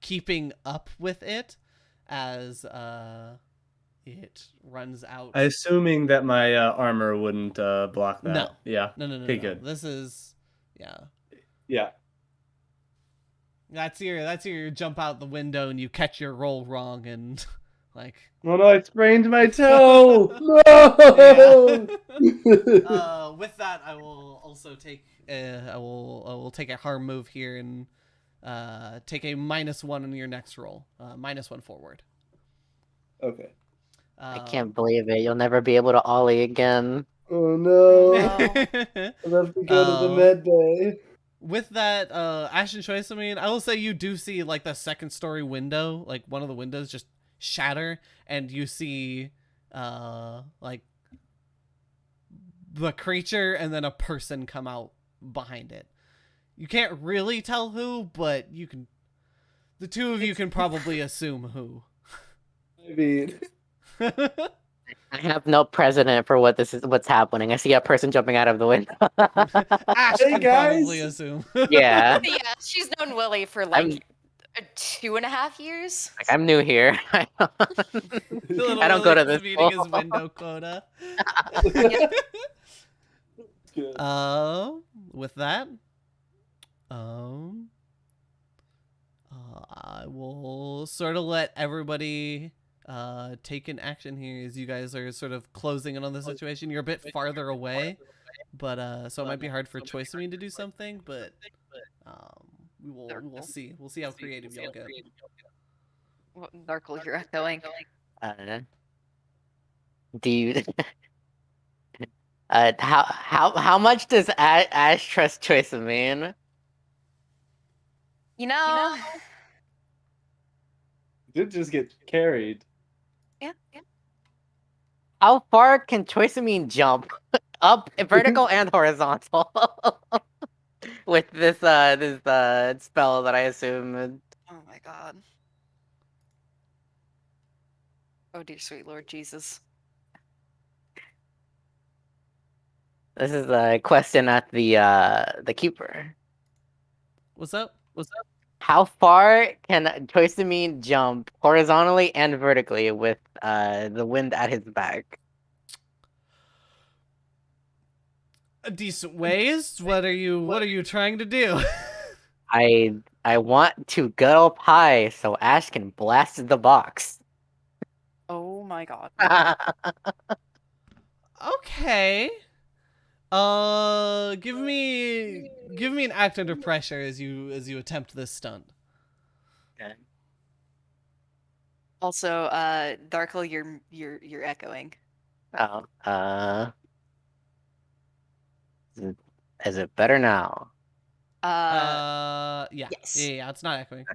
keeping up with it as it runs out. I assuming that my armor wouldn't block that. No. Yeah. No. Okay, good. This is, yeah. Yeah. That's your jump out the window and you catch your roll wrong and like. Oh no, I sprained my toe. No. With that, I will also take I will take a harm move here and take a -1 on your next roll. -1 forward. Okay. I can't believe it. You'll never be able to ollie again. Oh no. No. I'll have to go to the med bay. With that action choice, I mean, I will say you do see like the 2nd story window, like one of the windows just shatter, and you see like the creature and then a person come out behind it. You can't really tell who, but you can. The two of you can probably assume who. I mean, I have no precedent for what's happening. I see a person jumping out of the window. Ash Hey, can guys. probably assume. Yeah. Yeah, she's known Willie for I'm- like 2.5 years. Like, I'm new here. I Little don't go to Willie this meeting his school. window quota. good. With that, I will sort of let everybody take an action here as you guys are sort of closing in on the situation. You're a bit farther away, but so it might be hard for Choice Me to do something, but we'll see. We'll see how creative y'all get. Narkle, you're echoing. Do you? How much does Ash trust Choice mean? You know. Did just get carried. Yeah. How far can Choice mean jump? Up, vertical and horizontal. With this spell that I assume. Oh my god. Oh dear sweet Lord Jesus. This is a question at the keeper. What's up? How far can Toisamine jump horizontally and vertically with the wind at his back? A decent ways. What are you trying to do? I want to go up high so Ash can blast the box. Oh my god. Okay. Give me an act under pressure as you attempt this stunt. Okay. Also, Darkle, you're echoing. Oh, is it better now? Yeah. Yes. Yeah, it's not echoing.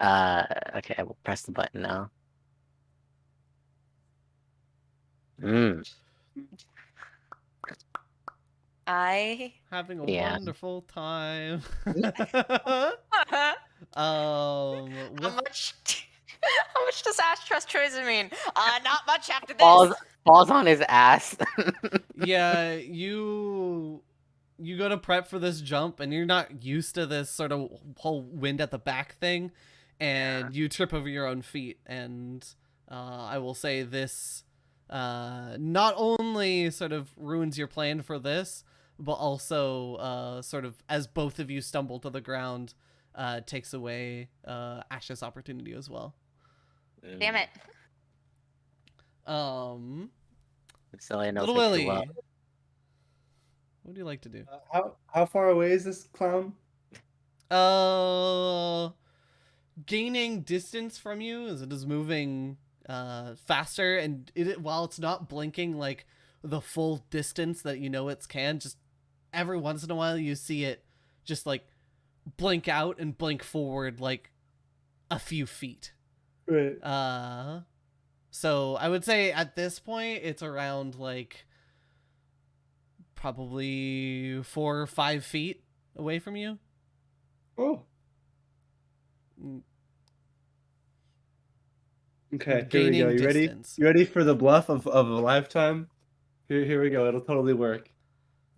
Okay, I will press the button now. Mm, I Having a yeah. wonderful time. How With much? How much does Ash trust Troyzen mean? Not much after this. Falls on his ass. yeah, you go to prep for this jump and you're not used to this sort of whole wind at the back thing, and you trip over your own feet. And I will say this not only sort of ruins your plan for this, but also sort of as both of you stumble to the ground, takes away Ash's opportunity as well. damn it. So I know Little too Willie, well. what do you like to do? How far away is this clown? Gaining distance from you as it is moving faster, and while it's not blinking like the full distance that you know it can, just every once in a while you see it just like blink out and blink forward like a few feet. Right. So I would say at this point it's around like probably 4 or 5 feet away from you. Oh. Mm. Okay, here we go. Gaining You ready? distance. You ready for the bluff of a lifetime? Here we go. It'll totally work.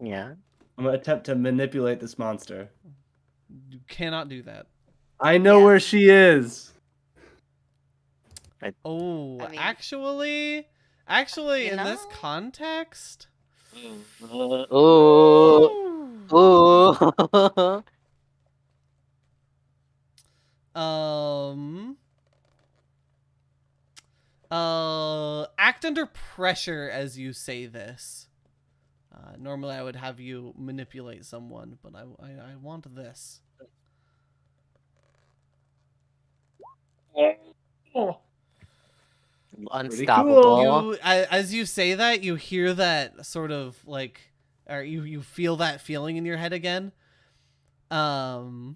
Yeah. I'm gonna attempt to manipulate this monster. You cannot do that. I know Yeah. where she is. Oh, I mean, actually, you in this know? context, Ooh. Ooh. um, act under pressure as you say this. Normally, I would have you manipulate someone, but I want this. Oh. Unstoppable. As you say that, you hear that sort of like, or you feel that feeling in your head again. And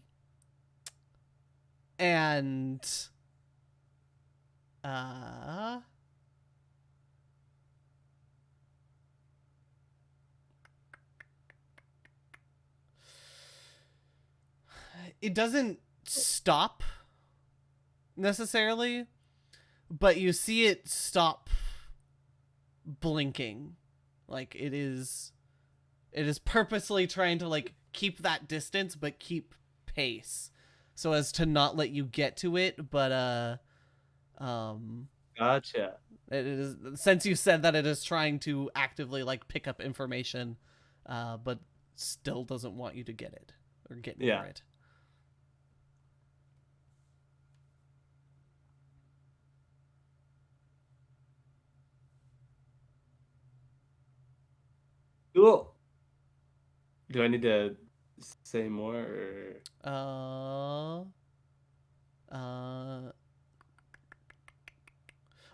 it doesn't stop necessarily, but you see it stop blinking. Like it is purposely trying to like keep that distance but keep pace so as to not let you get to it, but Gotcha. it is, since you said that, it is trying to actively like pick up information, but still doesn't want you to get it or get near it. Cool. Do I need to say more?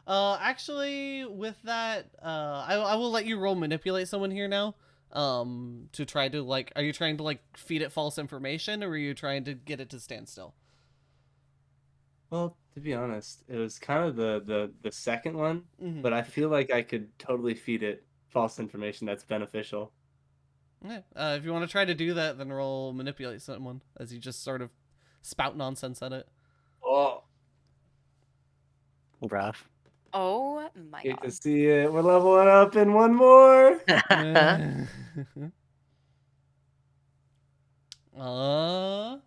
Actually, with that, I will let you roll manipulate someone here now. To try to like, are you trying to like feed it false information, or are you trying to get it to stand still? Well, to be honest, it was kind of the second one, Mm-hmm. but I feel like I could totally feed it false information that's beneficial. Yeah. If you want to try to do that, then roll manipulate someone as you just sort of spout nonsense at it. Oh, Rough. Oh my hate god. to see it. We're leveling up in one more. I will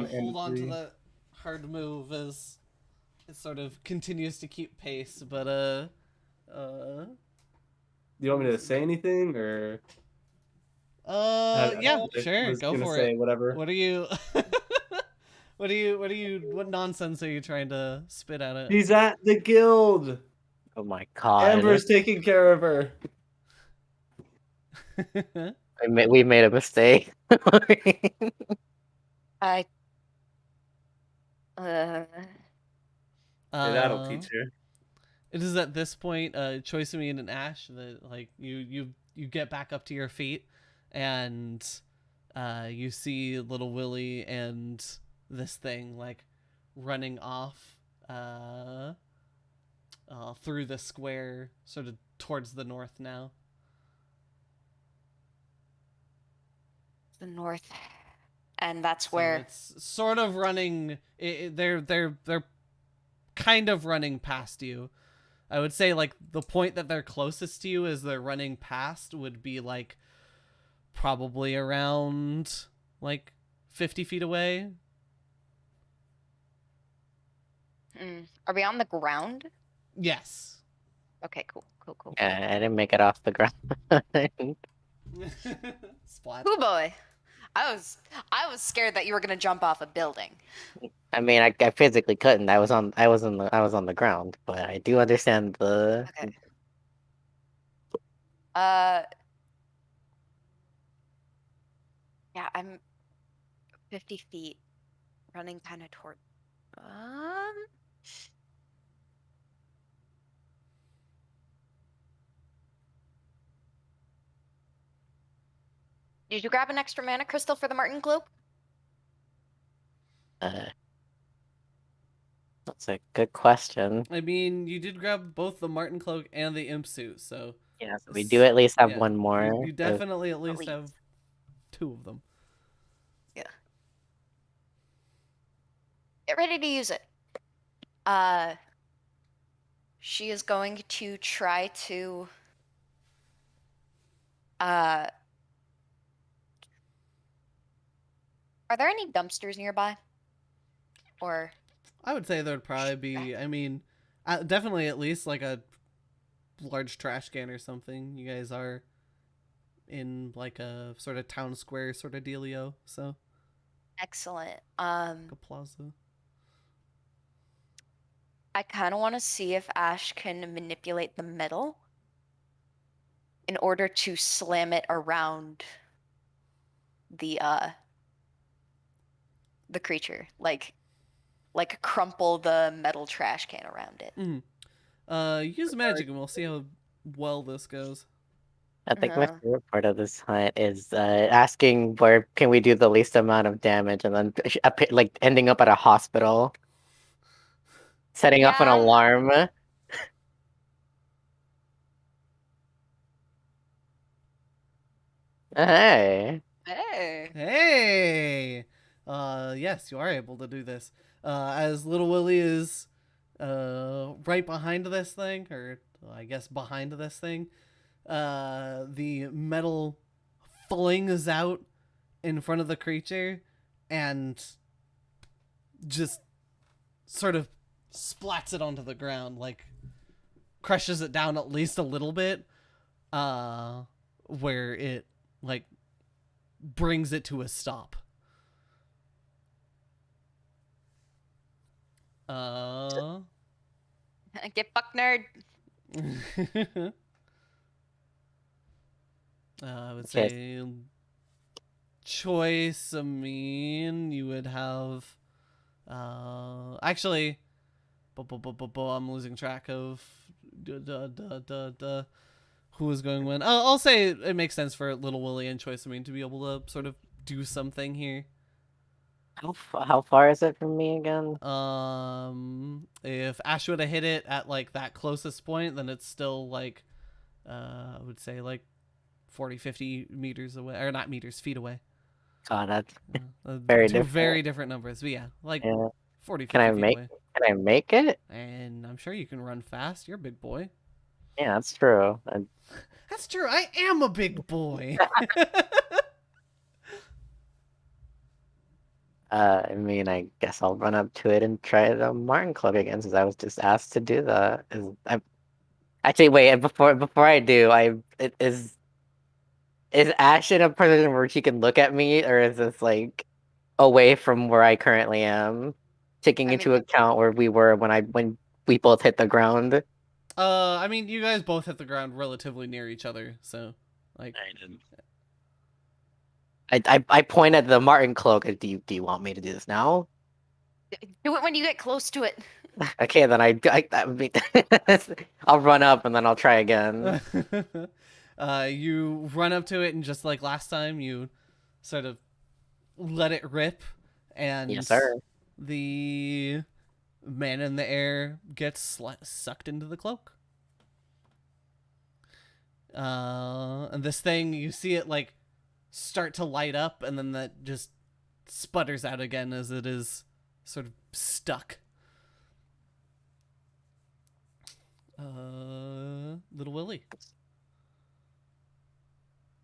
hold on to that hard move as it sort of continues to keep pace, but Do you want me to say anything or? yeah, I sure, was go gonna for say it. whatever. What are you what nonsense are you trying to spit at it? She's at the guild. Oh my god. Amber's taking care of her. We made a mistake. I. That'll teach her. It is at this point, Choice of Me and Ash, that like you get back up to your feet, and you see little Willie and this thing like running off through the square, sort of towards the north now. The north. And that's So where. it's sort of running. They're kind of running past you. I would say like the point that they're closest to you as they're running past would be like probably around like 50 feet away. Are we on the ground? Yes. Okay, cool. Yeah, I didn't make it off the ground. Splat. Oh boy. I was scared that you were gonna jump off a building. I mean, I physically couldn't. I was on the ground, but I do understand the. Okay. Yeah, I'm 50 feet running kind of toward. Did you grab an extra mana crystal for the Martin Cloak? That's a good question. I mean, you did grab both the Martin Cloak and the imp suit, so Yeah, so we do at least have yeah, one more. You definitely at least least. have two of them. Yeah. Get ready to use it. She is going to try to are there any dumpsters nearby? Or I would say there'd probably be. I mean, definitely at least like a large trash can or something. You guys are in like a sort of town square sort of dealio, so excellent. like a plaza. I kind of want to see if Ash can manipulate the metal in order to slam it around the creature, like crumple the metal trash can around it. Use magic and we'll see how well this goes. I think my favorite part of this hunt is asking where can we do the least amount of damage, and then like ending up at a hospital, setting off an Yeah. alarm. Hey. Hey. Hey! Yes, you are able to do this. As little Willie is right behind this thing, or I guess behind this thing, the metal flings out in front of the creature and just sort of splats it onto the ground, like crushes it down at least a little bit, where it like brings it to a stop. Get fucked, nerd. I would Okay. say choice. I mean, you would have. Actually, I'm losing track of who is going when. I'll say it makes sense for Little Willie and Choice. I mean, to be able to sort of do something here. How far is it from me again? If Ash would have hit it at like that closest point, then it's still like, I would say like 40, 50 meters away, or not meters, feet away. God, that's Very different. very different numbers, but yeah, like Yeah. 40, 50 Can I feet make? away. Can I make it? And I'm sure you can run fast. You're a big boy. Yeah, that's true. That's true. I am a big boy. I mean, I guess I'll run up to it and try the Martin Club again, since I was just asked to do that. Actually, wait. Before I do, is Ash in a position where she can look at me, or is this like away from where I currently am, taking I into mean- account where we were when we both hit the ground? I mean, you guys both hit the ground relatively near each other, so like I point at the Martin cloak. Do you want me to do this now? Do it when you get close to it. Okay, then I mean, I'll run up and then I'll try again. You run up to it and just like last time, you sort of let it rip, and Yes, sir. the man in the air gets sucked into the cloak. And this thing, you see it like start to light up, and then that just sputters out again as it is sort of stuck. Little Willie.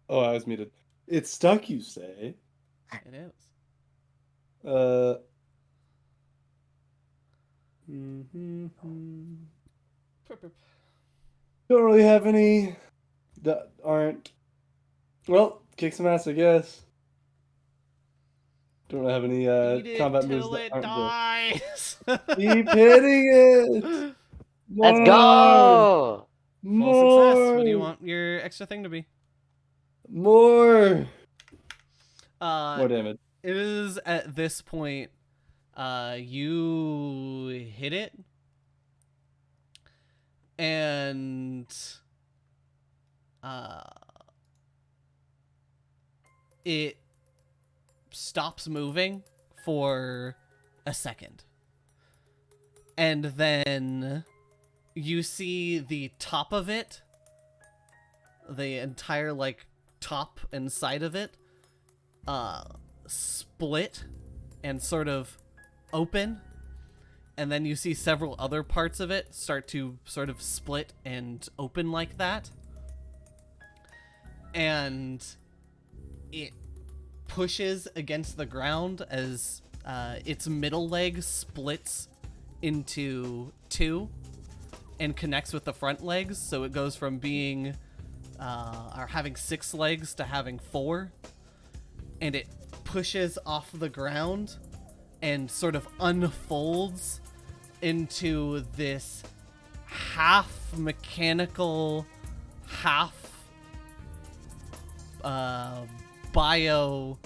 Oh, I was muted. It's stuck, you say? It is. Don't really have any that aren't. Well, kick some ass, I guess. Don't really have any Eat it combat moves till that it aren't dies. Keep hitting it. Let's More! go! Full success. More! What do you want your extra thing to be? More! More More damage. It is at this point, you hit it, and it stops moving for a second. And then you see the top of it, the entire like top and side of it, split and sort of open, and then you see several other parts of it start to sort of split and open like that, and it pushes against the ground as its middle leg splits into two and connects with the front legs, so it goes from being or having 6 legs to having 4, and it pushes off the ground and sort of unfolds into this half mechanical, half bio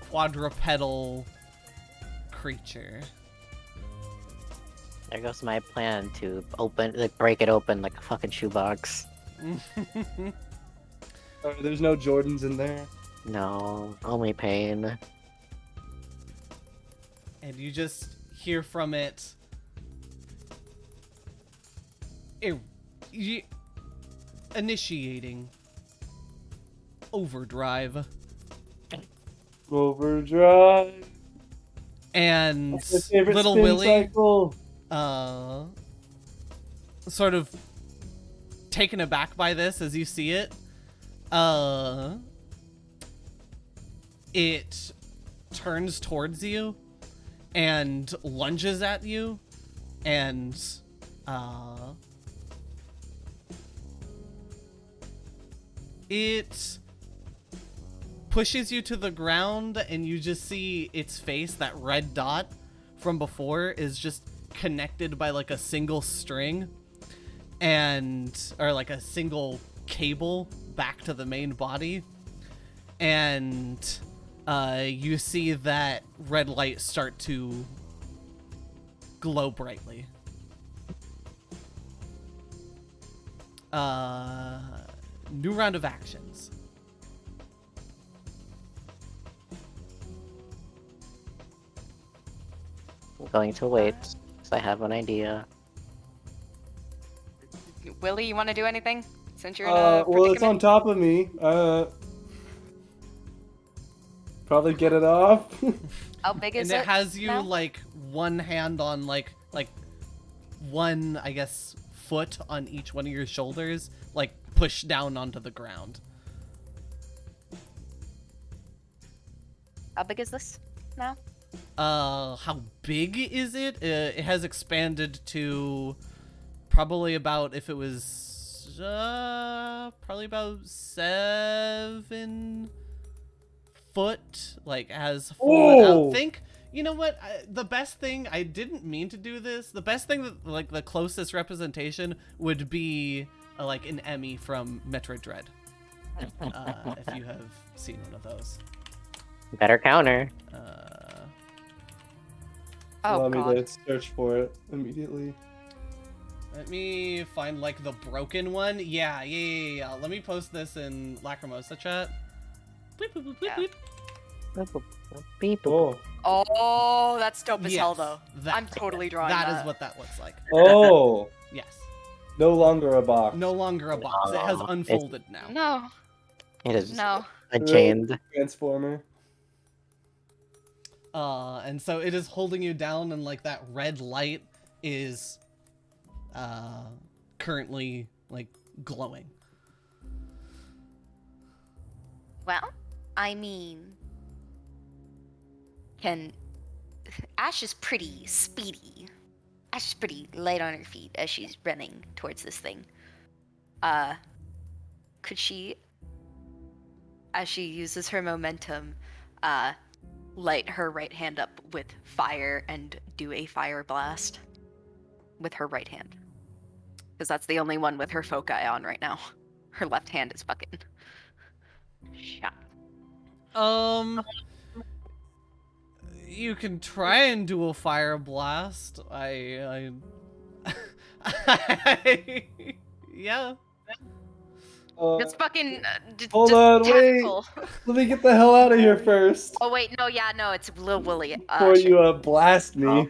quadrupedal creature. There goes my plan to break it open like a fucking shoebox. There's no Jordans in there. No, only pain. And you just hear from it. Initiating overdrive. Overdrive. And That's my favorite little spin Willie, cycle. sort of taken aback by this as you see it, it turns towards you and lunges at you, and it pushes you to the ground, and you just see its face, that red dot from before, is just connected by like a single string, or like a single cable back to the main body, and you see that red light start to glow brightly. New round of actions. I'm going to wait, because I have an idea. Willie, you want to do anything? Since you're in a Well, it's on predicament? top of me. Probably get it off. How big is And it? it has you now? like one hand on like one, I guess, foot on each one of your shoulders, like pushed down onto the ground. How big is this now? How big is it? It has expanded to probably about, if it was probably about 7 foot, like has fallen Whoa! out. Think, you know what? The best thing, I didn't mean to do this. The best thing that, like, the closest representation would be like an Emmy from Metroid Dread. If you have seen one of those. Better counter. Oh Allow god. me to search for it immediately. Let me find like the broken one. Yeah. Let me post this in Lacrimosa chat. Bleep, bleep, bleep, bleep, Yeah. bleep. Beep, boop. Oh, Oh, that's dope as hell, Yes, though. that- I'm totally drawing that. That is what that looks like. oh, Yes. no longer a box. No longer a box. It has No, unfolded now. No. It is No. unchained. Transformer. And so it is holding you down, and like that red light is currently like glowing. Well, I mean, Ash is pretty speedy. Ash is pretty light on her feet as she's running towards this thing. Could she, as she uses her momentum, light her right hand up with fire and do a fire blast with her right hand? Because that's the only one with her foci on right now. Her left hand is fucking shot. You can try and do a fire blast. I yeah. Just fucking. Hold just on, tactical. wait. Let me get the hell out of here first. Oh wait, no, yeah, no, it's Lil Willy. Before Shit. you blast me.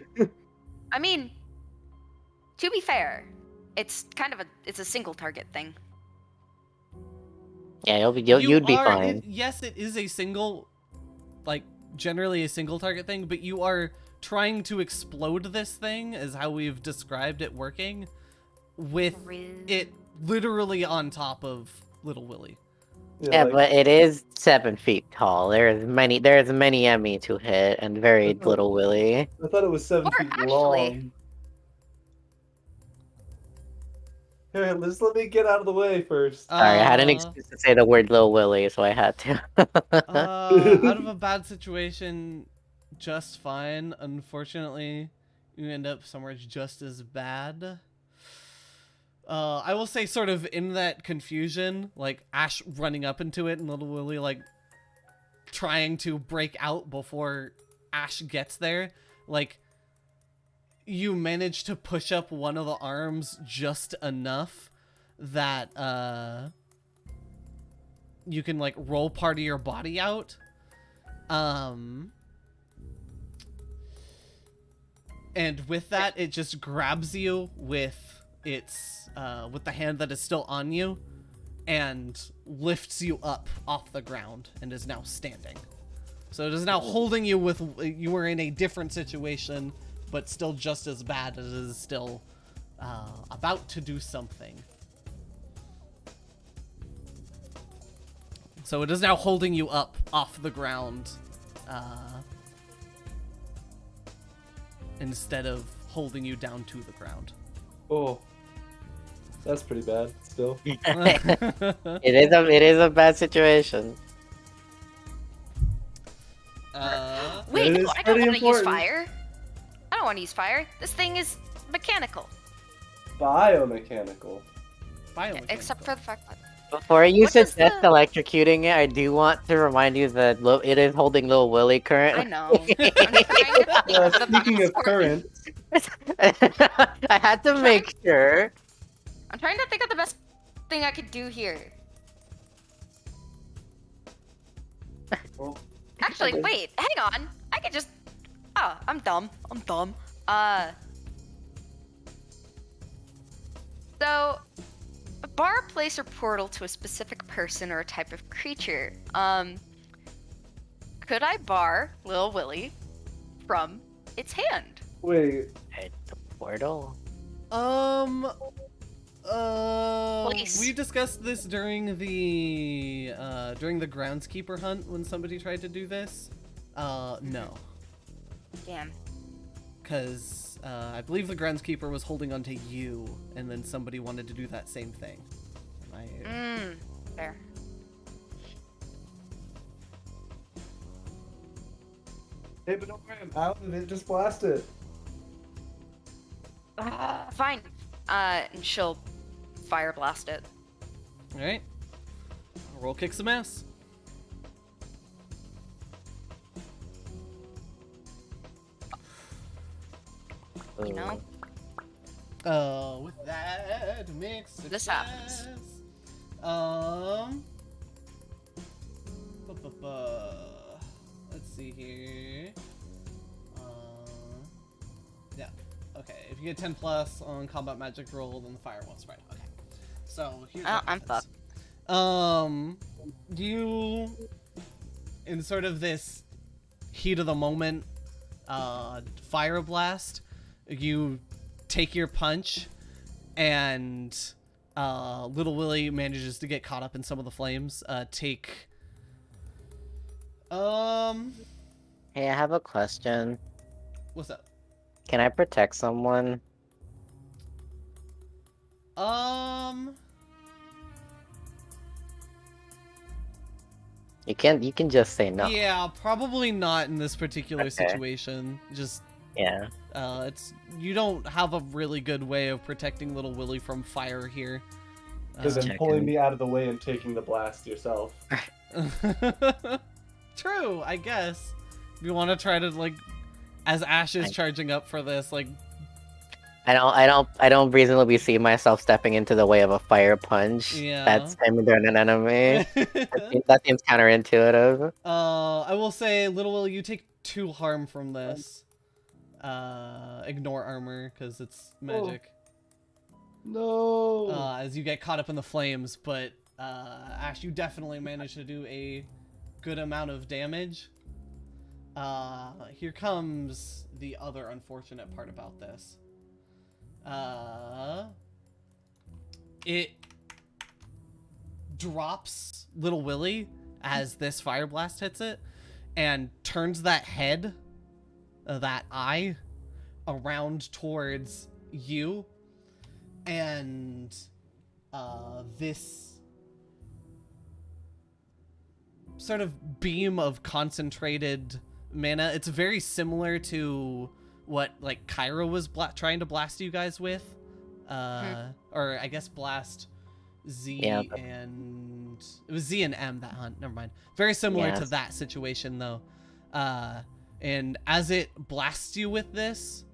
I mean, to be fair, it's kind of it's a single target thing. Yeah, You you'd be are- fine. yes, it is a single, like generally a single target thing, but you are trying to explode this thing, is how we've described it working, with it literally on top of Little Willy. Yeah, like, but it is 7 feet tall. There's many Emmy to hit, and very little Willy. I thought it was 7 Or feet actually- long. Here, just let me get out of the way first. Sorry, I had an excuse to say the word Lil Willy, so I had to. Out of a bad situation, just fine. Unfortunately, you end up somewhere just as bad. I will say, sort of in that confusion, like Ash running up into it and Little Willy like trying to break out before Ash gets there, like you manage to push up one of the arms just enough that you can like roll part of your body out. And with that, it just grabs you with its with the hand that is still on you and lifts you up off the ground and is now standing. So it is now holding you with, you were in a different situation, but still just as bad. It is still about to do something. So it is now holding you up off the ground instead of holding you down to the ground. Oh. That's pretty bad, still. It is a bad situation. Wait, It no, is I don't pretty want to use important. fire. I don't want to use fire. This thing is mechanical. Biomechanical. Except for the fact that Before you What does suggest the- electrocuting it, I do want to remind you that it is holding Lil Willy I currently. know. I'm trying to think of the Speaking best of current, I had to make sure. I'm trying to think of the best thing I could do here. well, Actually, wait, hang on. I could just. Oh, I'm dumb. So, bar a place or portal to a specific person or a type of creature. Could I bar Lil Willy from its hand? wait. The portal. Place. We discussed this during the groundskeeper hunt when somebody tried to do this. No, Damn. because I believe the groundskeeper was holding onto you, and then somebody wanted to do that same thing. Fair. Hey, but don't worry, I'm out and it just blasted. Fine. And she'll fire blast it. All right. Roll kick some ass. You know, With that mix This happens. Let's see here. Yeah. Okay. If you get 10 plus on combat magic roll, then the fire won't spread. Okay. So here's what I'm happens. You, in sort of this heat of the moment, fire blast, you take your punch, and Little Willie manages to get caught up in some of the flames. Hey, I have a question. What's up? Can I protect someone? You can just say no. Yeah, probably not in this particular Okay. situation. Just Yeah. it's you don't have a really good way of protecting Little Willie from fire here. Because then Checking. pulling me out of the way and taking the blast yourself. True, I guess. If you want to try to like, as Ash is charging up for this, like, I don't reasonably see myself stepping into the way of a fire punch. Yeah. That's aiming at an enemy. That seems counterintuitive. I will say, Little Willie, you take 2 harm from this. Ignore armor because it's magic. No. As you get caught up in the flames, but Ash, you definitely managed to do a good amount of damage. Here comes the other unfortunate part about this. It drops Little Willie as this fire blast hits it, and turns that head, that eye, around towards you, and this sort of beam of concentrated mana. It's very similar to what like Kyra was trying to blast you guys with, or I guess blast Z. Yeah. And it was Z and M that hunt. Never mind. Very similar to Yes. that situation though. And as it blasts you with this,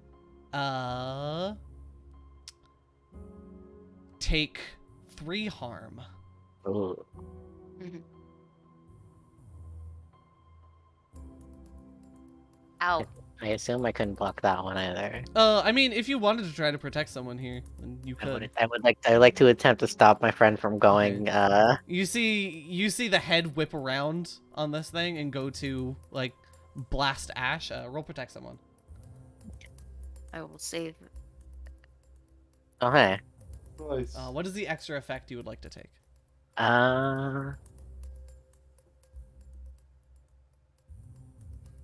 take 3 harm. Ooh. ow. I assume I couldn't block that one either. I mean, if you wanted to try to protect someone here, then you could. I would like to attempt to stop my friend from going. You see the head whip around on this thing and go to like blast Ash. Roll protect someone. I will save. Okay. Nice. What is the extra effect you would like to take?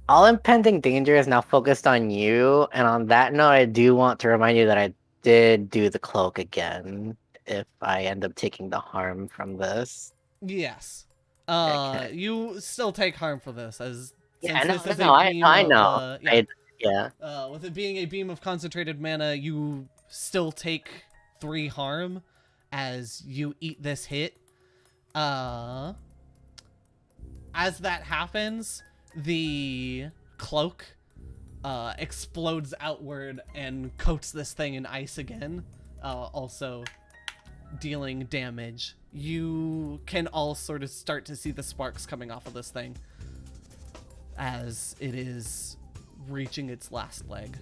All impending danger is now focused on you, and on that note, I do want to remind you that I did do the cloak again if I end up taking the harm from this. Yes. Okay. You still take harm for this, as Yeah, since this is no, a beam I of, know. yeah. Yeah. With it being a beam of concentrated mana, you still take 3 harm as you eat this hit. As that happens, the cloak explodes outward and coats this thing in ice again, also dealing damage. You can all sort of start to see the sparks coming off of this thing as it is reaching its last leg.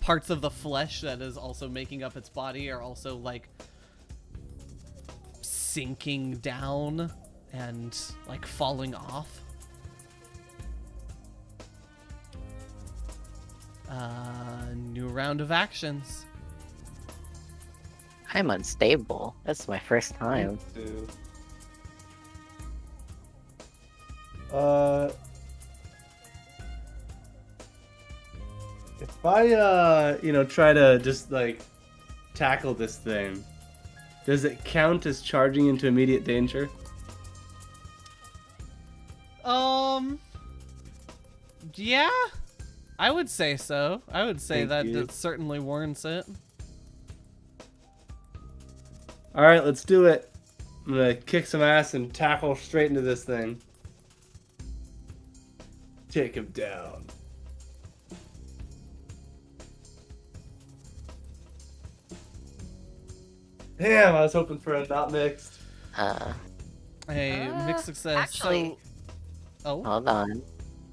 Parts of the flesh that is also making up its body are also like sinking down and like falling off. New round of actions. I'm unstable. That's my first time. Too. If I try to just like tackle this thing, does it count as charging into immediate danger? Yeah, I would say so. I would say Thank that you. that certainly warrants it. All right, let's do it. I'm gonna kick some ass and tackle straight into this thing. Take him down. Damn, I was hoping for a not mixed. A mixed success. actually- So, Hold on.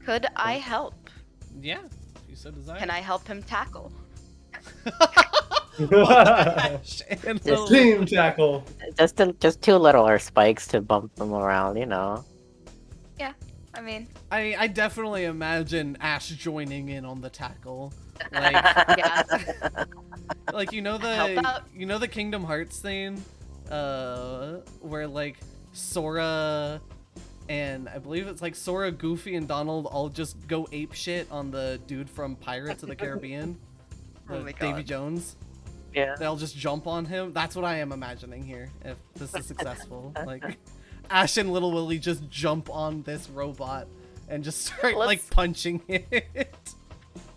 Could I help? yeah, if you so desire. Can I help him tackle? Ash and Lil- Team tackle. Just two littler spikes to bump them around, you know. I mean, I definitely imagine Ash joining in on the tackle. Like, yeah. like you know Help out. the Kingdom Hearts thing, where like Sora and I believe it's like Sora, Goofy, and Donald all just go ape shit on the dude from Pirates of the Caribbean, Oh my Davy God. Jones. Yeah. They'll just jump on him. That's what I am imagining here. If this is successful, like Ash and Little Willy just jump on this robot and just start like Let's- punching it.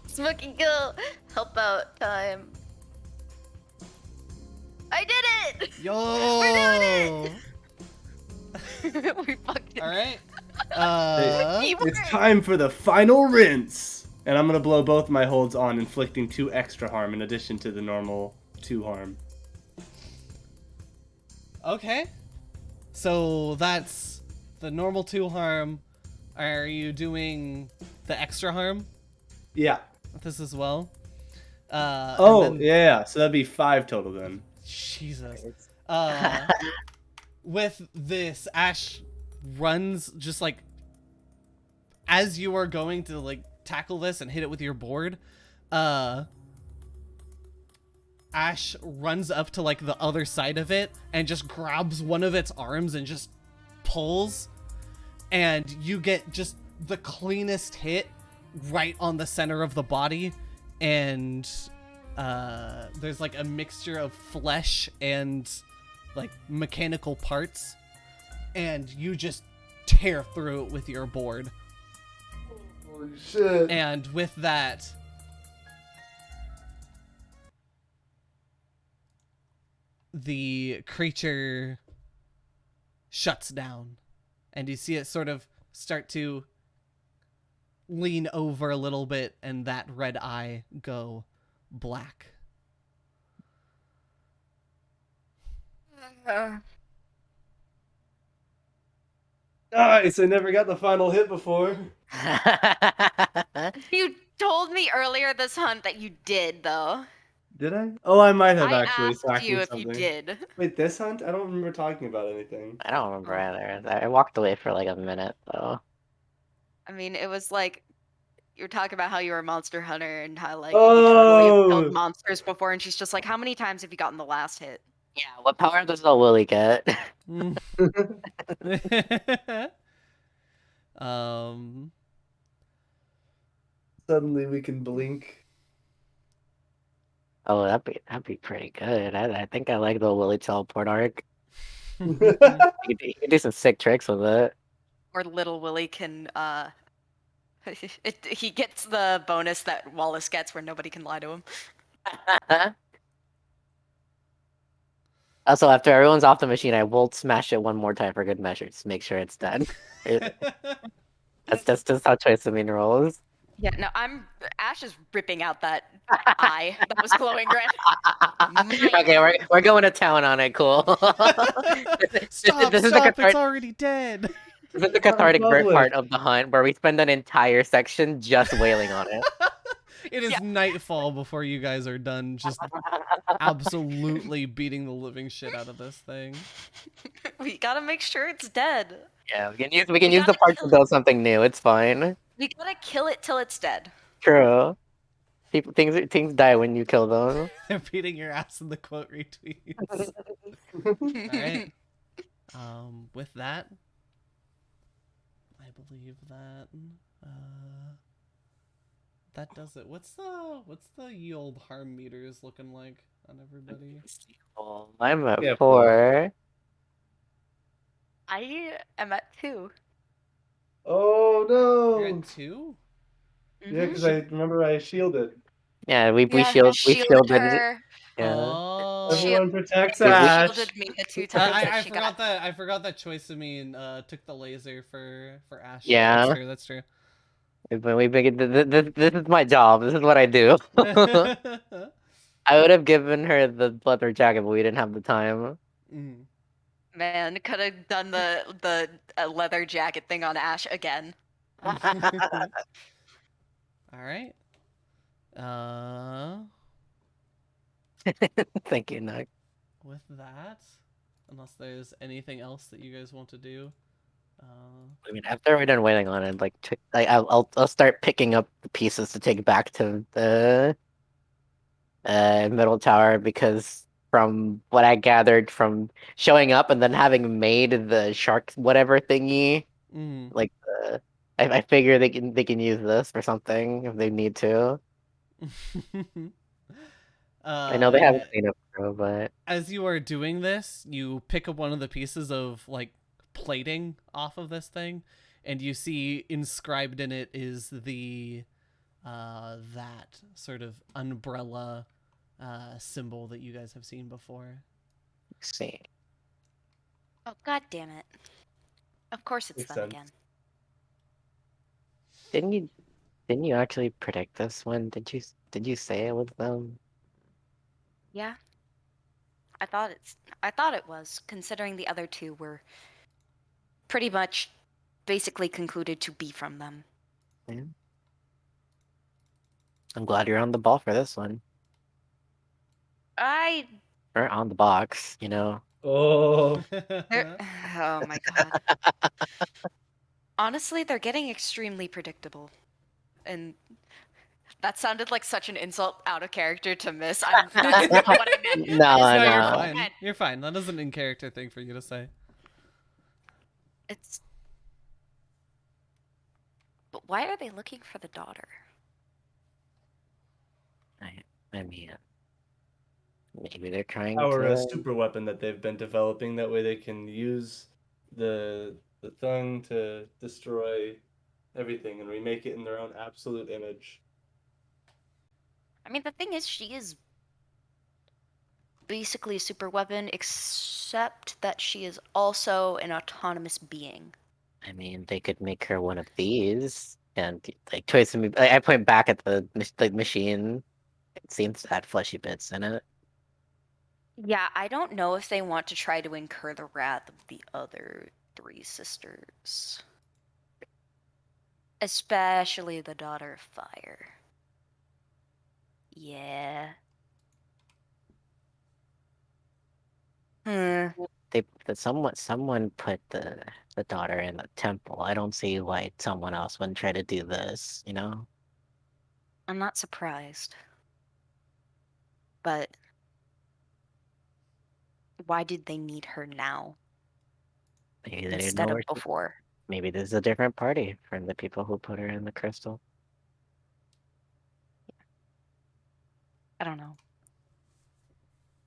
Smoking Gill, help out time. I did it! Yo. We're doing it! We fucking. All right. It's time for the final rinse. And I'm gonna blow both my holds on, inflicting 2 extra harm in addition to the normal 2 harm. Okay. So that's the normal 2 harm. Are you doing the extra harm Yeah. with this as well? And Oh, then- yeah. So that'd be 5 total then. Jesus. With this, Ash runs just like as you are going to like tackle this and hit it with your board. Ash runs up to like the other side of it and just grabs one of its arms and just pulls, and you get just the cleanest hit right on the center of the body, and there's like a mixture of flesh and like mechanical parts, and you just tear through it with your board. Holy shit. And with that, the creature shuts down, and you see it sort of start to lean over a little bit, and that red eye go black. Nice. I never got the final hit before. You told me earlier this hunt that you did, though. Did I? Oh, I might have I actually. asked slacked you me if something. you did. Wait, this hunt? I don't remember talking about anything. I don't remember either. I walked away for like a minute though. I mean, it was like you were talking about how you were a monster hunter and how like you totally have Oh! killed monsters before, and she's just like, "How many times have you gotten the last hit?" Yeah, what power does the Willy get? Mm. um Suddenly we can blink. Oh, that'd be pretty good. I think I like the Willy teleport arc. You can do some sick tricks with it. Or Little Willy can he gets the bonus that Wallace gets where nobody can lie to him. Also, after everyone's off the machine, I will smash it one more time for good measure. Just make sure it's done. That's just how Choice of Mean rolls. Yeah, no, Ash is ripping out that eye that was glowing red. Okay, we're going to town on it. Cool. Stop, this is stop, the it's already dead. This is the cathartic public. part of the hunt where we spend an entire section just wailing on it. It is Yeah. nightfall before you guys are done just absolutely beating the living shit out of this thing. We gotta make sure it's dead. Yeah, we can use the gotta parts to kill build something new. It's fine. We gotta kill it till it's dead. True. Things die when you kill them. They're beating your ass in the quote retweets. Alright. With that, I believe that that does it. What's the ye old harm meters looking like on everybody? I'm at Yeah, 4. I am at 2. Oh You're no! at 2? Yeah, because I remember I shielded. Yeah, we Yeah, shielded shielded it. her. Yeah. Oh. Everyone protects She Ash. shielded me the 2 times that I she forgot got. that I forgot that choice of me and took the laser for Ash. Yeah. That's true. That's true. When we begin, this is my job. This is what I do. I would have given her the leather jacket, but we didn't have the time. Mhm. Man, could have done the leather jacket thing on Ash again. All right. Thank you, Nick. With that, unless there's anything else that you guys want to do, I mean, after we're done waiting on it, I'll start picking up the pieces to take back to the middle tower, because from what I gathered from showing up and then having made the shark whatever thingy, mhm. like I figure they can use this for something if they need to. I know they have a and cleanup crew, but as you are doing this, you pick up one of the pieces of like plating off of this thing, and you see inscribed in it is the that sort of umbrella symbol that you guys have seen before. let's see. Oh, god damn it. Of course it's Makes them sense. again. Didn't you actually predict this one? Did you say it was them? Yeah. I thought it was, considering the other two were pretty much basically concluded to be from them. Yeah. I'm glad you're on the ball for this one. Or on the box, you know. Oh, Oh my god. Honestly, they're getting extremely predictable. And that sounded like such an insult out of character to miss. That's not what I meant. No, I just No, meant you're no. fine. You're fine. That is an in character thing for you to say. It's. But why are they looking for the daughter? I mean, maybe they're trying our to. super weapon that they've been developing. That way they can use the thing to destroy everything and remake it in their own absolute image. I mean, the thing is, she is basically a super weapon, except that she is also an autonomous being. I mean, they could make her one of these, and like Toys me. I point back at the machine. It seems to have fleshy bits in it. Yeah, I don't know if they want to try to incur the wrath of the other 3 sisters. Especially the daughter of fire. Yeah. Someone put the daughter in the temple. I don't see why someone else wouldn't try to do this, you know? I'm not surprised. But why did they need her now Maybe they didn't instead know of where before? maybe this is a different party from the people who put her in the crystal. I don't know.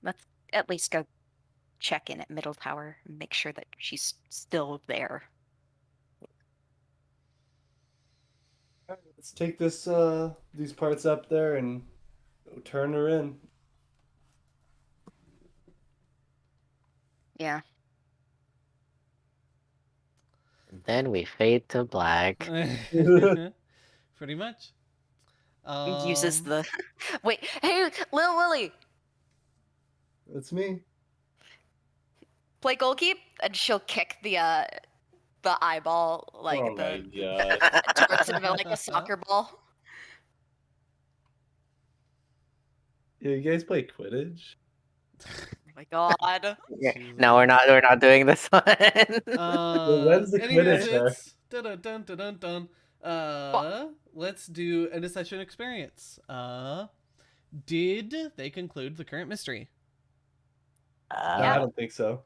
Let's at least go check in at Middle Tower and make sure that she's still there. Let's take this these parts up there and turn her in. Yeah. And then we fade to black. Pretty much. Uses the. Wait, hey, Lil Willy, That's me. play goalkeep, and she'll kick the eyeball like Oh my the god. towards him like a soccer ball. Yeah, you guys play Quidditch? Oh my god. Yeah. Jesus. No, we're not doing this one. when's the Any Quidditch there? visits? Dun dun dun dun dun. Let's do an accession experience. Did they conclude the current mystery? No, I don't think so.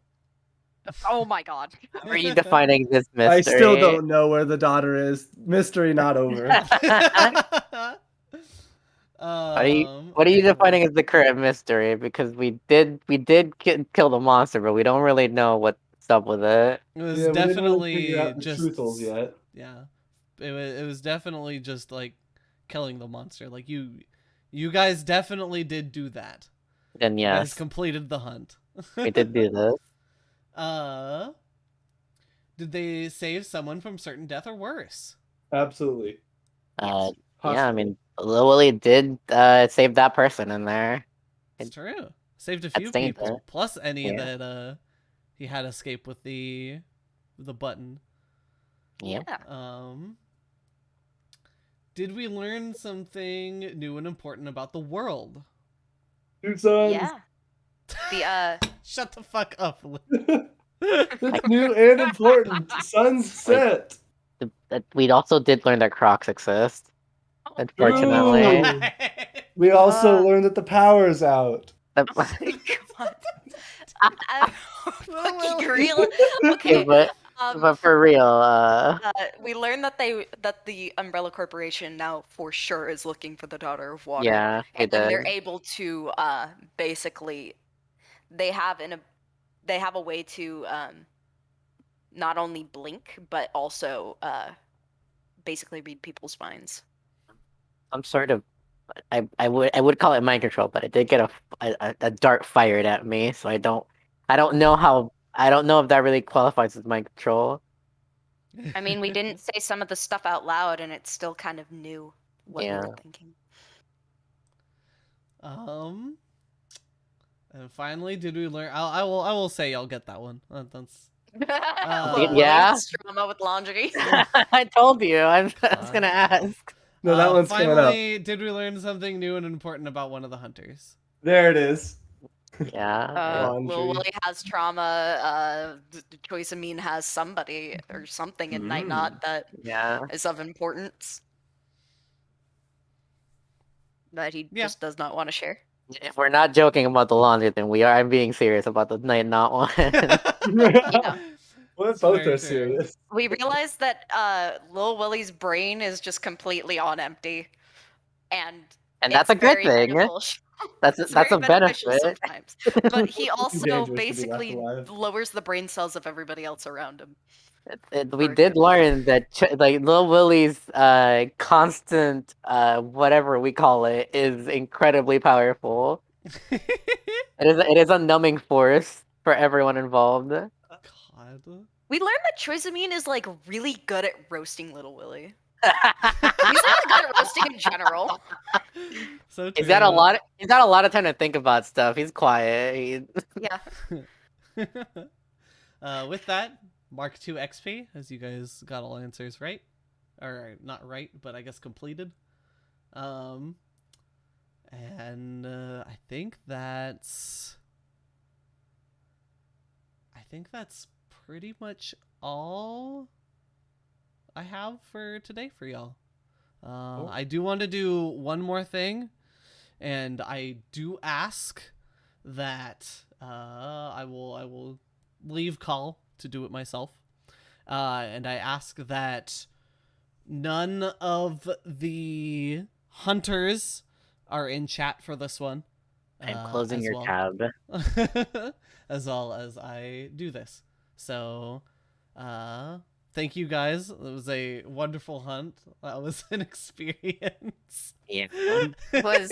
Oh my god. How are you defining this mystery? I still don't know where the daughter is. Mystery not over. What are you okay, defining as the current mystery? Because we did kill the monster, but we don't really know what's up with it. It was Yeah, we didn't really definitely figure out the just truthals yet. yeah. It was definitely just like killing the monster. Like you guys definitely did do that. Then You guys yes, completed the hunt. we did do this. Did they save someone from certain death or worse? Absolutely. Yeah, I Hospital. mean, Lil Willie did save that person in there. It's true. Saved a That's few danger. people, plus any Yeah. that he had escape with the button. Yep. Yeah. Did we learn something new and important about the world? Two sons. Yeah. The Shut the fuck up. It's new and important. Sunset. We also did learn that Crocs exist. Unfortunately. Ooh. We also Uh. learned that the power's out. God. I'm fucking real. Okay, Okay. but for real, We learned that the Umbrella Corporation now for sure is looking for the Daughter of Water. yeah, we And then they're did. able to basically they have a way to not only blink but also basically read people's minds. I'm sort of. I would call it mind control, but I did get a dart fired at me, so I don't know if that really qualifies as mind control. I mean, we didn't say some of the stuff out loud, and it's still kind of new what we Yeah. were thinking. And finally, did we learn? I will say y'all get that one. That's Yeah. Trauma with laundry. I told you. I was gonna ask. No, that one's coming up. finally, did we learn something new and important about one of the hunters? There it is. Yeah. Lil Laundry. Willie has trauma. Choice Amin has somebody or something in Night Knot that Yeah. is of importance that he Yeah. just does not want to share. If we're not joking about the laundry, then I'm being serious about the night not one. Yeah. Well, It's both very are true. serious. We realized that Lil Willie's brain is just completely on empty, and that's a it's good very thing. beneficial. That's It's a very beneficial benefit. sometimes. But he also dangerous to be left basically alive. lowers the brain cells of everybody else around him. We For a did good learn that like Lil Willie's constant whatever we call it is incredibly powerful. It is a numbing force for everyone involved. God. We learned that Choice Amin is like really good at roasting Little Willie. He's really good at roasting in general. So true. He's got a lot of time to think about stuff. He's quiet. Yeah. With that, Mark II XP, as you guys got all answers right. Or not right, but I guess completed. And I think that's pretty much all I have for today for y'all. I do want to do one more thing, and I do ask that I will leave call to do it myself, and I ask that none of the hunters are in chat for this one. I'm closing as your well. tab. As well as I do this. So, thank you guys. It was a wonderful hunt. That was an experience. Yeah. was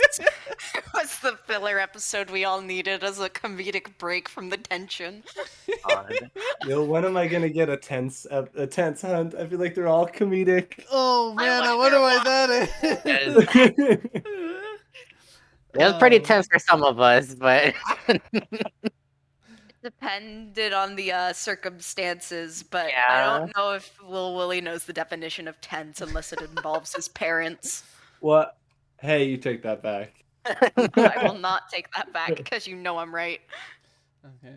the filler episode we all needed as a comedic break from the tension. Yo, when am I gonna get a tense hunt? I feel like they're all comedic. Oh man, I wonder why that is. It was pretty tense for some of us, but Depended on the circumstances, but I Yeah. don't know if Lil Willie knows the definition of tense unless it involves his parents. What? Hey, you take that back. I will not take that back because you know I'm right. Okay.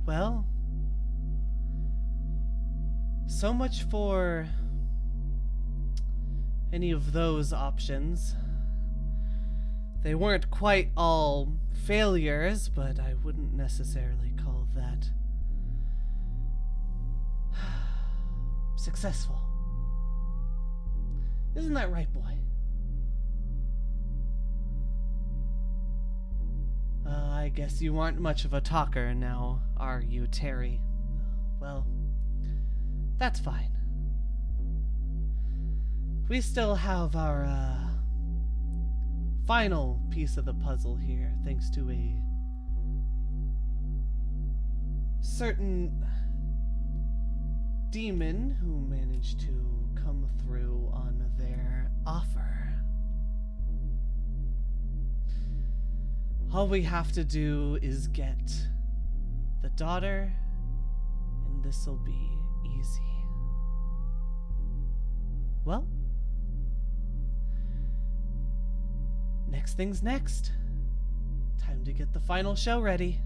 Well, so much for any of those options. They weren't quite all failures, but I wouldn't necessarily call that successful. Isn't that right, boy? I guess you aren't much of a talker now, are you, Terry? Well, that's fine. We still have our, final piece of the puzzle here, thanks to a certain demon who managed to come through on their offer. All we have to do is get the daughter, and this'll be easy. Well, next thing's next. Time to get the final show ready.